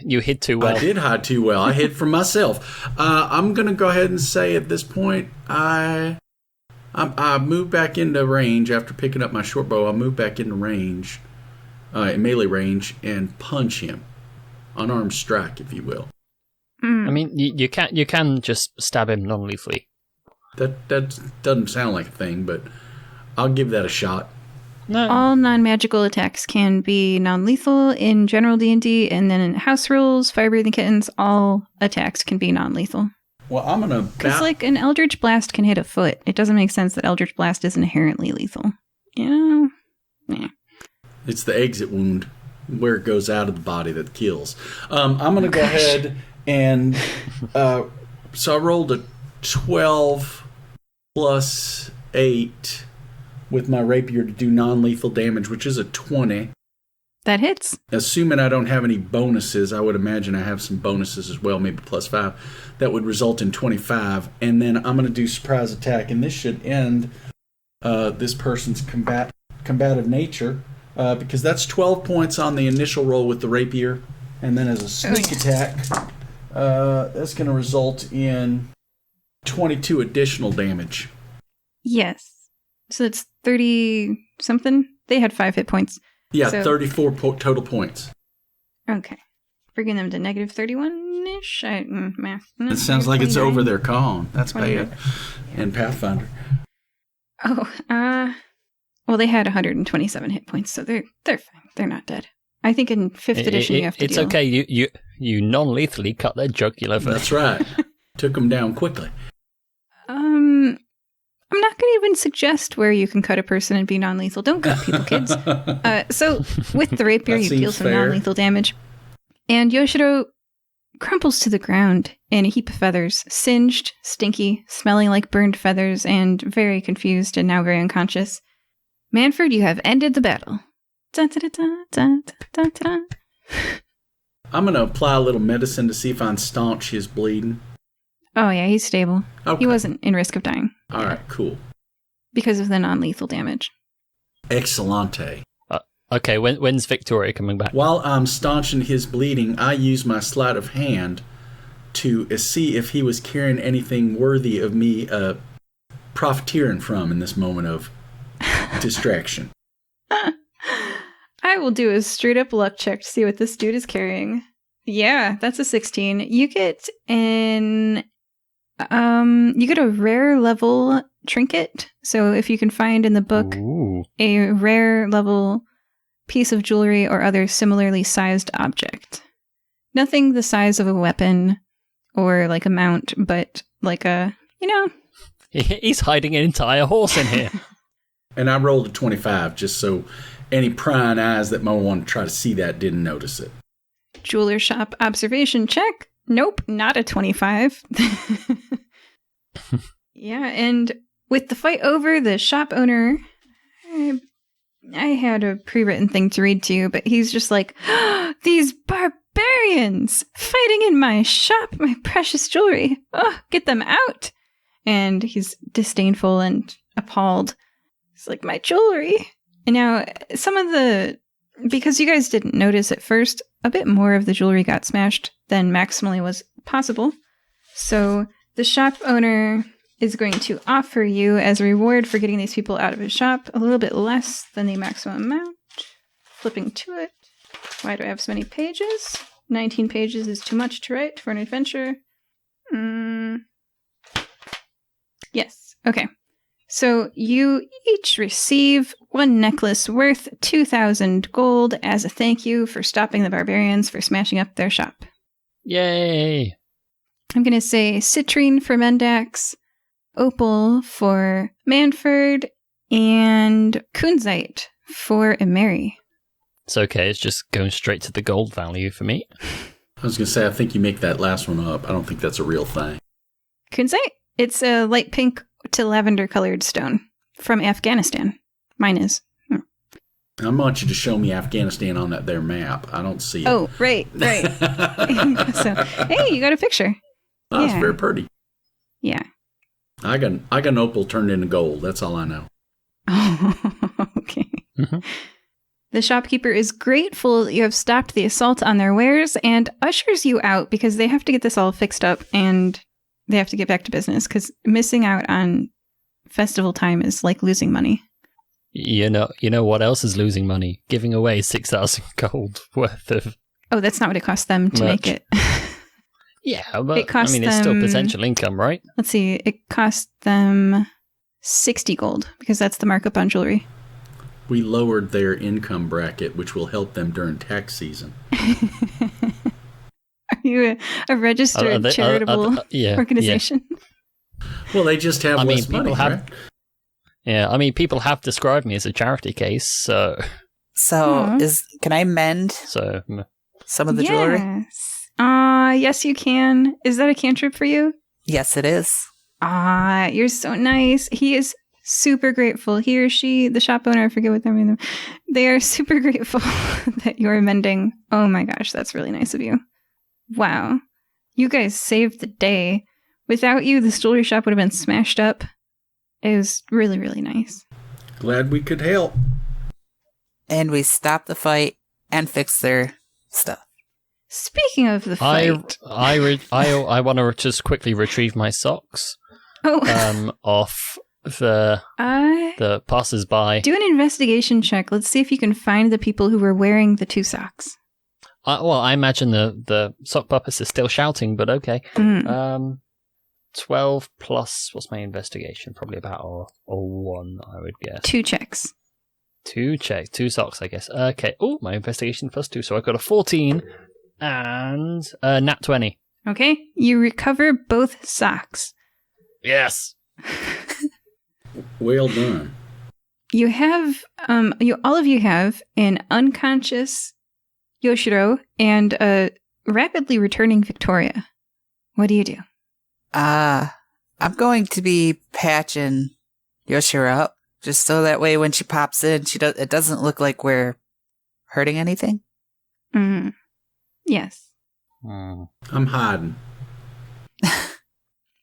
You hid too well. I did hide too well. I hid from myself. I'm going to go ahead and say at this point, I moved back into range after picking up my short bow. I moved back into range, in melee range, and punch him. Unarmed strike, if you will. I mean, you can just stab him non-lethally. That doesn't sound like a thing, but I'll give that a shot. No. All non-magical attacks can be non-lethal in general D&D, and then in house rules, Firebreathing Kittens, all attacks can be non-lethal. Well, I'm going to... Because, an Eldritch Blast can hit a foot. It doesn't make sense that Eldritch Blast is inherently lethal. Yeah. It's the exit wound where it goes out of the body that kills. I'm going to go ahead and... so I rolled a 12 plus 8... with my rapier to do non-lethal damage, which is a 20. That hits. Assuming I don't have any bonuses, I would imagine I have some bonuses as well, maybe plus 5. That would result in 25. And then I'm going to do surprise attack, and this should end this person's combative nature, because that's 12 points on the initial roll with the rapier. And then as a sneak attack, that's going to result in 22 additional damage. Yes. So it's 30-something? They had 5 hit points. Yeah, so, 34 total points. Okay. Bringing them to negative 31-ish? Math. No, It sounds like it's 29. over their con. That's 29. bad. And Pathfinder. Oh, well, they had 127 hit points, so they're fine. They're not dead. I think in 5th edition you have to It's deal. okay. You non-lethally cut their jugular first. That's right. Took them down quickly. I'm not going to even suggest where you can cut a person and be non-lethal. Don't cut people, kids. So with the rapier, That you deal seems some fair. non-lethal damage. And Yoshiro crumples to the ground in a heap of feathers, singed, stinky, smelling like burned feathers, and very confused and now very unconscious. Manford, you have ended the battle. Dun, dun, dun, dun, dun, dun, dun. I'm going to apply a little medicine to see if I can staunch his bleeding. Oh, yeah, he's stable. Okay. He wasn't in risk of dying. All right, cool. Because of the non-lethal damage. Excellente. Okay, when's Victoria coming back? While I'm staunching his bleeding, I use my sleight of hand to see if he was carrying anything worthy of me profiteering from in this moment of distraction. I will do a straight up luck check to see what this dude is carrying. Yeah, that's a 16. You get a rare level trinket. So if you can find in the book a rare level piece of jewelry or other similarly sized object. Nothing the size of a weapon or like a mount, but like a, He's hiding an entire horse in here. And I rolled a 25 just so any prying eyes that might want to try to see that didn't notice it. Jeweler shop observation check. Nope, not a 25. Yeah, and with the fight over, the shop owner, I had a pre-written thing to read to you, but he's just like, these barbarians fighting in my shop, my precious jewelry. Oh, get them out. And he's disdainful and appalled. It's like, my jewelry. And now, because you guys didn't notice at first, a bit more of the jewelry got smashed than maximally was possible. So the shop owner is going to offer you, as a reward for getting these people out of his shop, a little bit less than the maximum amount. Flipping to it. Why do I have so many pages? 19 pages is too much to write for an adventure. Yes. Okay. So you each receive 1 necklace worth 2,000 gold as a thank you for stopping the barbarians for smashing up their shop. Yay! I'm going to say citrine for Mendax, opal for Manford, and kunzite for Imeri. It's okay, it's just going straight to the gold value for me. I was going to say, I think you make that last one up. I don't think that's a real thing. Kunzite? It's a light pink to lavender colored stone from Afghanistan. Mine is. I want you to show me Afghanistan on that there map. I don't see it. Oh, right. So, hey, you got a picture. Oh, it's very pretty. Yeah. I got an opal turned into gold. That's all I know. Oh, okay. Mm-hmm. The shopkeeper is grateful that you have stopped the assault on their wares and ushers you out because they have to get this all fixed up and they have to get back to business because missing out on festival time is like losing money. You know what else is losing money? Giving away 6,000 gold worth of. Oh, that's not what it costs them to make it. Yeah, but it's still potential income, right? Let's see. It cost them 60 gold because that's the markup on jewelry. We lowered their income bracket, which will help them during tax season. Are you a registered charitable organization? Yeah. Well, they just have less money, right? Yeah, people have described me as a charity case, so... Can I mend some of the jewelry? Yes, you can. Is that a cantrip for you? Yes, it is. You're so nice. He is super grateful. He or she, the shop owner, I forget what their name is. They are super grateful that you're mending. Oh my gosh, that's really nice of you. Wow. You guys saved the day. Without you, this jewelry shop would have been smashed up. It was really, really nice. Glad we could help. And we stopped the fight and fixed their stuff. Speaking of the fight... I want to just quickly retrieve my socks off the passers-by. Do an investigation check. Let's see if you can find the people who were wearing the 2 socks. I imagine the sock puppets are still shouting, but okay. 12 plus, what's my investigation? Probably about a 1, I would guess. 2 checks. 2 checks. 2 socks, I guess. Okay. Oh, my investigation plus 2, so I got a 14 and a nat 20. Okay. You recover both socks. Yes. Well done. You have, all of you have an unconscious Yoshiro and a rapidly returning Victoria. What do you do? I'm going to be patching Yoshiro up. Just so that way when she pops in, it doesn't look like we're hurting anything. Mm. Yes. I'm hiding.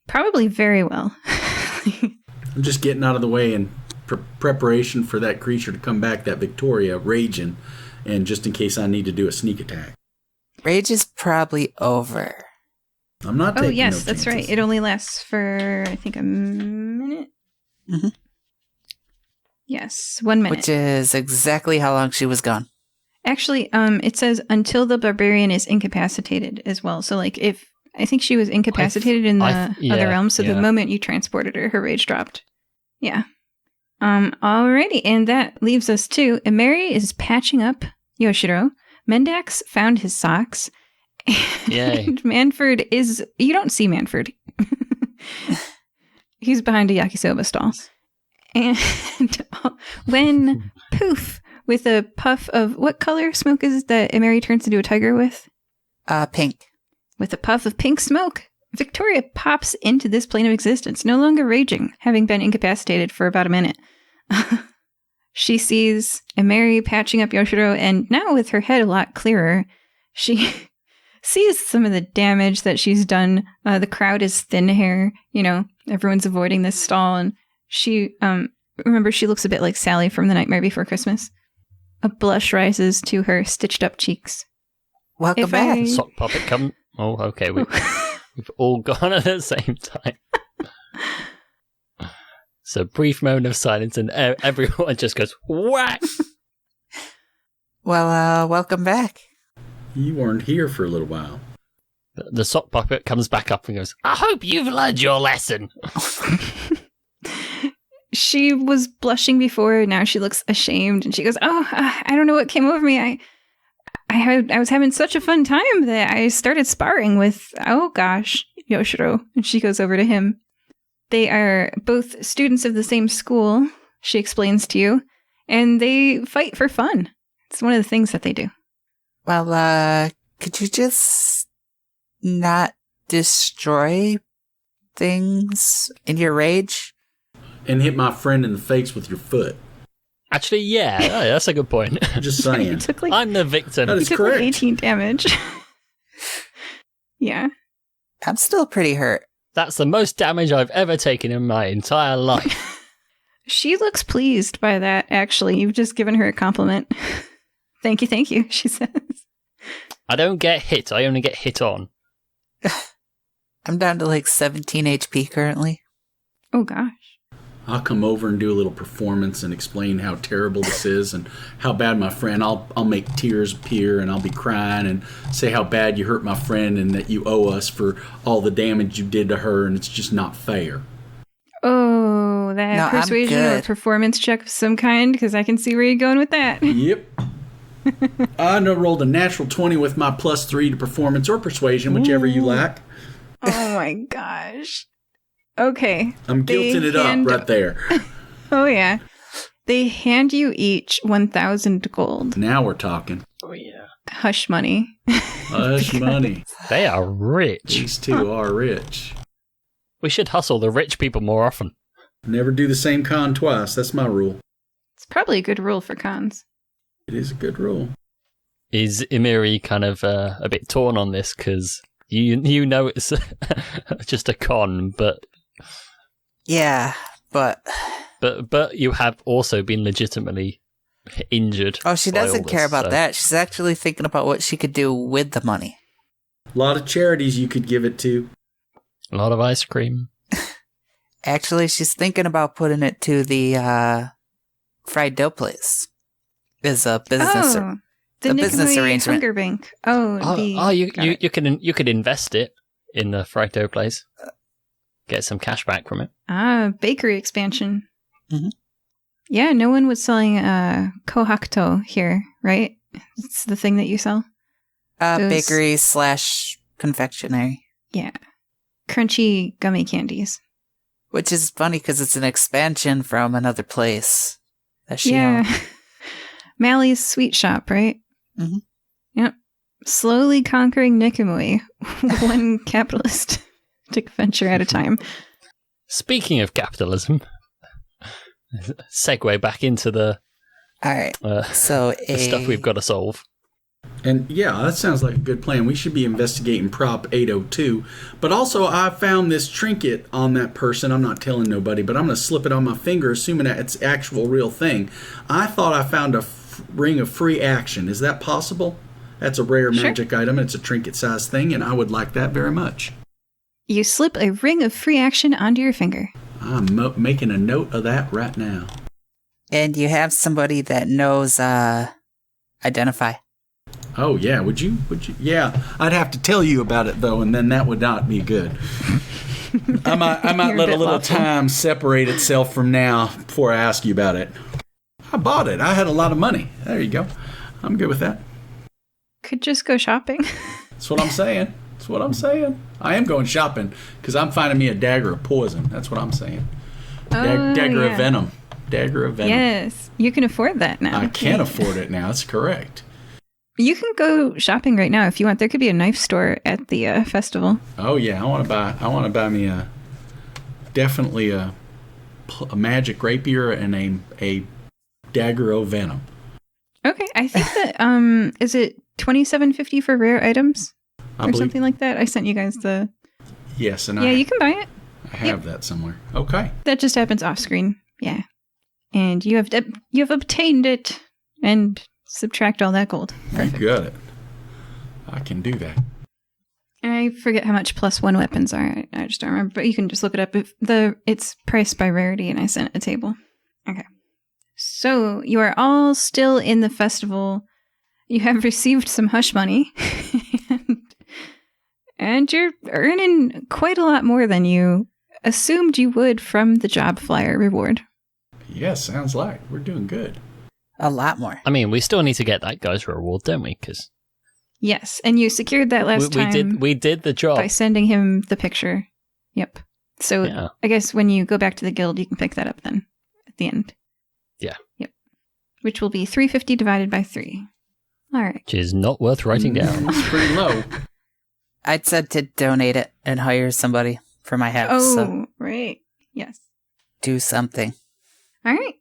Probably very well. I'm just getting out of the way in preparation for that creature to come back, that Victoria, raging, and just in case I need to do a sneak attack. Rage is probably over. I'm not taking yes, no that's chances. right. It only lasts for, I think, a minute. Mm-hmm. Yes, 1 minute. Which is exactly how long she was gone. Actually, it says until the barbarian is incapacitated as well. So, like, if I think she was incapacitated in the other realm, so the moment you transported her, her rage dropped. Yeah. Alrighty, and that leaves us to Imeri is patching up Yoshiro. Mendax found his socks. Yay. And Manford is... You don't see Manford. He's behind a yakisoba stall. And when, poof, with a puff of... What color smoke is it that Imeri turns into a tiger with? Pink. With a puff of pink smoke, Victoria pops into this plane of existence, no longer raging, having been incapacitated for about a minute. She sees Imeri patching up Yoshiro, and now with her head a lot clearer, she sees some of the damage that she's done. The crowd is thin hair, everyone's avoiding this stall, and she, remember, she looks a bit like Sally from The Nightmare Before Christmas. A blush rises to her stitched up cheeks. Welcome back. Sock puppet come. Oh, okay. We've all gone at the same time. So brief moment of silence, and everyone just goes whack. Well, welcome back. You weren't here for a little while. The sock puppet comes back up and goes, I hope you've learned your lesson. She was blushing before, now she looks ashamed, and she goes, I don't know what came over me. I was having such a fun time that I started sparring with, Yoshiro. And she goes over to him. They are both students of the same school, she explains to you, and they fight for fun. It's one of the things that they do. Well, could you just not destroy things in your rage? And hit my friend in the face with your foot. Actually, yeah, that's a good point. Just saying. I'm the victim. That is took correct. 18 damage. Yeah. I'm still pretty hurt. That's the most damage I've ever taken in my entire life. She looks pleased by that, actually. You've just given her a compliment. Thank you, she says. I don't get hit, I only get hit on. I'm down to like 17 HP currently. Oh, gosh. I'll come over and do a little performance and explain how terrible this is and how bad my friend. I'll make tears appear and I'll be crying and say how bad you hurt my friend and that you owe us for all the damage you did to her and it's just not fair. Oh, that No, persuasion or performance check of some kind, because I can see where you're going with that. Yep. I rolled a natural 20 with my +3 to performance or persuasion, whichever you like. Oh my gosh. Okay. I'm guilting it up right there. Oh, yeah. They hand you each 1,000 gold. Now we're talking. Oh, yeah. Hush money. Hush money. They are rich. These two are rich. We should hustle the rich people more often. Never do the same con twice. That's my rule. It's probably a good rule for cons. It is a good rule. Is Imeri kind of a bit torn on this? Because you know it's just a con, but... Yeah, but you have also been legitimately injured. Oh, she by all doesn't this, care about so. that. She's actually thinking about what she could do with the money. A lot of charities you could give it to. A lot of ice cream. Actually, she's thinking about putting it to the fried dough place. Is a business the business Nikamui arrangement. Hunger Bank. You could invest it in the fried dough place. Get some cash back from it. Bakery expansion. Mm-hmm. Yeah, no one was selling kohakuto here, right? It's the thing that you sell? Bakery / confectionery. Yeah. Crunchy gummy candies. Which is funny because it's an expansion from another place that she owned. Mally's sweet shop, right? Mm-hmm. Yep. Slowly conquering Nikamui, one capitalistic venture at a time. Speaking of capitalism, segue back into the All right. So the stuff we've got to solve. And yeah, that sounds like a good plan. We should be investigating Prop 802. But also, I found this trinket on that person. I'm not telling nobody, but I'm going to slip it on my finger, assuming that it's actual real thing. I thought I found a ring of free action. Is that possible? That's a rare magic item. It's a trinket-sized thing, and I would like that very much. You slip a ring of free action onto your finger. I'm making a note of that right now. And you have somebody that knows identify. Oh, yeah. Would you? Yeah. I'd have to tell you about it, though, and then that would not be good. I might let a little time separate itself from now before I ask you about it. I bought it. I had a lot of money. There you go. I'm good with that. Could just go shopping. That's what I'm saying. I am going shopping because I'm finding me a dagger of poison. That's what I'm saying. Dagger of venom. Dagger of venom. Yes. You can afford that now. I can afford it now. That's correct. You can go shopping right now if you want. There could be a knife store at the festival. Oh yeah, I want to buy me definitely a magic rapier and a dagger of venom. Okay, I think that is it $27.50 for rare items or something like that. I sent you guys the. Yes, and you can buy it. I have that somewhere. Okay. That just happens off screen. Yeah, and you have obtained it and subtract all that gold. Perfect. You got it. I can do that. I forget how much +1 weapons are. I just don't remember, but you can just look it up. It's priced by rarity, and I sent a table. Okay. So you are all still in the festival. You have received some hush money, and you're earning quite a lot more than you assumed you would from the job flyer reward. Yes, sounds like we're doing good. A lot more. I mean, we still need to get that guy's reward, don't we? Because yes, and you secured that last time. We did the job by sending him the picture. Yep. So yeah. I guess when you go back to the guild, you can pick that up then at the end. Yeah. Yep. Which will be 350 divided by 3. All right. Which is not worth writing down. It's pretty low. I'd said to donate it and hire somebody for my house. Oh, so right. Yes. Do something. All right.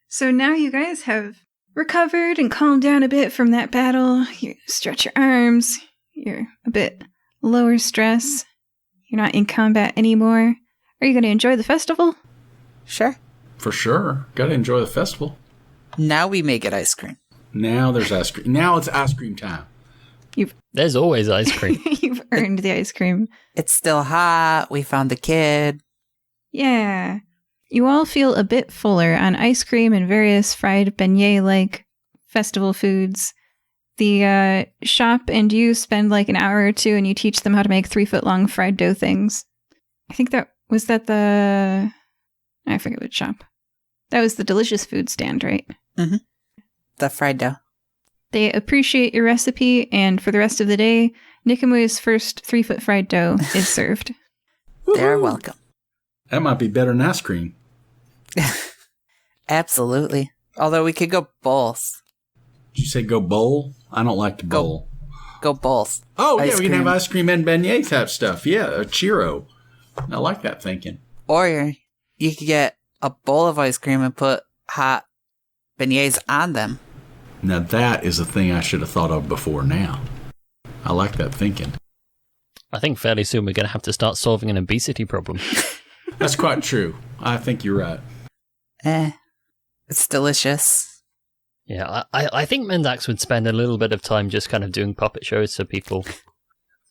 So now you guys have recovered and calmed down a bit from that battle. You stretch your arms. You're a bit lower stress. You're not in combat anymore. Are you going to enjoy the festival? Sure. For sure. Got to enjoy the festival. Now we may get ice cream. Now there's ice cream. Now it's ice cream time. There's always ice cream. You've earned the ice cream. It's still hot. We found the kid. Yeah. You all feel a bit fuller on ice cream and various fried beignet-like festival foods. The shop and you spend like an hour or two and you teach them how to make 3-foot-long fried dough things. I think I forget which shop. That was the delicious food stand, right? Mm-hmm. The fried dough. They appreciate your recipe, and for the rest of the day, Nikamu's first 3-foot fried dough is served. They're welcome. That might be better than ice cream. Absolutely. Although we could go bowls. Did you say go bowl? I don't like to bowl. Go bowls. Oh, yeah, we can have ice cream and beignet type stuff. Yeah, a churro. I like that thinking. Or you could get a bowl of ice cream and put hot beignets on them. Now that is a thing I should have thought of before now. I like that thinking. I think fairly soon we're going to have to start solving an obesity problem. That's quite true. I think you're right. It's delicious. Yeah, I think Mendax would spend a little bit of time just kind of doing puppet shows for people.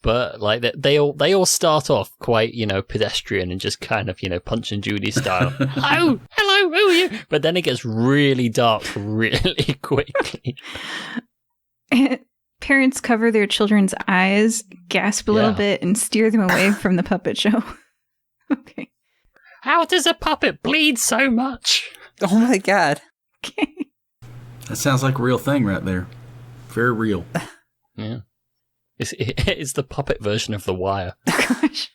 But like they all start off quite, pedestrian and just kind of, Punch and Judy style. Oh, hello, who are you? But then it gets really dark really quickly. Parents cover their children's eyes, gasp a little bit, and steer them away from the puppet show. Okay. How does a puppet bleed so much? Oh my god. Okay. That sounds like a real thing right there. Very real. Yeah. It's the puppet version of The Wire. Gosh.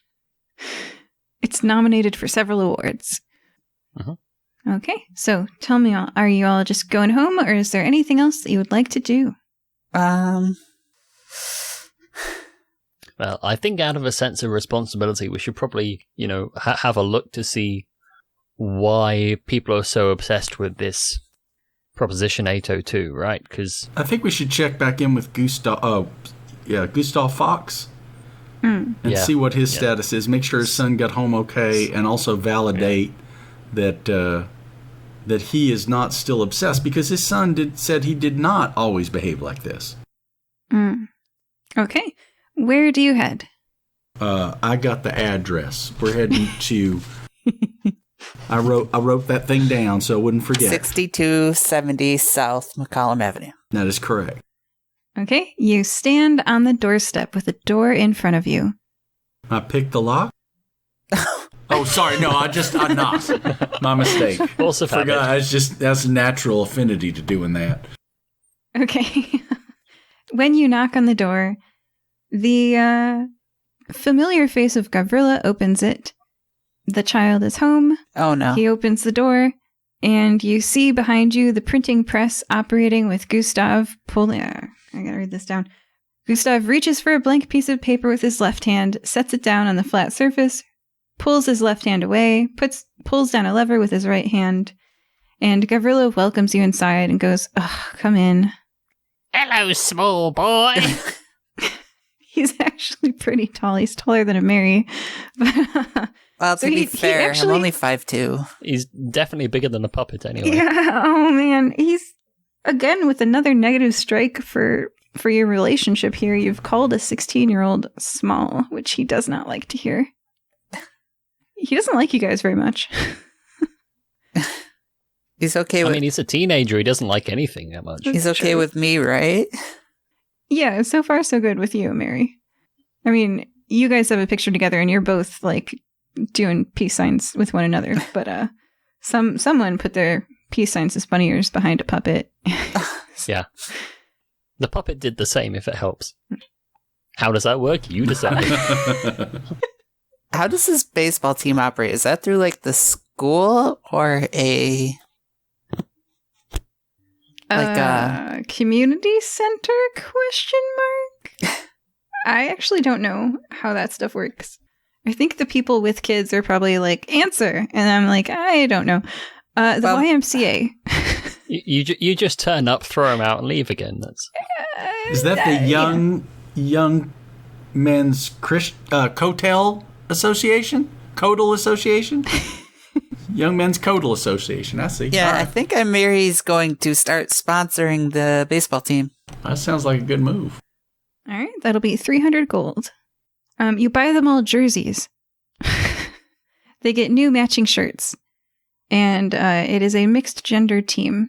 It's nominated for several awards. Uh-huh. Okay, so tell me, are you all just going home, or is there anything else that you would like to do? Well, I think out of a sense of responsibility, we should probably, have a look to see why people are so obsessed with this Proposition 802, right? Because I think we should check back in with Gustav Fox and see what his status is. Make sure his son got home okay, and also validate that he is not still obsessed, because his son said he did not always behave like this. Okay. Where do you head? I got the address. We're heading to... I wrote that thing down so I wouldn't forget. 6270 South McCollum Avenue. That is correct. Okay. You stand on the doorstep with a door in front of you. I picked the lock? Oh, sorry. No, I knocked. My mistake. also forgot. That's a natural affinity to doing that. Okay. When you knock on the door, the familiar face of Gavrila opens it. The child is home. Oh, no. He opens the door, and you see behind you the printing press operating with Gustav pulling... I gotta read this down. Gustav reaches for a blank piece of paper with his left hand, sets it down on the flat surface, pulls his left hand away, pulls down a lever with his right hand, and Gavrila welcomes you inside and goes, come in. Hello, small boy. He's actually pretty tall. He's taller than Imeri. Well, to be fair, I'm only 5'2". He's definitely bigger than the puppet anyway. Yeah, oh man. He's, again, with another negative strike for your relationship here. You've called a 16-year-old small, which he does not like to hear. He doesn't like you guys very much. He's okay with... I mean, he's a teenager. He doesn't like anything that much. He's okay with me, right? Yeah, so far so good with you, Mary. I mean, you guys have a picture together and you're both, like, doing peace signs with one another, but someone put their peace signs as bunny ears behind a puppet. Yeah. The puppet did the same, if it helps. How does that work? You decide. How does this baseball team operate? Is that through, like, the school or a... community center, question mark? I actually don't know how that stuff works. I think the people with kids are probably like, answer. And I'm like, I don't know. YMCA. You just turn up, throw them out, and leave again. Is that the young men's Cotel Association? Codal Association? Young Men's Codal Association. I see. Yeah, right. I think Imeri's going to start sponsoring the baseball team. That sounds like a good move. All right, that'll be 300 gold. You buy them all jerseys. They get new matching shirts. And it is a mixed gender team.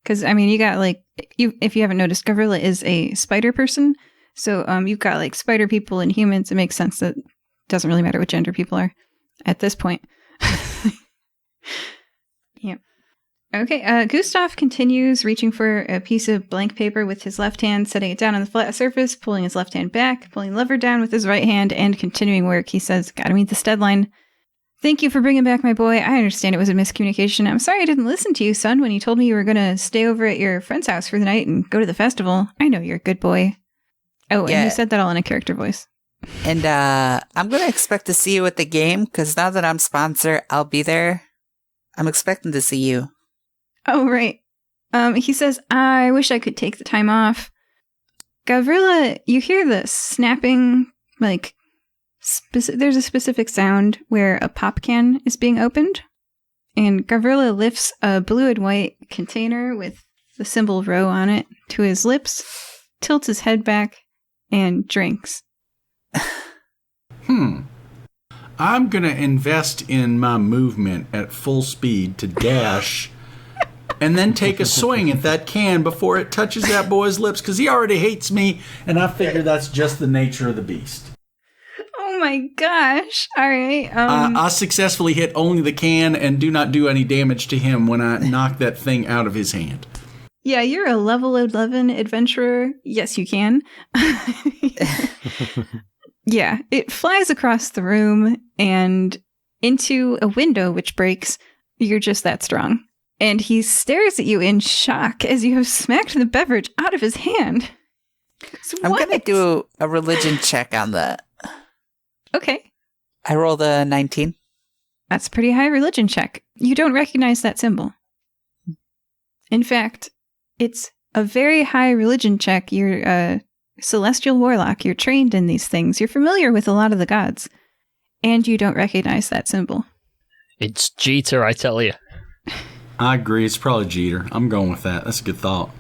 Because, I mean, you got, like, if you haven't noticed, Gavrila is a spider person. So you've got, like, spider people and humans. It makes sense that it doesn't really matter what gender people are at this point. Yeah. Okay, Gustav continues reaching for a piece of blank paper with his left hand, setting it down on the flat surface, pulling his left hand back, pulling the lever down with his right hand, and continuing work. He says, gotta meet this deadline. Thank you for bringing back my boy. I understand it was a miscommunication. I'm sorry I didn't listen to you, son, when you told me you were going to stay over at your friend's house for the night and go to the festival. I know you're a good boy. Oh, yeah. And you said that all in a character voice. And I'm going to expect to see you at the game, because now that I'm sponsor, I'll be there. I'm expecting to see you. Oh, right. He says, I wish I could take the time off. Gavrila, you hear the snapping, like, there's a specific sound where a pop can is being opened. And Gavrila lifts a blue and white container with the symbol rho on it to his lips, tilts his head back, and drinks. I'm going to invest in my movement at full speed to dash and then take a swing at that can before it touches that boy's lips, because he already hates me, and I figure that's just the nature of the beast. Oh my gosh. All right. I successfully hit only the can and do not do any damage to him when I knock that thing out of his hand. Yeah, you're a level 11 adventurer. Yes, you can. Yeah, it flies across the room and into a window which breaks. You're just that strong. And he stares at you in shock as you have smacked the beverage out of his hand. I'm going to do a religion check on that. Okay. I rolled a 19. That's a pretty high religion check. You don't recognize that symbol. In fact, it's a very high religion check. You're a celestial warlock. You're trained in these things. You're familiar with a lot of the gods. And you don't recognize that symbol. It's Jeter, I tell you. I agree. It's probably Jeter. I'm going with that. That's a good thought.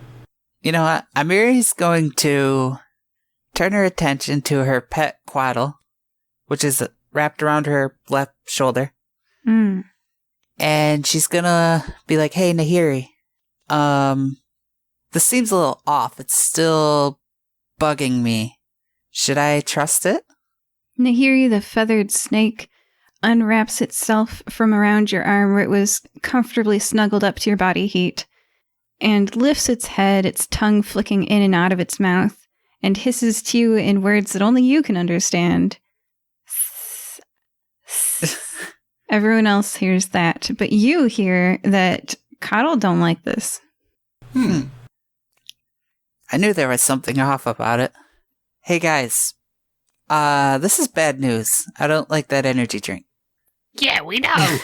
You know what? Imeri's going to turn her attention to her pet Quaddle, which is wrapped around her left shoulder. Mm. And she's gonna be like, hey, Nahiri, this seems a little off. It's still bugging me. Should I trust it? Nahiri, the feathered snake, unwraps itself from around your arm where it was comfortably snuggled up to your body heat, and lifts its head, its tongue flicking in and out of its mouth, and hisses to you in words that only you can understand. Everyone else hears that, but you hear that Coddle don't like this. I knew there was something off about it. Hey guys, this is bad news. I don't like that energy drink. Yeah, we know.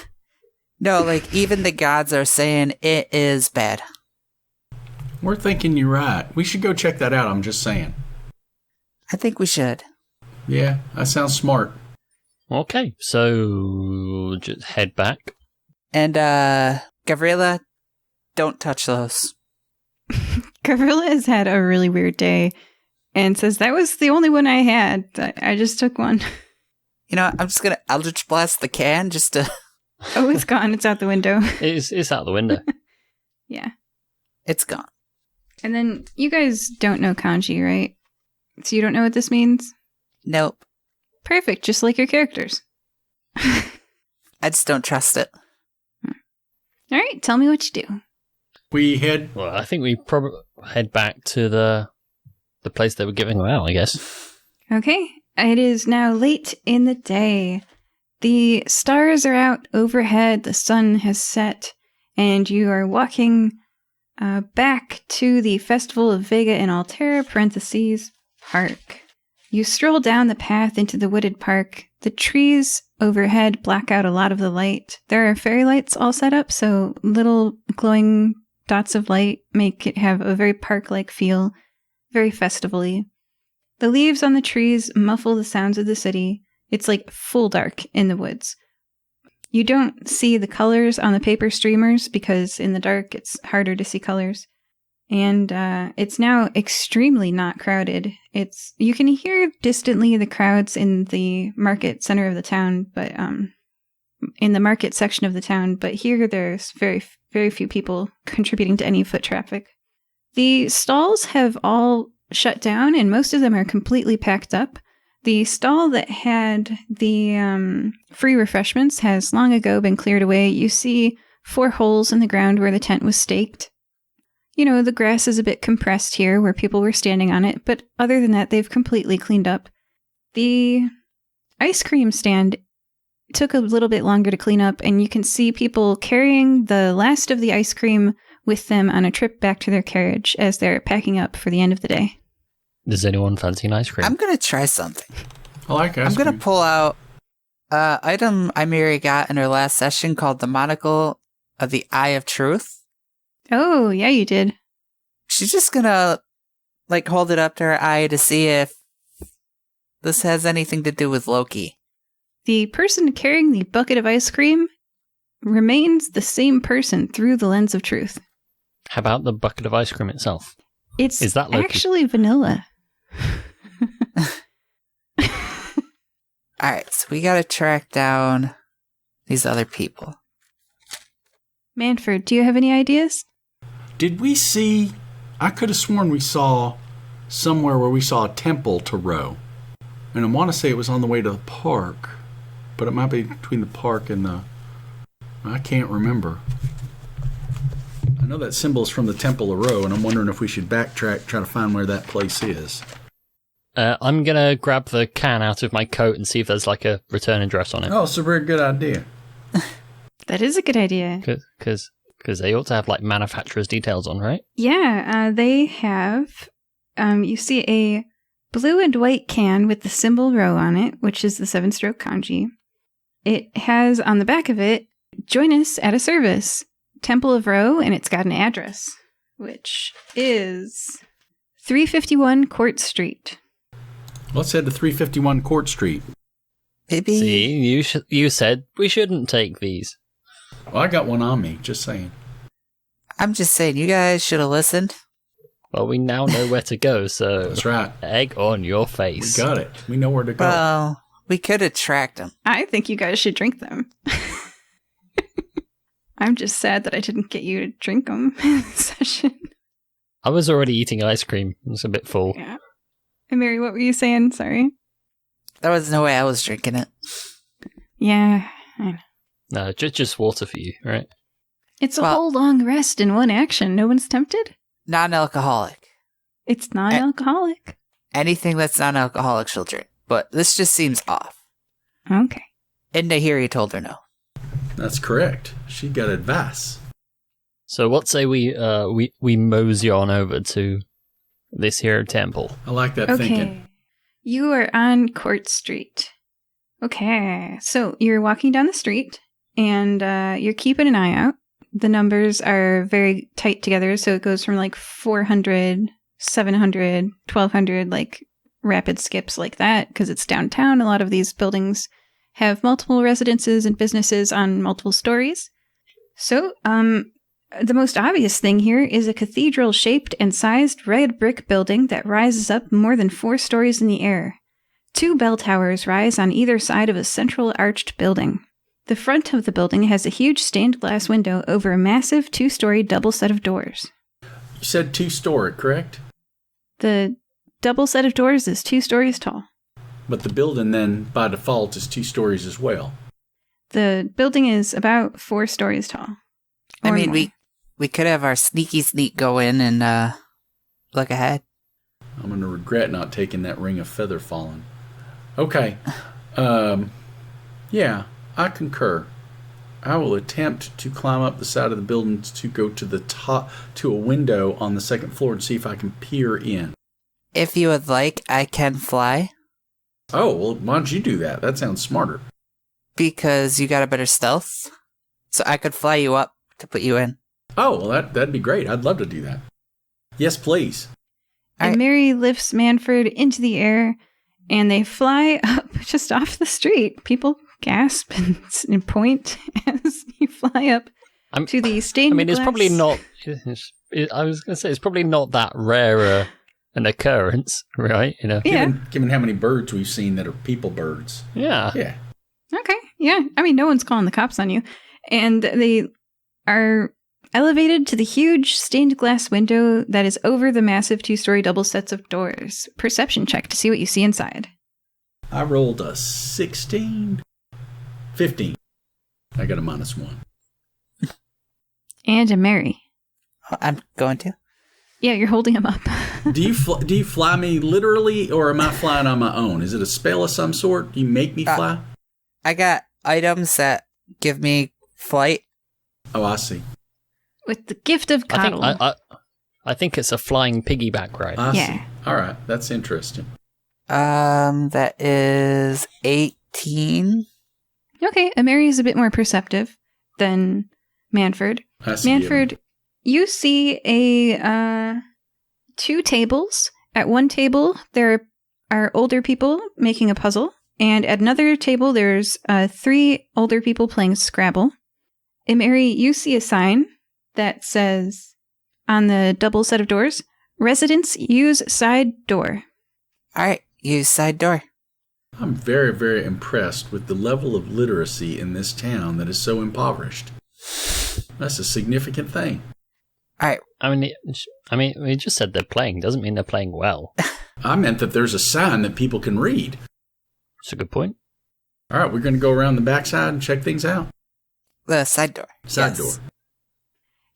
No, like, even the gods are saying it is bad. We're thinking you're right. We should go check that out. I'm just saying. I think we should. Yeah, that sounds smart. Okay, so just head back. And, Gavrila, don't touch those. Gavrila has had a really weird day and says, that was the only one I had. I just took one. You know, I'm just gonna Eldritch Blast the can just to... Oh, it's gone. It's out the window. It's out the window. Yeah. It's gone. And then you guys don't know kanji, right? So you don't know what this means? Nope. Perfect, just like your characters. I just don't trust it. All right, tell me what you do. We head. Well, I think we probably head back to the place they were giving them out, I guess. Okay, it is now late in the day. The stars are out overhead, the sun has set, and you are walking back to the Festival of Vega and Altair, parentheses, park. You stroll down the path into the wooded park. The trees overhead block out a lot of the light. There are fairy lights all set up, so little glowing dots of light make it have a very park-like feel, very festival-y. The leaves on the trees muffle the sounds of the city. It's like full dark in the woods. You don't see the colors on the paper streamers because in the dark it's harder to see colors. And it's now extremely not crowded. You can hear distantly the crowds in the market center of the town, but in the market section of the town. But here there's very, very few people contributing to any foot traffic. The stalls have all shut down, and most of them are completely packed up. The stall that had the free refreshments has long ago been cleared away. You see 4 holes in the ground where the tent was staked. You know, the grass is a bit compressed here where people were standing on it, but other than that, they've completely cleaned up. The ice cream stand took a little bit longer to clean up, and you can see people carrying the last of the ice cream with them on a trip back to their carriage as they're packing up for the end of the day. Does anyone fancy an ice cream? I'm gonna try something. I like ice I'm gonna cream. pull out item Imeri got in her last session called the Monocle of the Eye of Truth. Oh, yeah, you did. She's just gonna, like, hold it up to her eye to see if this has anything to do with Loki. The person carrying the bucket of ice cream remains the same person through the lens of truth. How about the bucket of ice cream itself? Is that Loki? actually vanilla. Alright, so we gotta track down these other people. Manford, do you have any ideas? Did we see... I could have sworn we saw somewhere where we saw a temple to row. And I want to say it was on the way to the park. But it might be between the park and the... I can't remember. I know that symbol is from the Temple of Row, and I'm wondering if we should backtrack, try to find where that place is. I'm going to grab the can out of my coat and see if there's like a return address on it. Oh, it's a very good idea. That is a good idea. Because they ought to have like manufacturer's details on, right? Yeah, they have. You see a blue and white can with the symbol Rho on it, which is the 7-stroke kanji. It has on the back of it Join us at a service, Temple of Roe, and it's got an address, which is 351 Court Street. Let's head to 351 Court Street. Maybe. See, you said we shouldn't take these. Well, I got one on me, just saying. I'm just saying, you guys should have listened. Well, we now know where to go, so... That's right. Egg on your face. We got it. We know where to go. Well, we could have tracked them. I think you guys should drink them. I'm just sad that I didn't get you to drink them in this session. I was already eating ice cream. I was a bit full. Yeah. And Mary, what were you saying? Sorry. There was no way I was drinking it. Yeah, I know. No, just water for you, right? It's a whole long rest in one action. No one's tempted? Non-alcoholic. It's non-alcoholic. Anything that's non-alcoholic she'll drink. But this just seems off. Okay. And Nahiri told her no. That's correct. She got advice. So what say we mosey on over to this here temple? I like that thinking. You are on Court Street. Okay. So you're walking down the street and you're keeping an eye out. The numbers are very tight together, so it goes from like 400, 700, 1200, like rapid skips like that, because it's downtown. A lot of these buildings have multiple residences and businesses on multiple stories. So, the most obvious thing here is a cathedral-shaped and sized red brick building that rises up more than 4 stories in the air. 2 bell towers rise on either side of a central arched building. The front of the building has a huge stained glass window over a massive 2-story double set of doors. You said 2-story, correct? The double set of doors is 2 stories tall. But the building then, by default, is 2 stories as well. The building is about 4 stories tall. I mean, more. we could have our sneaky sneak go in and look ahead. I'm going to regret not taking that ring of feather falling. Okay. Yeah, I concur. I will attempt to climb up the side of the building to go to the top, to a window on the 2nd floor and see if I can peer in. If you would like, I can fly. Oh, well, why don't you do that? That sounds smarter. Because you got a better stealth. So I could fly you up to put you in. Oh, well, that'd be great. I'd love to do that. Yes, please. And Alright. Mary lifts Manford into the air, and they fly up just off the street. People gasp and point as you fly up to the stained glass. It's probably not... I was going to say, it's probably not that rare an occurrence, right? You know. Yeah. Given how many birds we've seen that are people birds. Yeah. Yeah. Okay, yeah. I mean, no one's calling the cops on you. And they are elevated to the huge stained glass window that is over the massive 2-story double sets of doors. Perception check to see what you see inside. I rolled a 16. 15. I got a -1. And a Mary. I'm going to. Yeah, you're holding him up. Do you fly me literally, or am I flying on my own? Is it a spell of some sort? Do you make me fly? I got items that give me flight. Oh, I see. With the gift of coddle. I think it's a flying piggyback ride. I Yeah. see. All right, that's interesting. That is 18. Okay, a Mary is a bit more perceptive than Manford. I see. Manford, you see a 2 tables. At one table, there are older people making a puzzle. And at another table, there's 3 older people playing Scrabble. And Mary, you see a sign that says, on the double set of doors, residents use side door. Alright, use side door. I'm very, very impressed with the level of literacy in this town that is so impoverished. That's a significant thing. Alright. I mean, we just said they're playing. Doesn't mean they're playing well. I meant that there's a sign that people can read. That's a good point. All right, we're going to go around the backside and check things out. The side door. Side Yes. door.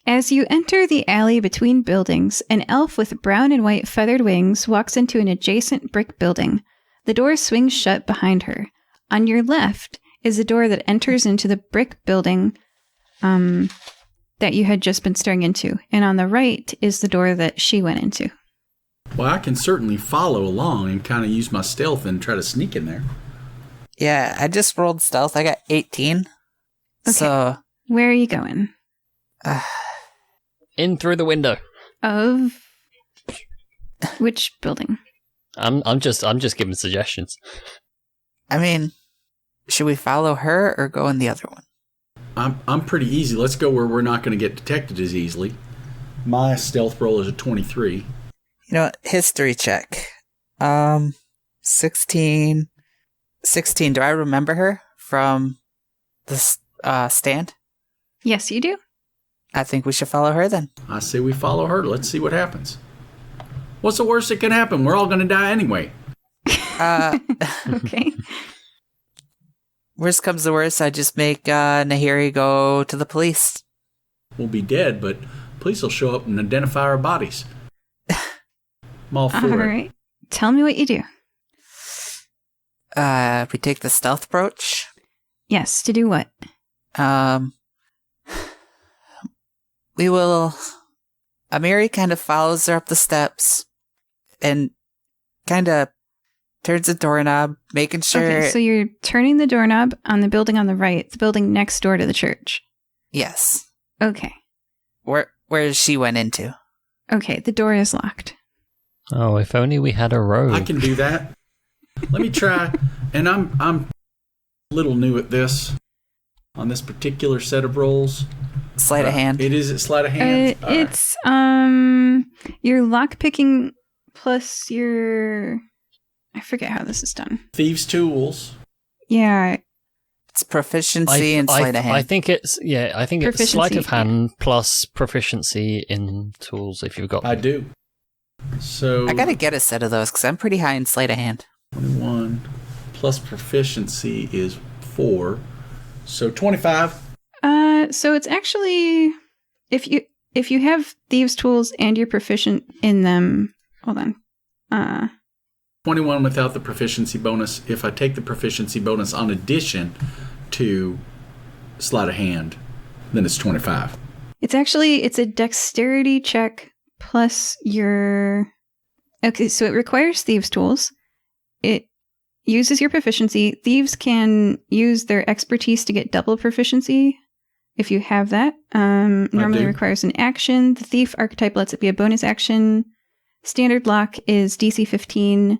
As you enter the alley between buildings, an elf with brown and white feathered wings walks into an adjacent brick building. The door swings shut behind her. On your left is a door that enters into the brick building that you had just been staring into. And on the right is the door that she went into. Well, I can certainly follow along and kind of use my stealth and try to sneak in there. Yeah, I just rolled stealth. I got 18. Okay. So, Where are you going? In through the window. Of which building? I'm just giving suggestions. I mean, should we follow her or go in the other one? I'm pretty easy. Let's go where we're not going to get detected as easily. My stealth roll is a 23. You know what? History check. 16. 16. Do I remember her from the stand? Yes, you do. I think we should follow her then. I say we follow her. Let's see what happens. What's the worst that can happen? We're all going to die anyway. Okay. Worst comes to worst, I just make Nahiri go to the police. We'll be dead, but police will show up and identify our bodies. I'm all for All it. right. Tell me what you do. We take the stealth approach. Yes, to do what? We will... Amiri kind of follows her up the steps and kind of turns the doorknob, making sure... Okay, so you're turning the doorknob on the building on the right, the building next door to the church. Yes. Okay. Where she went into. Okay, the door is locked. Oh, if only we had a road. I can do that. Let me try. And I'm a little new at this. On this particular set of rolls. Sleight of hand. It is sleight of hand. All right. It's your lock picking plus your... I forget how this is done. Thieves' tools. Yeah. It's proficiency and sleight of hand. I think it's Proficiency, sleight of hand plus proficiency in tools if you've got I do. So I gotta get a set of those because I'm pretty high in sleight of hand. 21 plus proficiency is 4. So 25. So it's actually if you have thieves' tools and you're proficient in them. Hold on. 21 without the proficiency bonus. If I take the proficiency bonus on addition to sleight of hand, then it's 25. It's a dexterity check plus your... Okay, so it requires thieves' tools. It uses your proficiency. Thieves can use their expertise to get double proficiency if you have that. Normally requires an action. The thief archetype lets it be a bonus action. Standard lock is DC 15,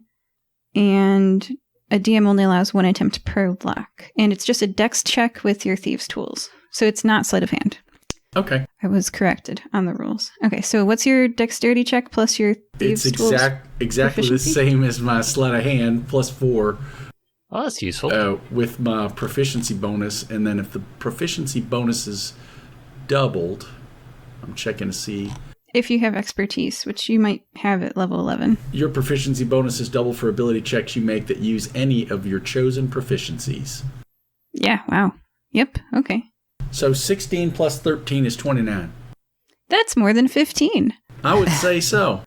and a DM only allows one attempt per lock. And it's just a dex check with your thieves' tools. So it's not sleight of hand. Okay. I was corrected on the rules. Okay, so what's your dexterity check plus your thieves' It's tools? exactly the proficiency? same as my sleight of hand plus 4 Oh, that's useful. with my proficiency bonus. And then if the proficiency bonus is doubled, I'm checking to see. If you have expertise, which you might have at level 11. Your proficiency bonus is double for ability checks you make that use any of your chosen proficiencies. Yeah, wow. Yep, okay. So 16 plus 13 is 29. That's more than 15. I would say so.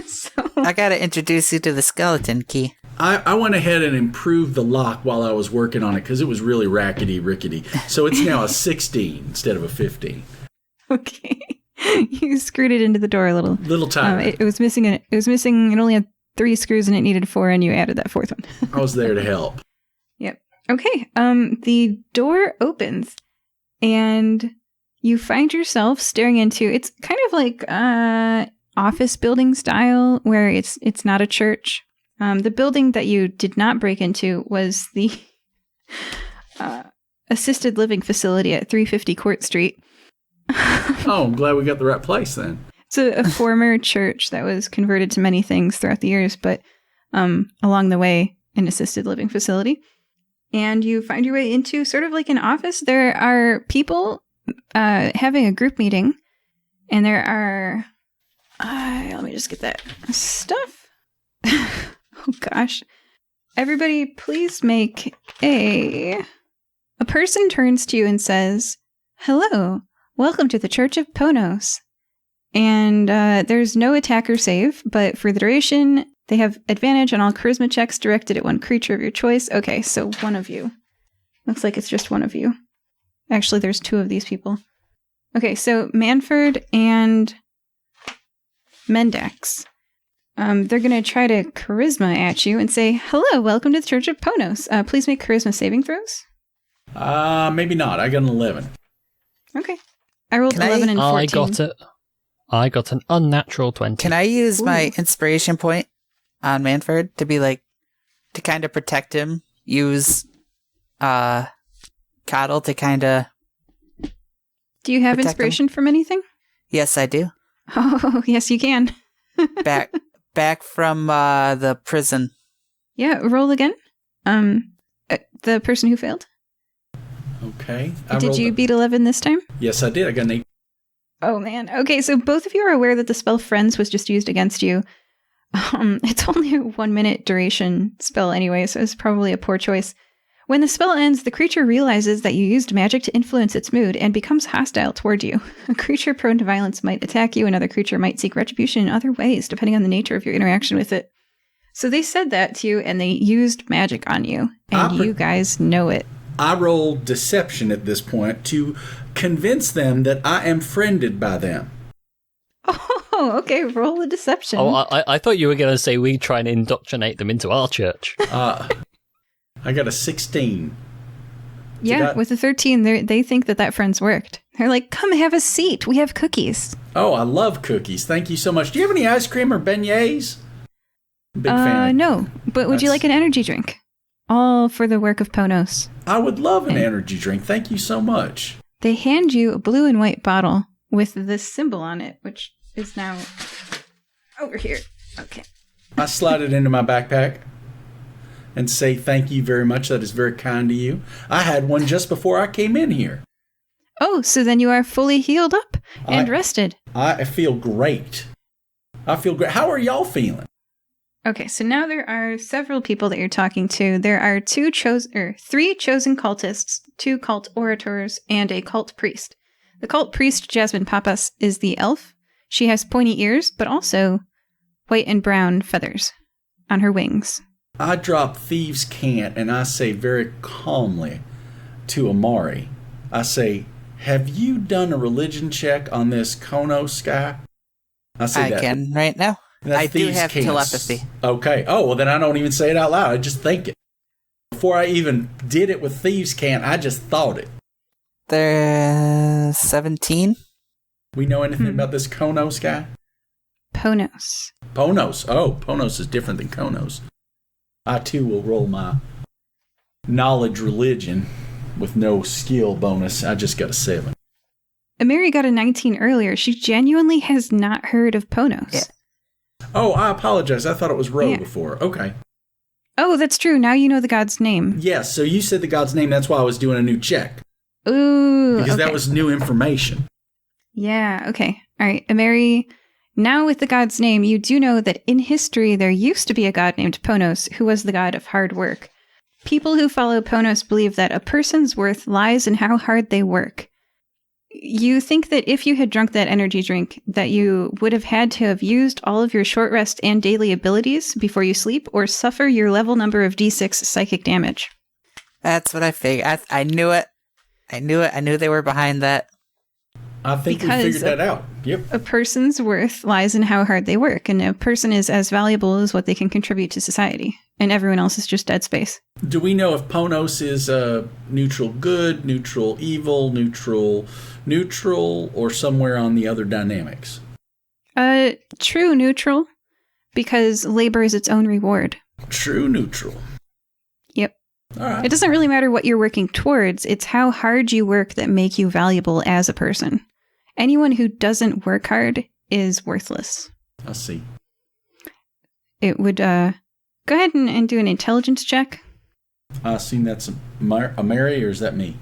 So, I gotta introduce you to the skeleton key. I went ahead and improved the lock while I was working on it because it was really rackety-rickety. So it's now a 16 instead of a 15. okay. You screwed it into the door a little. Little tight. It was missing. It only had 3 screws and it needed 4, and you added that 4th one. I was there to help. Yep. Okay. The door opens, and you find yourself staring into. It's kind of like office building style, where it's not a church. The building that you did not break into was the assisted living facility at 350 Court Street. Oh, I'm glad we got the right place then. It's a former church that was converted to many things throughout the years, but along the way, an assisted living facility. And you find your way into sort of like an office. There are people having a group meeting, and there are... let me just get that stuff. Oh, gosh. Everybody, please make a person turns to you and says, "Hello. Welcome to the Church of Ponos." And there's no attack or save, but for the duration, they have advantage on all charisma checks directed at one creature of your choice. Okay, so one of you. Looks like it's just one of you. Actually, there's 2 of these people. Okay, so Manford and Mendax. They're going to try to charisma at you and say, "Hello, welcome to the Church of Ponos. Please make charisma saving throws." Maybe not. I got an 11. Okay. I rolled 11 and 14. I got an unnatural 20. Can I use my inspiration point on Manford to be like, to kind of protect him? Use Coddle to kind of. Do you have inspiration from anything? Yes, I do. Oh, yes, you can. back from the prison. Yeah, roll again. The person who failed. Okay. Did you beat 11 this time? Yes, I did. I got an 8. Oh, man. Okay, so both of you are aware that the spell Friends was just used against you. It's only a 1-minute duration spell anyway, so it's probably a poor choice. When the spell ends, the creature realizes that you used magic to influence its mood and becomes hostile toward you. A creature prone to violence might attack you. Another creature might seek retribution in other ways, depending on the nature of your interaction with it. So they said that to you, and they used magic on you, and you guys know it. I rolled deception at this point to convince them that I am friended by them. Oh, okay. Roll a deception. Oh, I thought you were going to say we try and indoctrinate them into our church. I got a 16. Yeah, with a 13, they think that Friends worked. They're like, come have a seat. We have cookies. Oh, I love cookies. Thank you so much. Do you have any ice cream or beignets? Big fan. No, but would you like an energy drink? All for the work of Ponos. I would love an energy drink. Thank you so much. They hand you a blue and white bottle with this symbol on it, which is now over here. Okay. I slide it into my backpack and say thank you very much. That is very kind to you. I had one just before I came in here. Oh, so then you are fully healed up and rested. I feel great. I feel great. How are y'all feeling? Okay, so now there are several people that you're talking to. There are 3 chosen cultists, 2 cult orators, and a cult priest. The cult priest, Jasmine Papas, is the elf. She has pointy ears, but also white and brown feathers on her wings. I drop Thieves' Cant and I say very calmly to Amari, I say, have you done a religion check on this Konos guy? I can right now. I do have telepathy. Okay. Oh, well, then I don't even say it out loud. I just think it. Before I even did it with Thieves' Cant, I just thought it. They're 17. We know anything about this Konos guy? Ponos. Ponos. Oh, Ponos is different than Konos. I, too, will roll my knowledge religion with no skill bonus. I just got a 7. Imeri got a 19 earlier. She genuinely has not heard of Ponos. Yeah. Oh, I apologize. I thought it was Ro before. Okay. Oh, that's true. Now you know the god's name. Yes, so you said the god's name. That's why I was doing a new check. Ooh, because that was new information. Yeah, okay. All right, Imeri, now with the god's name, you do know that in history there used to be a god named Ponos who was the god of hard work. People who follow Ponos believe that a person's worth lies in how hard they work. You think that if you had drunk that energy drink, that you would have had to have used all of your short rest and daily abilities before you sleep, or suffer your level number of d6 psychic damage. That's what I figured. I knew it. I knew they were behind that. I think we figured that out. Yep. A person's worth lies in how hard they work, and a person is as valuable as what they can contribute to society, and everyone else is just dead space. Do we know if Ponos is neutral good, neutral evil, neutral, or somewhere on the other dynamics? True neutral, because labor is its own reward. True neutral. Yep. All right. It doesn't really matter what you're working towards, it's how hard you work that make you valuable as a person. Anyone who doesn't work hard is worthless. I see. It would, go ahead and do an intelligence check. I assume that's Ameri, or is that me?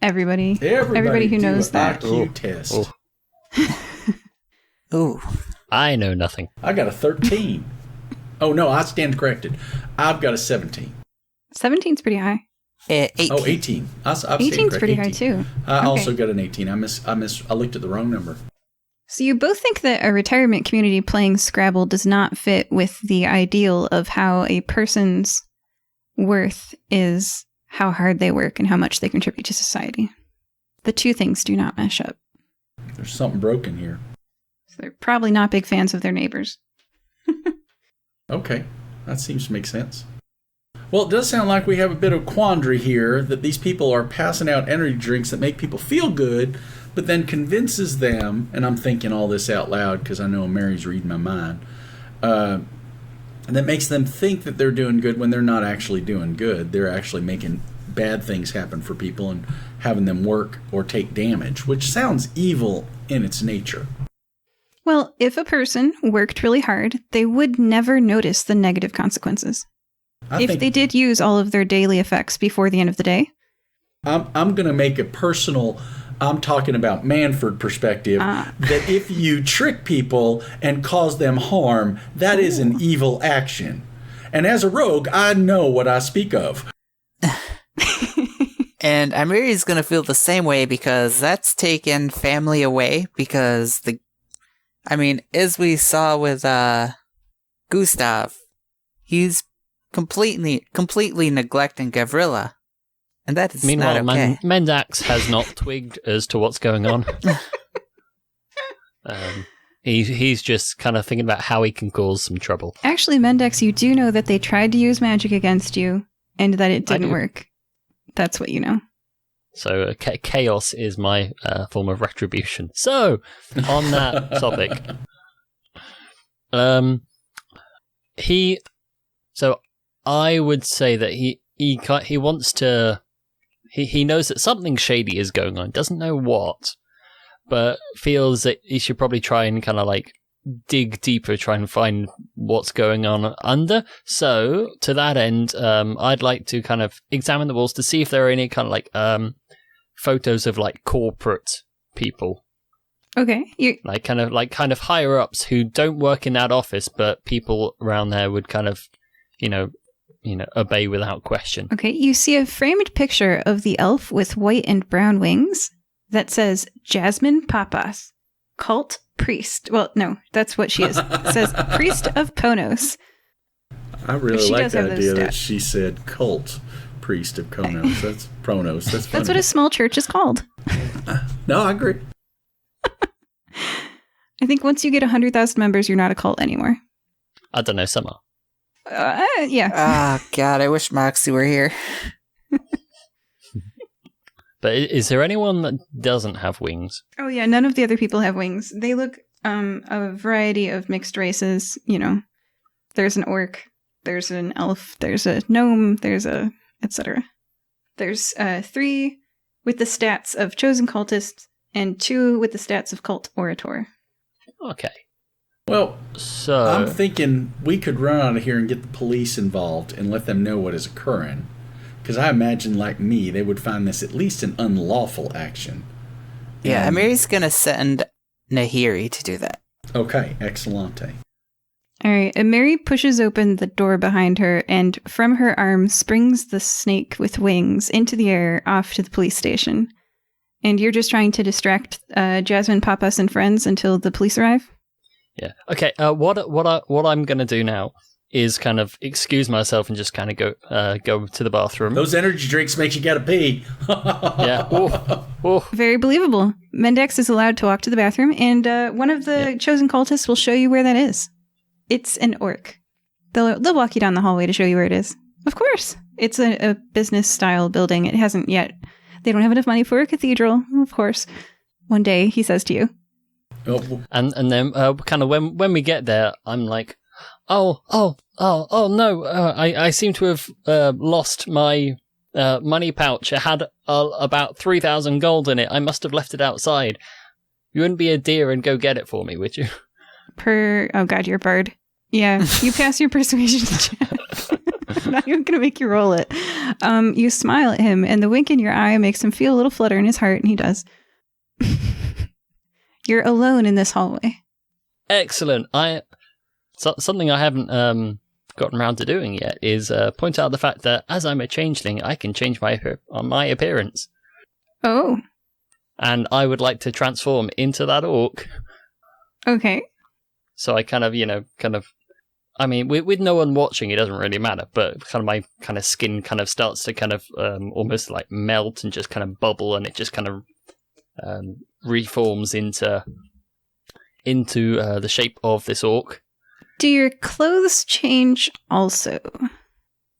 Everybody who knows that. IQ test. Ooh. I know nothing. I got a 13. Oh, no, I stand corrected. I've got a 17. 17's pretty high. 18. Oh, 18. I've 18's pretty 18. High, too. I also got an 18. I looked at the wrong number. So you both think that a retirement community playing Scrabble does not fit with the ideal of how a person's worth is how hard they work and how much they contribute to society. The two things do not mesh up. There's something broken here. So they're probably not big fans of their neighbors. Okay. That seems to make sense. Well, it does sound like we have a bit of quandary here, that these people are passing out energy drinks that make people feel good, but then convinces them, and I'm thinking all this out loud because I know Mary's reading my mind, and that makes them think that they're doing good when they're not actually doing good. They're actually making bad things happen for people and having them work or take damage, which sounds evil in its nature. Well, if a person worked really hard, they would never notice the negative consequences. If they did use all of their daily effects before the end of the day. I'm going to make a personal, I'm talking about Manford perspective, that if you trick people and cause them harm, that is an evil action. And as a rogue, I know what I speak of. And Imeri's going to feel the same way because that's taken family away because as we saw with Gustav, he's completely neglecting Gavrila. And that is Meanwhile, not okay. Mendax has not twigged as to what's going on. He's just kind of thinking about how he can cause some trouble. Actually, Mendax, you do know that they tried to use magic against you and that it didn't work. That's what you know. So chaos is my form of retribution. So, on that topic, So I would say that he wants to. He knows that something shady is going on. Doesn't know what, but feels that he should probably try and kind of like dig deeper, try and find what's going on under. So to that end, I'd like to kind of examine the walls to see if there are any kind of like photos of like corporate people. Okay. Like kind of higher ups who don't work in that office, but people around there would kind of, obey without question. Okay. You see a framed picture of the elf with white and brown wings that says Jasmine Papas, cult priest. Well, no, that's what she is. It says priest of Ponos. I really like the idea that she said cult priest of Konos. That's Pronos. That's funny. That's what a small church is called. No, I agree. I think once you get 100,000 members, you're not a cult anymore. I don't know, some are. Yeah. Ah, God, I wish Moxie were here. But is there anyone that doesn't have wings? Oh, yeah, none of the other people have wings. They look a variety of mixed races, There's an orc, there's an elf, there's a gnome, there's a etc. There's 3 with the stats of chosen cultists and 2 with the stats of cult orator. Okay. Well, so I'm thinking we could run out of here and get the police involved and let them know what is occurring. Because I imagine, like me, they would find this at least an unlawful action. Yeah, Imeri's going to send Nahiri to do that. Okay, excellente. All right, Imeri pushes open the door behind her, and from her arm springs the snake with wings into the air off to the police station. And you're just trying to distract Jasmine, Papas, and friends until the police arrive? Yeah. Okay. What I'm going to do now is kind of excuse myself and just kind of go to the bathroom. Those energy drinks make you gotta pee. Yeah. Oh. Very believable. Mendax is allowed to walk to the bathroom, and one of the chosen cultists will show you where that is. It's an orc. They'll walk you down the hallway to show you where it is. Of course. It's a business-style building. It hasn't yet. They don't have enough money for a cathedral, of course. One day, he says to you. Oh. And then kind of when we get there, I'm like, oh no, I seem to have lost my money pouch. It had about 3,000 gold in it. I must have left it outside. You wouldn't be a dear and go get it for me, would you? Oh god, you're a bard. Yeah, you pass your persuasion check. I'm not even gonna make you roll it. You smile at him, and the wink in your eye makes him feel a little flutter in his heart, and he does. You're alone in this hallway. Excellent. Something I haven't gotten around to doing yet is point out the fact that as I'm a changeling, I can change my appearance. Oh. And I would like to transform into that orc. Okay. So I kind of, I mean, with no one watching, it doesn't really matter, but kind of my kind of skin kind of starts to kind of almost like melt and just kind of bubble, and it just kind of reforms into the shape of this orc. Do your clothes change also?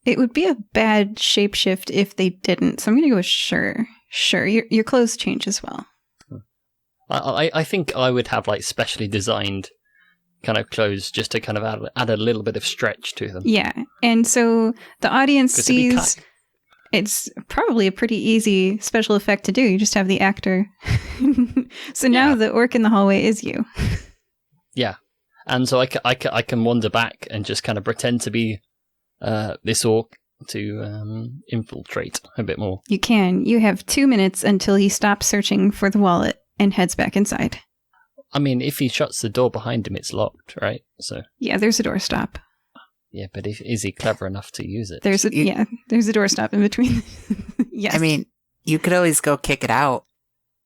It would be a bad shapeshift if they didn't. So I'm going to go with sure. Sure, your clothes change as well. I think I would have like specially designed kind of clothes just to kind of add a little bit of stretch to them. Yeah, and so the audience sees it's probably a pretty easy special effect to do. You just have the actor. So now the orc in the hallway is you. Yeah, and so I can wander back and just kind of pretend to be this orc to infiltrate a bit more. You can. You have 2 minutes until he stops searching for the wallet and heads back inside. I mean, if he shuts the door behind him, it's locked, right? So yeah, there's a doorstop. Yeah, but is he clever enough to use it? There's a doorstop in between. Yes. I mean, you could always go kick it out.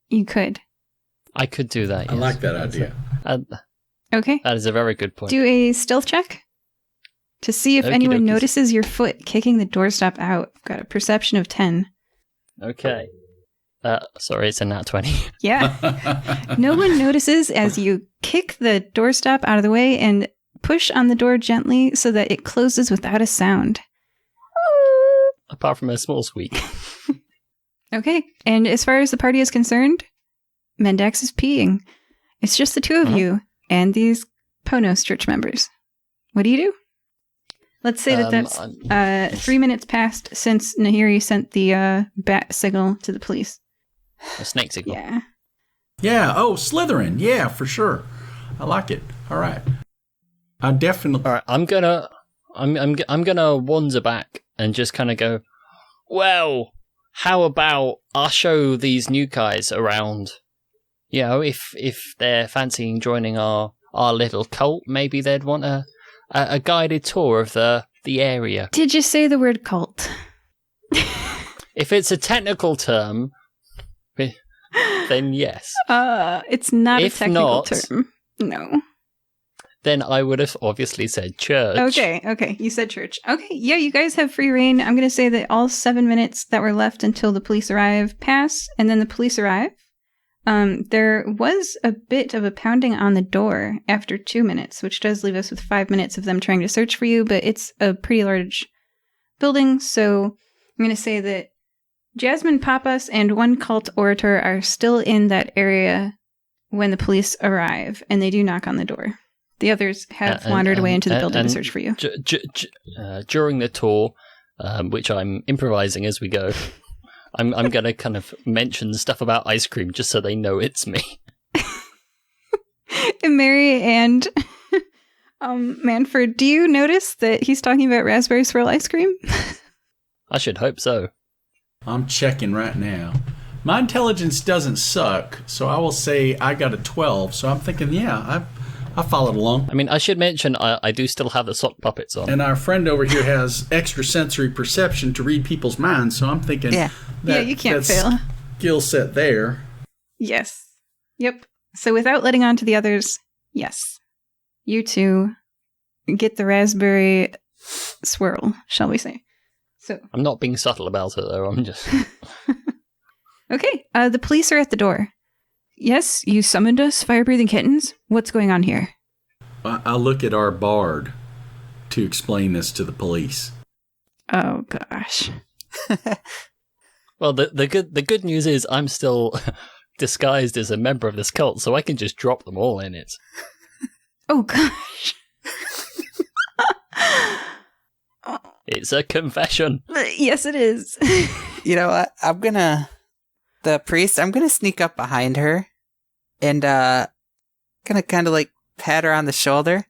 You could. I could do that, yes. I like that idea. Okay. That is a very good point. Do a stealth check to see if anyone notices your foot kicking the doorstop out. I've got a perception of 10. Okay. Sorry, it's a nat 20. Yeah. No one notices as you kick the doorstop out of the way and push on the door gently so that it closes without a sound. Apart from a small squeak. Okay. And as far as the party is concerned, Mendax is peeing. It's just the two of you and these Ponos church members. What do you do? Let's say that's 3 minutes past since Nahiri sent the bat signal to the police. A snake signal. Yeah. Yeah. Oh, Slytherin. Yeah, for sure. I like it. All right. I definitely. All right. I'm gonna wander back and just kind of go. Well, how about I show these new guys around? You know, if they're fancying joining our little cult, maybe they'd want a guided tour of the area. Did you say the word cult? If it's a technical term, then yes. It's not a technical term. No. Then I would have obviously said church. Okay. You said church. Okay, yeah, you guys have free reign. I'm going to say that all 7 minutes that were left until the police arrive pass, and then the police arrive. There was a bit of a pounding on the door after 2 minutes, which does leave us with 5 minutes of them trying to search for you, but it's a pretty large building, so I'm going to say that Jasmine Papas and one cult orator are still in that area when the police arrive, and they do knock on the door. The others have wandered away into the building to search for you. During the tour, which I'm improvising as we go, I'm going to kind of mention stuff about ice cream just so they know it's me. Imeri and Manford, do you notice that he's talking about raspberry swirl ice cream? I should hope so. I'm checking right now. My intelligence doesn't suck, so I will say I got a 12. So I'm thinking, yeah, I followed along. I mean, I should mention I do still have the sock puppets on. And our friend over here has extrasensory perception to read people's minds, so I'm thinking you can't fail. Skill set there. Yes. Yep. So without letting on to the others, yes. You two get the raspberry swirl, shall we say. So I'm not being subtle about it, though. I'm just... Okay. The police are at the door. Yes, you summoned us, Firebreathing Kittens? What's going on here? I'll look at our bard to explain this to the police. Oh, gosh. Well, the good news is I'm still disguised as a member of this cult, so I can just drop them all in it. Oh, gosh. It's a confession. Yes, it is. You know what? I'm gonna sneak up behind her and gonna kind of like pat her on the shoulder,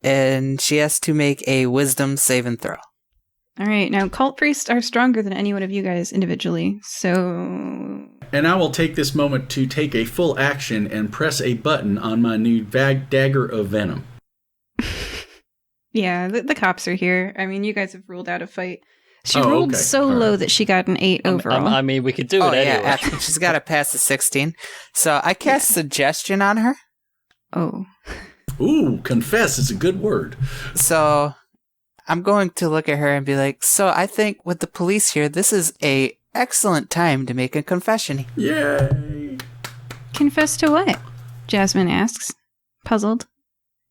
and she has to make a wisdom saving throw. All right, now cult priests are stronger than any one of you guys individually, so... And I will take this moment to take a full action and press a button on my new dagger of venom. Yeah, the cops are here. I mean, you guys have ruled out a fight. She rolled so low that she got an 8 overall. I mean, we could do it anyway. Yeah, she's got to pass the 16. So I cast suggestion on her. Oh. Ooh, confess is a good word. So I'm going to look at her and be like, so I think with the police here, this is a excellent time to make a confession. Yay! Confess to what? Jasmine asks, puzzled.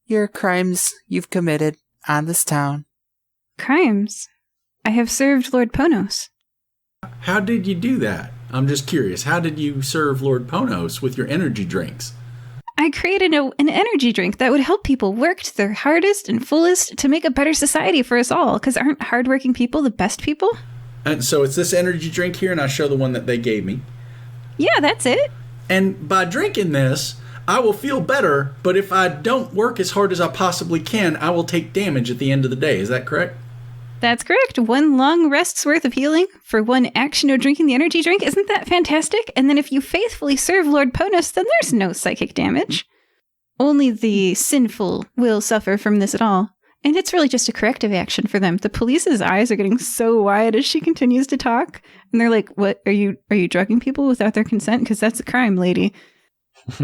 Your crimes you've committed on this town. Crimes? I have served Lord Ponos. How did you do that? I'm just curious. How did you serve Lord Ponos with your energy drinks? I created an energy drink that would help people work to their hardest and fullest to make a better society for us all, because aren't hardworking people the best people? And so it's this energy drink here, and I show the one that they gave me. Yeah, that's it. And by drinking this, I will feel better, but if I don't work as hard as I possibly can, I will take damage at the end of the day. Is that correct? That's correct. 1 long rest's worth of healing for 1 action of drinking the energy drink. Isn't that fantastic? And then if you faithfully serve Lord Ponos, then there's no psychic damage. Only the sinful will suffer from this at all. And it's really just a corrective action for them. The police's eyes are getting so wide as she continues to talk. And they're like, what, are you drugging people without their consent? Because that's a crime, lady.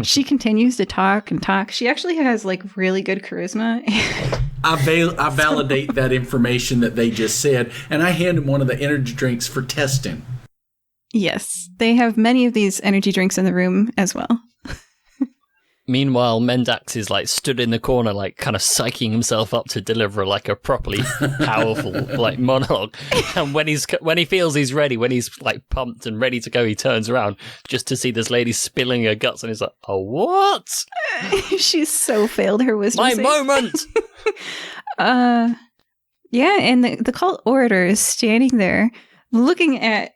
She continues to talk and talk. She actually has like really good charisma. I validate that information that they just said, and I hand them one of the energy drinks for testing. Yes, they have many of these energy drinks in the room as well. Meanwhile, Mendax is like stood in the corner, like kind of psyching himself up to deliver like a properly powerful like monologue. And when he feels he's ready, when he's like pumped and ready to go, he turns around just to see this lady spilling her guts, and he's like, "Oh, what?" She's so failed her wisdom. My moment. Yeah, and the cult orator is standing there, looking at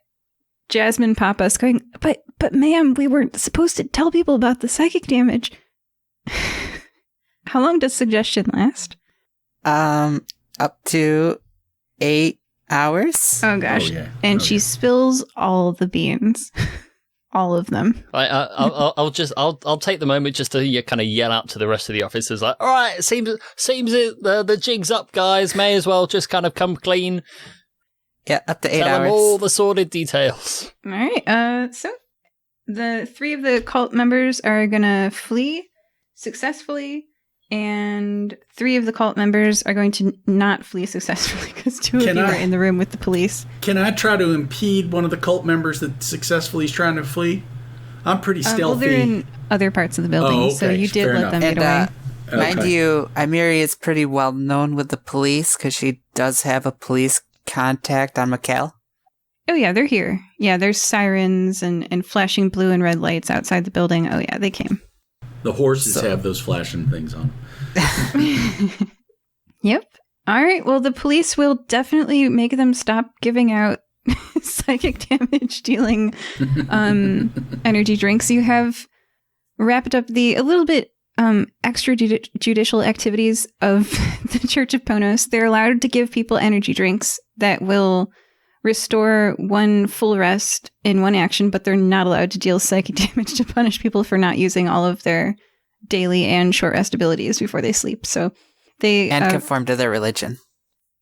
Jasmine Pappas, going, "But, ma'am, we weren't supposed to tell people about the psychic damage." How long does suggestion last? Up to 8 hours. Oh gosh! Oh, yeah. And Oh, she yeah. spills all the beans, all of them. I'll take the moment just to kind of yell out to the rest of the officers, like, "All right, it seems the jig's up, guys. May as well just kind of come clean. Yeah, up to 8 Tell hours. them all the sordid details." All right. So the 3 of the cult members are gonna flee successfully, and 3 of the cult members are going to not flee successfully because 2 of Can you I- are in the room with the police. Can I try to impede one of the cult members that successfully is trying to flee? I'm pretty stealthy. Well, they're in other parts of the building, Oh, so okay. you did Fair let enough. them get And away. mind Okay. you, Imeri is pretty well known with the police because she does have a police contact on McCall. Oh yeah, they're here. Yeah, there's sirens and flashing blue and red lights outside the building. Oh yeah, they came. The horses have those flashing things on. Yep. All right. Well, the police will definitely make them stop giving out psychic damage dealing energy drinks. You have wrapped up a little bit extrajudicial activities of the Church of Ponos. They're allowed to give people energy drinks that will restore 1 full rest in 1 action, but they're not allowed to deal psychic damage to punish people for not using all of their daily and short rest abilities before they sleep. So they And conform to their religion.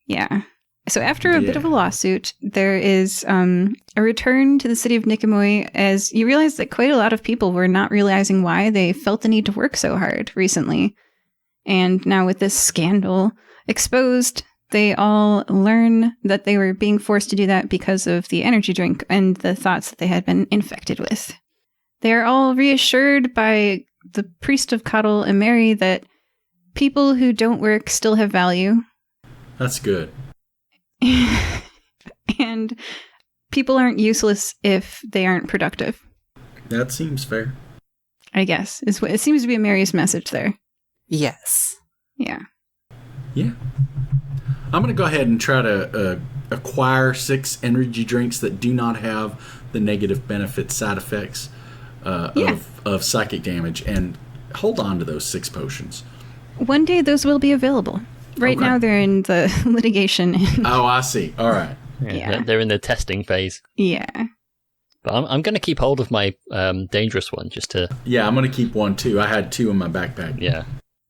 yeah. So after a bit of a lawsuit, there is a return to the city of Nicomoy as you realize that quite a lot of people were not realizing why they felt the need to work so hard recently. And now with this scandal exposed, they all learn that they were being forced to do that because of the energy drink and the thoughts that they had been infected with. They are all reassured by the priest of Coddle Imeri that people who don't work still have value. That's good. And people aren't useless if they aren't productive, That seems fair. I guess. Is what it seems to be Mary's message there. Yes. Yeah. Yeah. I'm going to go ahead and try to acquire 6 energy drinks that do not have the negative benefit side effects of psychic damage and hold on to those 6 potions. One day those will be available. Right Okay. now they're in the litigation. Oh, I see. All right. Yeah. They're in the testing phase. Yeah. But I'm going to keep hold of my dangerous one just to... Yeah, I'm going to keep 1 too. I had 2 in my backpack. Yeah.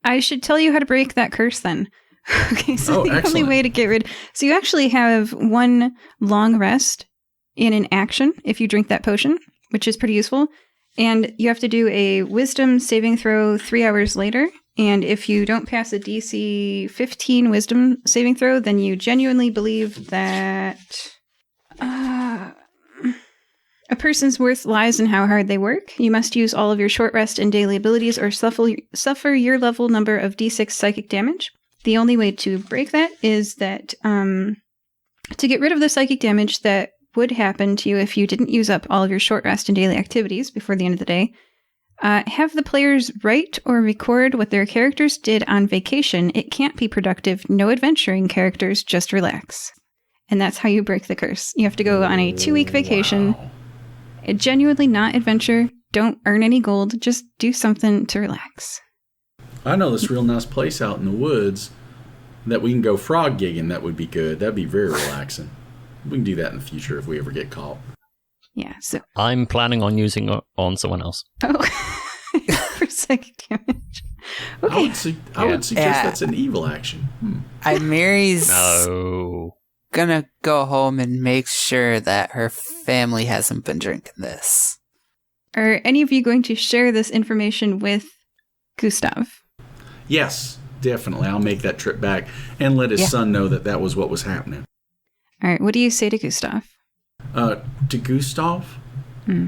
I should tell you how to break that curse then. Okay, so Oh, the only excellent. way to get rid... So you actually have 1 long rest in an action if you drink that potion, which is pretty useful. And you have to do a wisdom saving throw 3 hours later. And if you don't pass a DC 15 wisdom saving throw, then you genuinely believe that a person's worth lies in how hard they work. You must use all of your short rest and daily abilities or suffer your level number of D6 psychic damage. The only way to break that is that To get rid of the psychic damage that would happen to you if you didn't use up all of your short rest and daily activities before the end of the day, have the players write or record what their characters did on vacation. It can't be productive. No adventuring characters, just relax. And that's how you break the curse. You have to go on a 2-week vacation. Wow. Genuinely not adventure. Don't earn any gold. Just do something to relax. I know this real nice place out in the woods that we can go frog gigging. That would be good. That'd be very relaxing. We can do that in the future if we ever get caught. Yeah, so... I'm planning on using it on someone else. Oh, for psychic damage. Okay. I would suggest that's an evil action. Mary's No. gonna go home and make sure that her family hasn't been drinking this. Are any of you going to share this information with Gustav? Yes, definitely. I'll make that trip back and let his son know that was what was happening. All right, what do you say to Gustav? To Gustav? I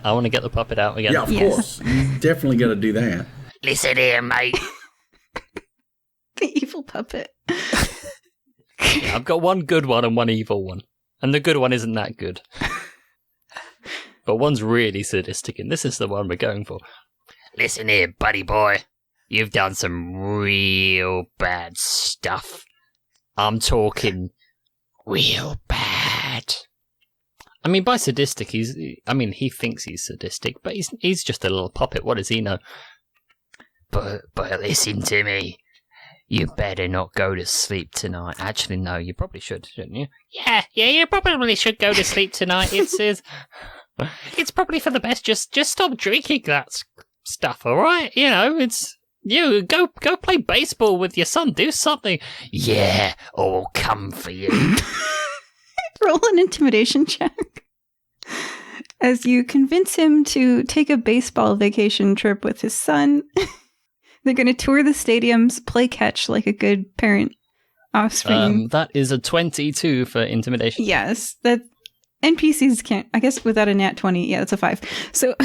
want to get the puppet out again. Yeah, of course. You definitely got to do that. Listen here, mate. The evil puppet. Yeah, I've got one good one and one evil one. And the good one isn't that good. But one's really sadistic, and this is the one we're going for. Listen here, buddy boy. You've done some real bad stuff. I'm talking real bad. I mean, by sadistic, he thinks he's sadistic, but he's just a little puppet. What does he know? But listen to me. You better not go to sleep tonight. Actually, no, you probably should, shouldn't you? Yeah, you probably should go to sleep tonight. It's probably for the best. Just stop drinking that stuff, all right? You know, you go play baseball with your son. Do something. Yeah, or we'll come for you. Roll an intimidation check. As you convince him to take a baseball vacation trip with his son. They're going to tour the stadiums, play catch like a good parent offspring. That is a 22 for intimidation. Yes, that NPCs can't. I guess without a nat 20, yeah, that's a 5. So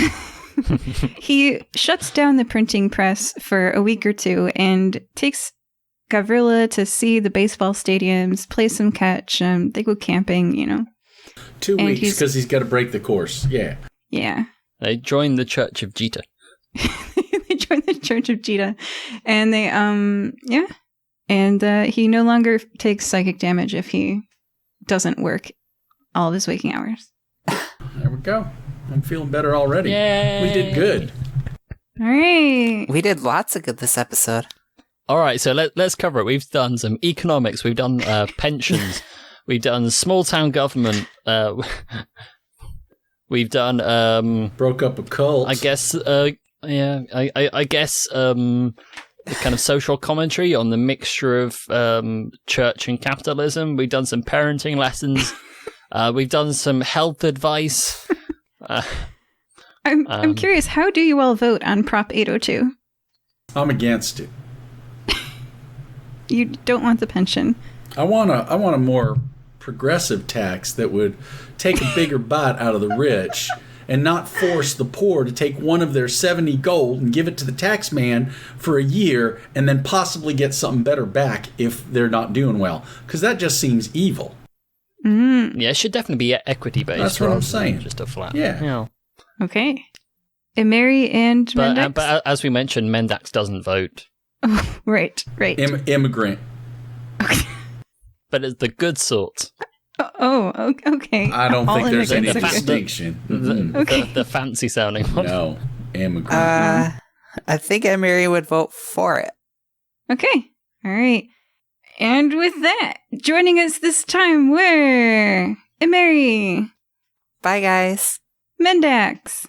he shuts down the printing press for a week or two and takes Gavrila to see the baseball stadiums, play some catch. They go camping, 2 weeks because he's got to break the course. Yeah. Yeah. They join the Church of Jita. They join the Church of Jita, and they and he no longer takes psychic damage if he doesn't work all of his waking hours. There we go. I'm feeling better already. Yay! We did good. All right. We did lots of good this episode. All right, so let's cover it. We've done some economics. We've done pensions. We've done small town government. We've done broke up a cult. I guess. I guess kind of social commentary on the mixture of church and capitalism. We've done some parenting lessons. We've done some health advice. I'm curious, how do you all vote on Prop 802? I'm against it. You don't want the pension. I want a more progressive tax that would take a bigger bite out of the rich and not force the poor to take one of their 70 gold and give it to the tax man for a year and then possibly get something better back if they're not doing well. Because that just seems evil. Mm. Yeah, it should definitely be equity based. That's what I'm saying. Just a flat. Yeah. Okay. Imeri and Mendax? But as we mentioned, Mendax doesn't vote. Oh, right. Immigrant. Okay. But it's the good sort. Oh, okay. I don't think there's any immigrants are good. distinction. The fancy sounding one. No, immigrant. I think Imeri would vote for it. Okay. All right. And with that, joining us this time were Imeri, Bye, guys. Mendax,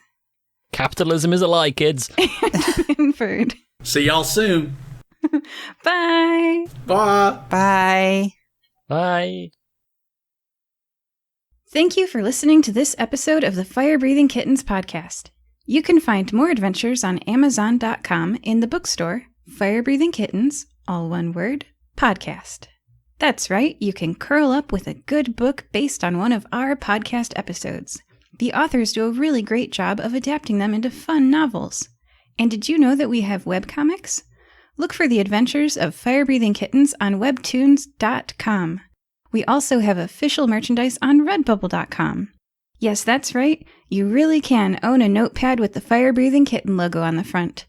Capitalism is a lie, kids. and Manford. See y'all soon. Bye. Bye. Bye. Bye. Thank you for listening to this episode of the Firebreathing Kittens podcast. You can find more adventures on Amazon.com in the bookstore, Firebreathing Kittens, all one word, podcast. That's right, you can curl up with a good book based on one of our podcast episodes. The authors do a really great job of adapting them into fun novels. And did you know that we have webcomics? Look for the adventures of Firebreathing Kittens on webtoons.com. We also have official merchandise on Redbubble.com. Yes, that's right. You really can own a notepad with the Firebreathing Kitten logo on the front,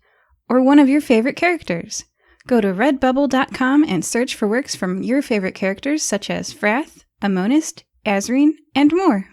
or one of your favorite characters. Go to redbubble.com and search for works from your favorite characters such as Frath, Amonist, Azreen, and more.